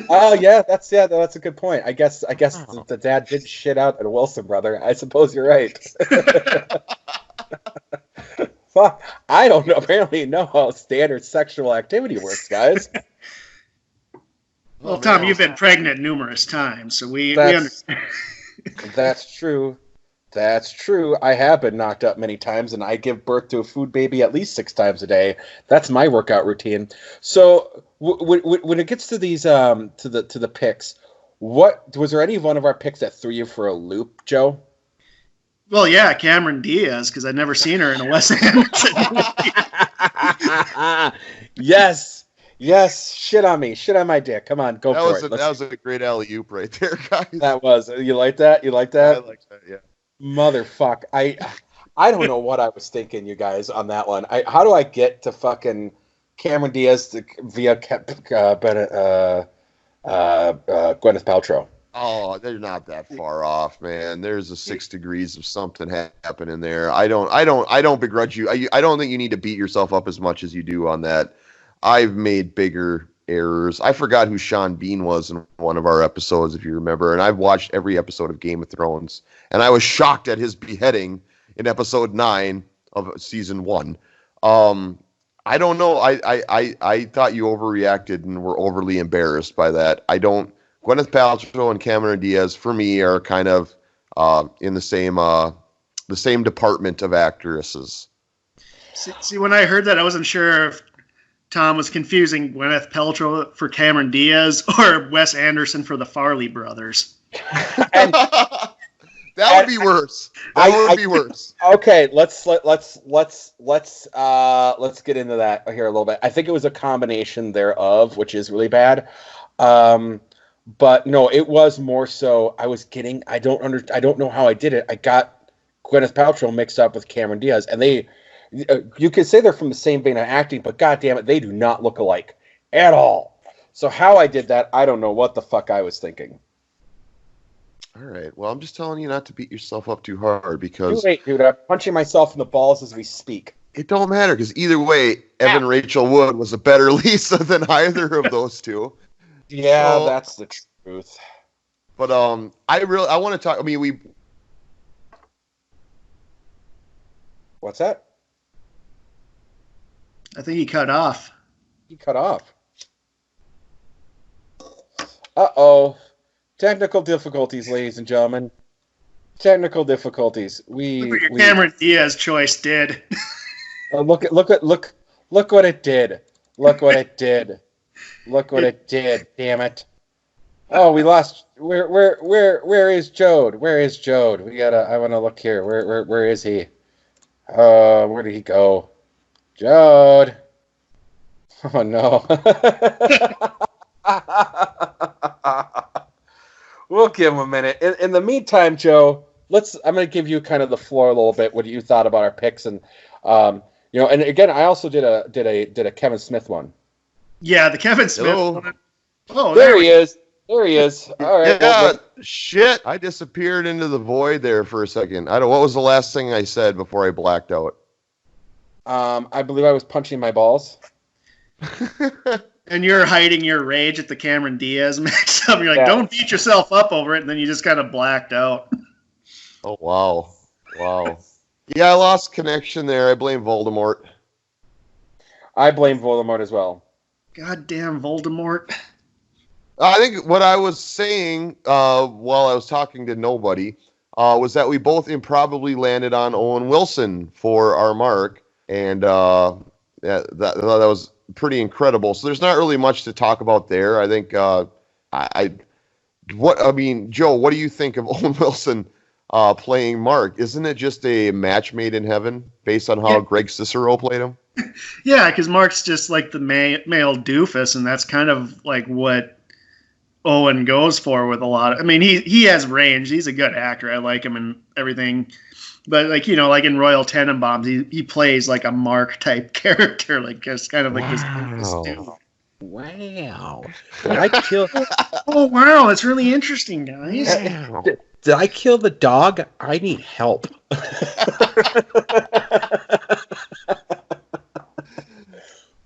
Speaker 2: oh yeah, that's a good point. I guess the dad did shit out at a Wilson brother. I suppose you're right. Fuck, I don't know. Apparently, know how standard sexual activity works, guys.
Speaker 3: Well, Thom, you've been pregnant numerous times, so we understand.
Speaker 2: That's true. That's true. I have been knocked up many times, and I give birth to a food baby at least 6 times a day. That's my workout routine. So when it gets to these to the picks, what was there any one of our picks that threw you for a loop, Joe?
Speaker 3: Well, yeah, Cameron Diaz, because I'd never seen her in a Wes Anderson movie.
Speaker 2: Yes. Yes, shit on me. Shit on my dick. Come on, go for it.
Speaker 1: That was a great alley-oop right there, guys.
Speaker 2: That was. You like that? You like that?
Speaker 1: I like that, yeah.
Speaker 2: Motherfuck. I don't know what I was thinking, you guys, on that one. How do I get to fucking Cameron Diaz via Gwyneth Paltrow?
Speaker 1: Oh, they're not that far off, man. There's a 6 degrees of something happening there. I don't begrudge you. I don't think you need to beat yourself up as much as you do on that. I've made bigger errors. I forgot who Sean Bean was in one of our episodes, if you remember, and I've watched every episode of Game of Thrones, and I was shocked at his beheading in episode 9 of season 1. I don't know. I thought you overreacted and were overly embarrassed by that. Gwyneth Paltrow and Cameron Diaz, for me, are kind of in the same department of actresses.
Speaker 3: See, when I heard that, I wasn't sure if Tom was confusing Gwyneth Paltrow for Cameron Diaz or Wes Anderson for the Farley brothers.
Speaker 1: That would be worse. That would be worse.
Speaker 2: Okay, let's get into that here a little bit. I think it was a combination thereof, which is really bad. But no, it was more so. I don't know how I did it. I got Gwyneth Paltrow mixed up with Cameron Diaz, and you could say they're from the same vein of acting, but goddamn it, they do not look alike at all. So how I did that, I don't know what the fuck I was thinking.
Speaker 1: All right. Well, I'm just telling you not to beat yourself up too hard because...
Speaker 2: Too late, dude. I'm punching myself in the balls as we speak.
Speaker 1: It don't matter because either way, Evan Rachel Wood was a better Lisa than either of those two.
Speaker 2: Yeah, that's the truth.
Speaker 1: But I want to talk... I mean,
Speaker 2: What's that?
Speaker 3: I think he cut off.
Speaker 2: He cut off. Uh-oh. Technical difficulties, ladies and gentlemen. Technical difficulties.
Speaker 3: Look what your Cameron Diaz choice did.
Speaker 2: Look what it did. Look what it did. Look what it did. Damn it. Oh, we lost. Where is Joad? Where is Joad? I want to look here. Where is he? Where did he go? Joad. Oh no. We'll give him a minute. In the meantime, Joe, I'm going to give you kind of the floor a little bit. What you thought about our picks, and and again, I also did a Kevin Smith one.
Speaker 3: Yeah, the Kevin Smith one. Oh,
Speaker 2: there he is. There he is. All right.
Speaker 1: Yeah. Shit. I disappeared into the void there for a second. What was the last thing I said before I blacked out?
Speaker 2: I believe I was punching my balls.
Speaker 3: And you're hiding your rage at the Cameron Diaz mix-up. You're like, don't beat yourself up over it, and then you just kind of blacked out.
Speaker 1: Oh, wow. Wow. Yeah, I lost connection there. I blame Voldemort.
Speaker 2: I blame Voldemort as well.
Speaker 3: Goddamn Voldemort.
Speaker 1: I think what I was saying while I was talking to nobody was that we both improbably landed on Owen Wilson for our mark, and that was pretty incredible. So there's not really much to talk about there. I think Joe, what do you think of Owen Wilson playing Mark? Isn't it just a match made in heaven based on how Greg Cicero played him?
Speaker 3: Yeah, because Mark's just like the male doofus, and that's kind of like what Owen goes for with a lot of... I mean, he has range. He's a good actor. I like him and everything. But, like in Royal Tenenbaums, he plays like a Mark type character, like just kind of like this dude.
Speaker 6: Wow. Did I kill...
Speaker 3: Oh, wow. That's really interesting, guys.
Speaker 6: Wow. Did I kill the dog? I need help.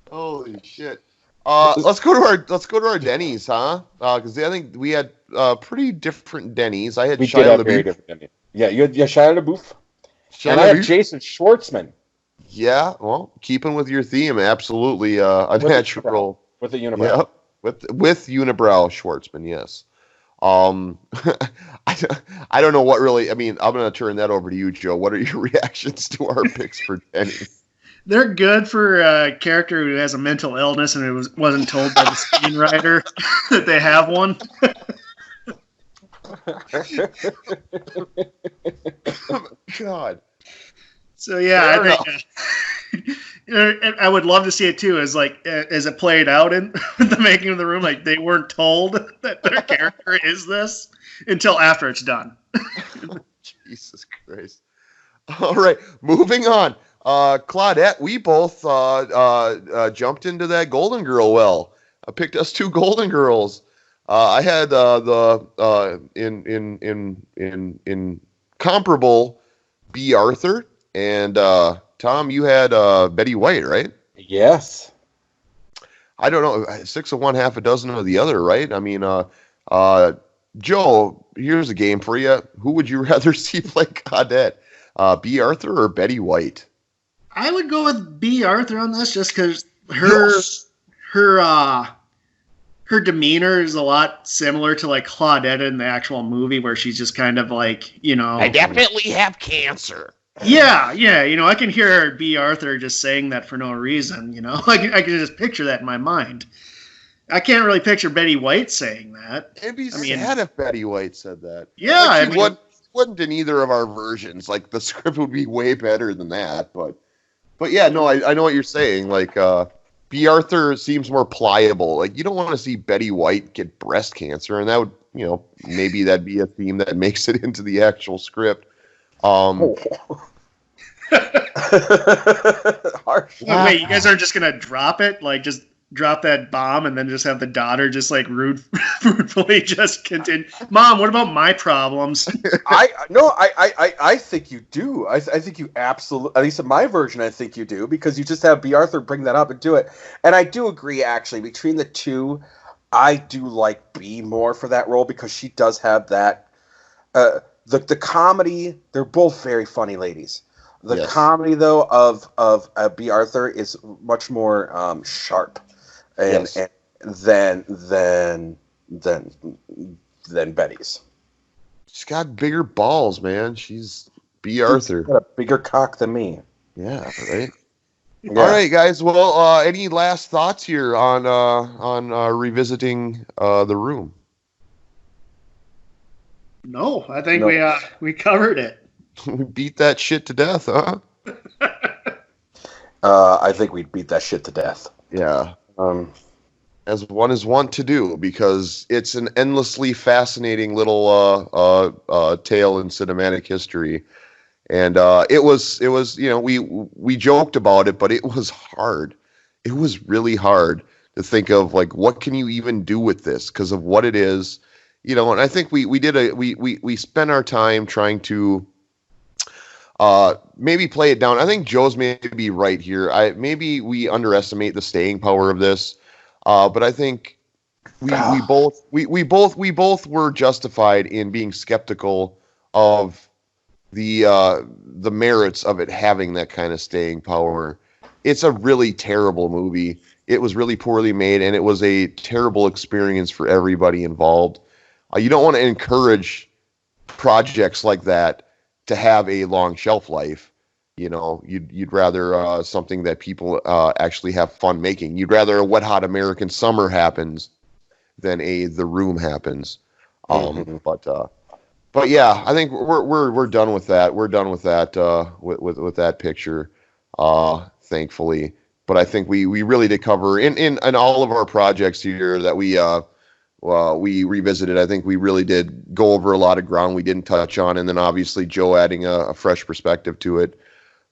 Speaker 1: Holy shit. Let's go to our Denny's, huh? Because I think we had pretty different Denny's. I had Shia LaBeouf.
Speaker 2: Yeah, you had Shia LaBeouf. And I had Jason Schwartzman.
Speaker 1: Yeah, well, keeping with your theme, absolutely a natural.
Speaker 2: With a unibrow.
Speaker 1: Yeah, with unibrow Schwartzman, yes. I don't know what really... I mean, I'm going to turn that over to you, Joe. What are your reactions to our picks for Denny's?
Speaker 3: They're good for a character who has a mental illness and it wasn't told by the screenwriter that they have one.
Speaker 1: God.
Speaker 3: So yeah, I think And I would love to see it too, as it played out in the making of the room. Like they weren't told that their character is this until after it's done.
Speaker 1: Jesus Christ. All right, moving on. Claudette, we both jumped into that Golden Girl well. I picked us 2 Golden Girls. I had in comparable B. Arthur, and Thom, you had Betty White, right?
Speaker 2: Yes.
Speaker 1: I don't know, 6 of one, half a dozen of the other, right? I mean, Joe, here's a game for you. Who would you rather see play Claudette, B. Arthur or Betty White?
Speaker 3: I would go with B. Arthur on this, just because her demeanor is a lot similar to like Claudette in the actual movie, where she's just kind of like,
Speaker 1: I definitely have cancer.
Speaker 3: Yeah, I can hear B. Arthur just saying that for no reason, I can just picture that in my mind. I can't really picture Betty White saying that.
Speaker 1: It'd be sad if Betty White said that.
Speaker 3: Yeah,
Speaker 1: like wouldn't in either of our versions. Like the script would be way better than that, but yeah, no, I know what you're saying. Like B. Arthur seems more pliable. Like you don't want to see Betty White get breast cancer, and that would, maybe that'd be a theme that makes it into the actual script.
Speaker 2: Harsh.
Speaker 3: Wait, you guys aren't just gonna drop it? Like just drop that bomb and then just have the daughter just like ruefully just continue. Mom, what about my problems?
Speaker 2: I think you do. I think you absolutely, at least in my version, I think you do, because you just have B. Arthur bring that up and do it. And I do agree, actually, between the two, I do like B more for that role, because she does have that, the comedy. They're both very funny ladies. The comedy, though, of B. Arthur is much more sharp, and than Betty's.
Speaker 1: She's got bigger balls, man. She's B. Arthur.
Speaker 2: She's got a bigger cock than me.
Speaker 1: Yeah, right. Yeah. All right, guys. Well, any last thoughts here on revisiting The Room?
Speaker 3: No, I think we covered it.
Speaker 1: We beat that shit to death, huh?
Speaker 2: I think we beat that shit to death.
Speaker 1: Yeah. As one is wont to do, because it's an endlessly fascinating little tale in cinematic history. And it was we joked about it, but it was hard. It was really hard to think of, like, what can you even do with this because of what it is, and I think we spent our time trying to maybe play it down. I think Joe's maybe right here. Maybe we underestimate the staying power of this, but I think we both were justified in being skeptical of the merits of it having that kind of staying power. It's a really terrible movie. It was really poorly made, and it was a terrible experience for everybody involved. You don't want to encourage projects like that to have a long shelf life. You'd rather something that people actually have fun making. You'd rather a Wet Hot American Summer happens than The Room happens. But yeah, I think we're done with that. We're done with that with that picture, thankfully. But I think we really did cover in all of our projects here that we revisited. I think we really did go over a lot of ground we didn't touch on, and then obviously Joe adding a fresh perspective to it,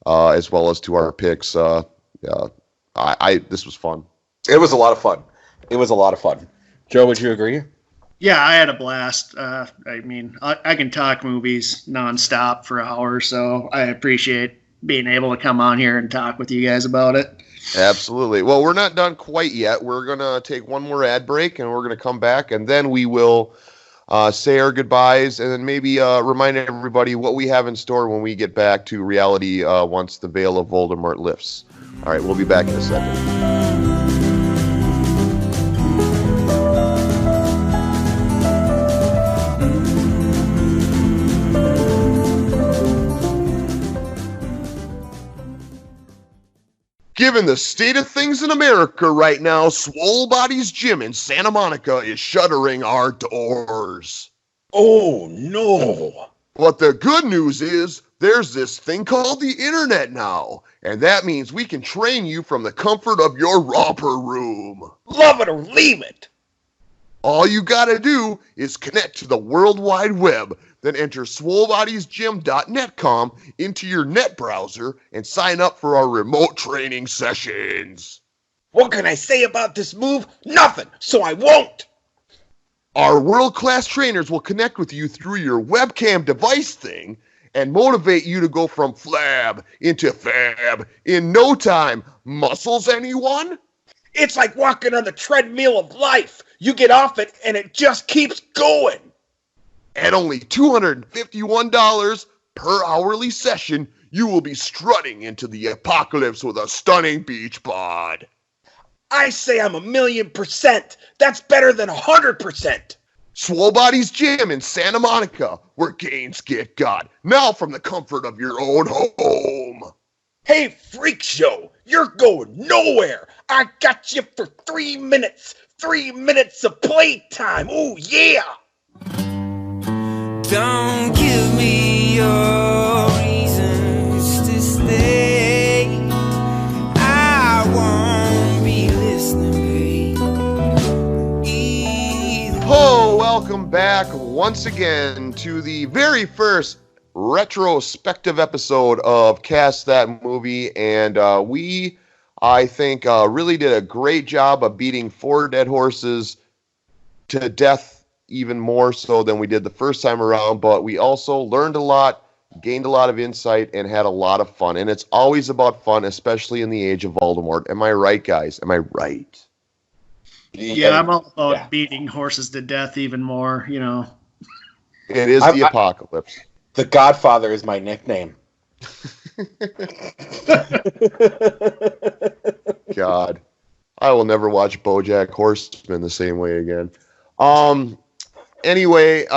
Speaker 1: as well as to our picks. This was fun.
Speaker 2: It was a lot of fun. Joe, would you agree?
Speaker 3: Yeah, I had a blast. I mean, I can talk movies nonstop for hours, so I appreciate being able to come on here and talk with you guys about it.
Speaker 1: Absolutely. Well, we're not done quite yet. We're going to take one more ad break, and we're going to come back, and then we will say our goodbyes, and then maybe remind everybody what we have in store when we get back to reality once the veil of Voldemort lifts. All right, we'll be back in a second. Given the state of things in America right now, Swole Body's Gym in Santa Monica is shuttering our doors.
Speaker 2: Oh, no.
Speaker 1: But the good news is There's this thing called the internet now, and that means we can train you from the comfort of your romper room.
Speaker 2: Love it or leave it.
Speaker 1: All you gotta do is connect to the World Wide Web, then enter SwollBodiesGym.net.com into your net browser and sign up for our remote training sessions.
Speaker 2: What can I say about this move? Nothing, so I won't.
Speaker 1: Our world-class trainers will connect with you through your webcam device thing and motivate you to go from flab into fab in no time. Muscles, anyone?
Speaker 2: It's like walking on the treadmill of life. You get off it and it just keeps going.
Speaker 1: At only $251 per hourly session, you will be strutting into the apocalypse with a stunning beach bod.
Speaker 2: I say I'm 1,000,000%. That's better than 100%.
Speaker 1: Swole Bodies Gym in Santa Monica, where gains get got. Now from the comfort of your own home.
Speaker 2: Hey, Freak Show, you're going nowhere. I got you for 3 minutes. 3 minutes of playtime. Ooh, yeah.
Speaker 4: Don't give me your reasons to stay. I won't be listening, babe.
Speaker 1: Oh, welcome back once again to the very first retrospective episode of Cast That Movie, and we, I think, really did a great job of beating 4 dead horses to death, even more so than we did the first time around, but we also learned a lot, gained a lot of insight, and had a lot of fun. And it's always about fun, especially in the age of Voldemort. Am I right, guys? Am I right?
Speaker 3: Yeah, I'm all about beating horses to death even more, you know.
Speaker 1: It is the apocalypse.
Speaker 2: The Godfather is my nickname.
Speaker 1: God. I will never watch BoJack Horseman the same way again. Anyway,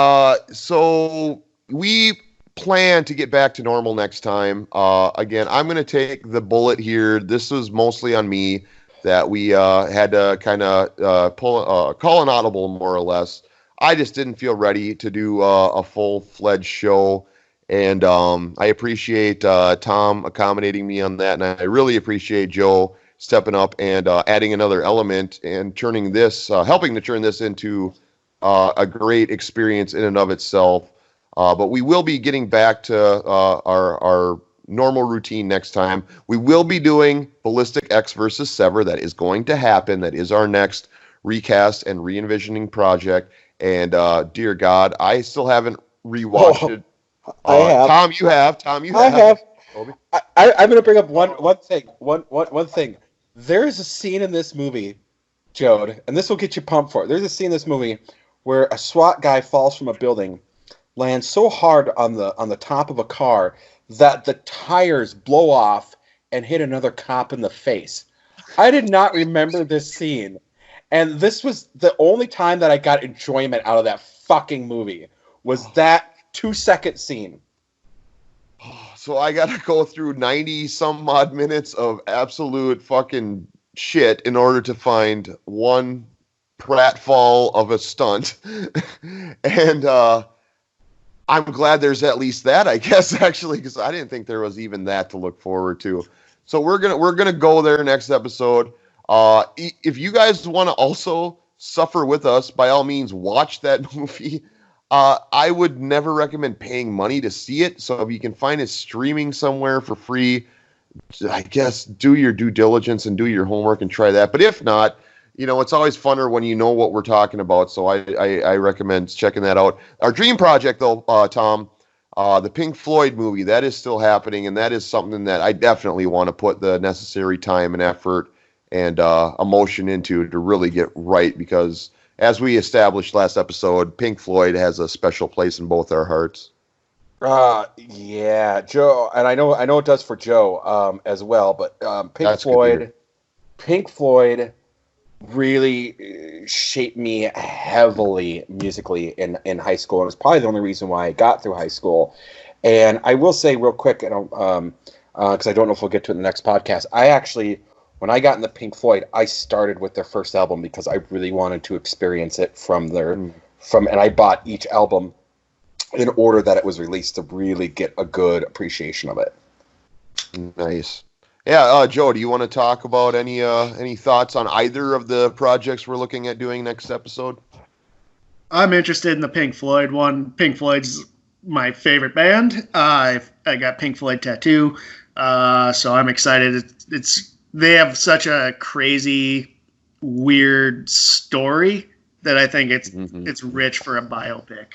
Speaker 1: so we plan to get back to normal next time. Again, I'm going to take the bullet here. This was mostly on me that we had to kind of call an audible, more or less. I just didn't feel ready to do a full-fledged show, and I appreciate Thom accommodating me on that, and I really appreciate Joe stepping up and adding another element and turning this, helping to turn this into a great experience in and of itself. But we will be getting back to our normal routine next time. We will be doing Ballistic X versus Sever. That is going to happen. That is our next recast and re-envisioning project. And dear God, I still haven't rewatched it.
Speaker 2: I have.
Speaker 1: Thom, you have. Thom, you have.
Speaker 2: I have.
Speaker 1: Obi?
Speaker 2: I'm going to bring up one thing. One thing. There is a scene in this movie, Joad, and this will get you pumped for it. There's a scene in this movie where a SWAT guy falls from a building, lands so hard on the top of a car that the tires blow off and hit another cop in the face. I did not remember this scene, and this was the only time that I got enjoyment out of that fucking movie, was that 2-second scene.
Speaker 1: So I got to go through 90-some odd minutes of absolute fucking shit in order to find one pratfall of a stunt. And I'm glad there's at least that, I guess, actually, because I didn't think there was even that to look forward to. So we're gonna go there next episode. If you guys want to also suffer with us, by all means, watch that movie. I would never recommend paying money to see it. So if you can find it streaming somewhere for free, I guess do your due diligence and do your homework and try that. But if not, you know, it's always funner when you know what we're talking about. So I recommend checking that out. Our dream project, though, Thom, the Pink Floyd movie, that is still happening. And that is something that I definitely want to put the necessary time and effort and emotion into to really get right. Because as we established last episode, Pink Floyd has a special place in both our hearts.
Speaker 2: Yeah, Joe, and I know it does for Joe as well. But Pink Floyd really shaped me heavily musically in high school. And it was probably the only reason why I got through high school. And I will say real quick, because I don't know if we'll get to it in the next podcast, I actually, when I got into Pink Floyd, I started with their first album because I really wanted to experience it and I bought each album in order that it was released to really get a good appreciation of it.
Speaker 1: Nice. Yeah, Joe, do you want to talk about any thoughts on either of the projects we're looking at doing next episode?
Speaker 3: I'm interested in the Pink Floyd one. Pink Floyd's my favorite band. I got Pink Floyd tattoo, so I'm excited. They have such a crazy, weird story that I think it's rich for a biopic.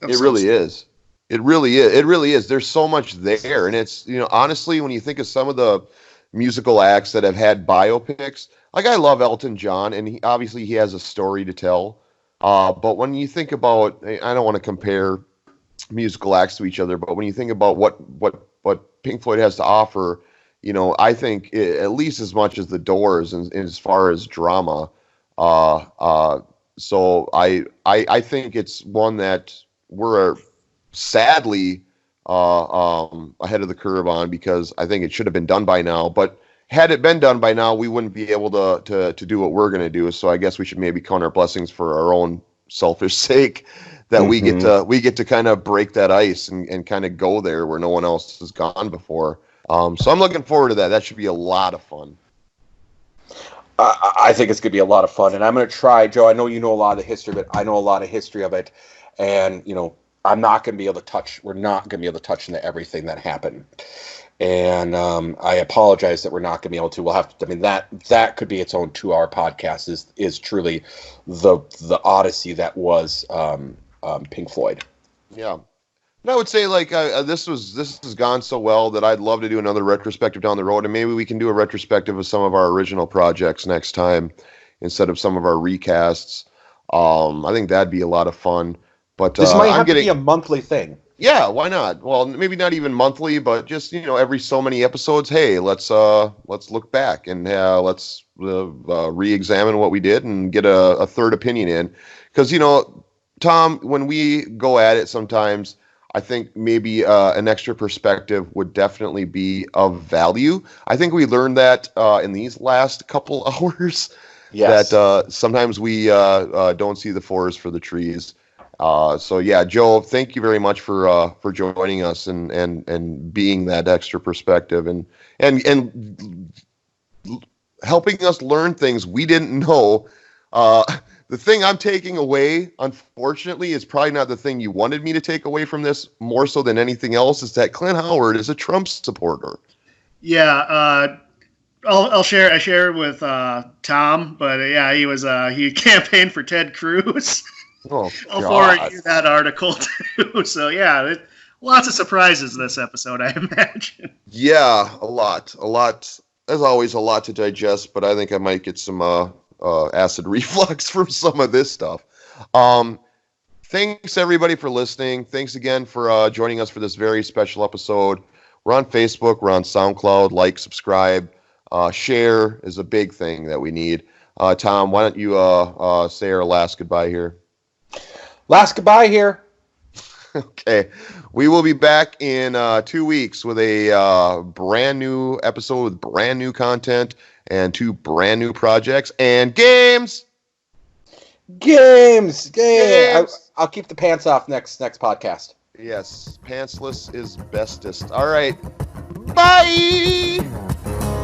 Speaker 1: It really is. It really is. It really is. There's so much there, and it's, you know, honestly, when you think of some of the musical acts that have had biopics, like I love Elton John, and he has a story to tell. But when you think about, I don't want to compare musical acts to each other, but when you think about what Pink Floyd has to offer, you know, I think at least as much as the Doors, and as far as drama. So I think it's one that we're sadly ahead of the curve on, because I think it should have been done by now. But had it been done by now, we wouldn't be able to do what we're going to do. So I guess we should maybe count our blessings for our own selfish sake, that we get to kind of break that ice and kind of go there where no one else has gone before. So I'm looking forward to that. That should be a lot of fun.
Speaker 2: I think it's going to be a lot of fun, and I'm going to try, Joe. I know you know a lot of the history of it. I know a lot of history of it, and you know, I'm not going to be able to touch. We're not going to be able to touch into everything that happened, and I apologize that we're not going to be able to. We'll have to. I mean, that could be its own 2-hour podcast. Is truly the odyssey that was Pink Floyd.
Speaker 1: Yeah. And I would say, like, this has gone so well that I'd love to do another retrospective down the road, and maybe we can do a retrospective of some of our original projects next time instead of some of our recasts. I think that'd be a lot of fun. But
Speaker 2: this might have to be a monthly thing.
Speaker 1: Yeah, why not? Well, maybe not even monthly, but just, you know, every so many episodes. Hey, let's look back and let's re-examine what we did and get a third opinion in, because, you know, Tom, when we go at it sometimes, I think maybe an extra perspective would definitely be of value. I think we learned that in these last couple hours. Yes. That sometimes we don't see the forest for the trees. So yeah, Joe, thank you very much for joining us and being that extra perspective and helping us learn things we didn't know. The thing I'm taking away, unfortunately, is probably not the thing you wanted me to take away from this, more so than anything else, is that Clint Howard is a Trump supporter.
Speaker 3: Yeah, I'll share. I share it with Tom, but yeah, he campaigned for Ted Cruz.
Speaker 1: Oh,
Speaker 3: I'll forward you that article too. So yeah, lots of surprises this episode, I imagine.
Speaker 1: Yeah, a lot. As always, a lot to digest, but I think I might get some acid reflux from some of this stuff. Thanks everybody for listening. Thanks again for joining us for this very special episode. We're on Facebook, we're on SoundCloud. Like, subscribe, share is a big thing that we need. Tom, why don't you say our last goodbye here?
Speaker 2: Last goodbye here.
Speaker 1: Okay, we will be back in 2 weeks with a brand new episode with brand new content and 2 brand new projects and games.
Speaker 2: I'll keep the pants off next podcast.
Speaker 1: Yes, pantsless is bestest. All right, bye.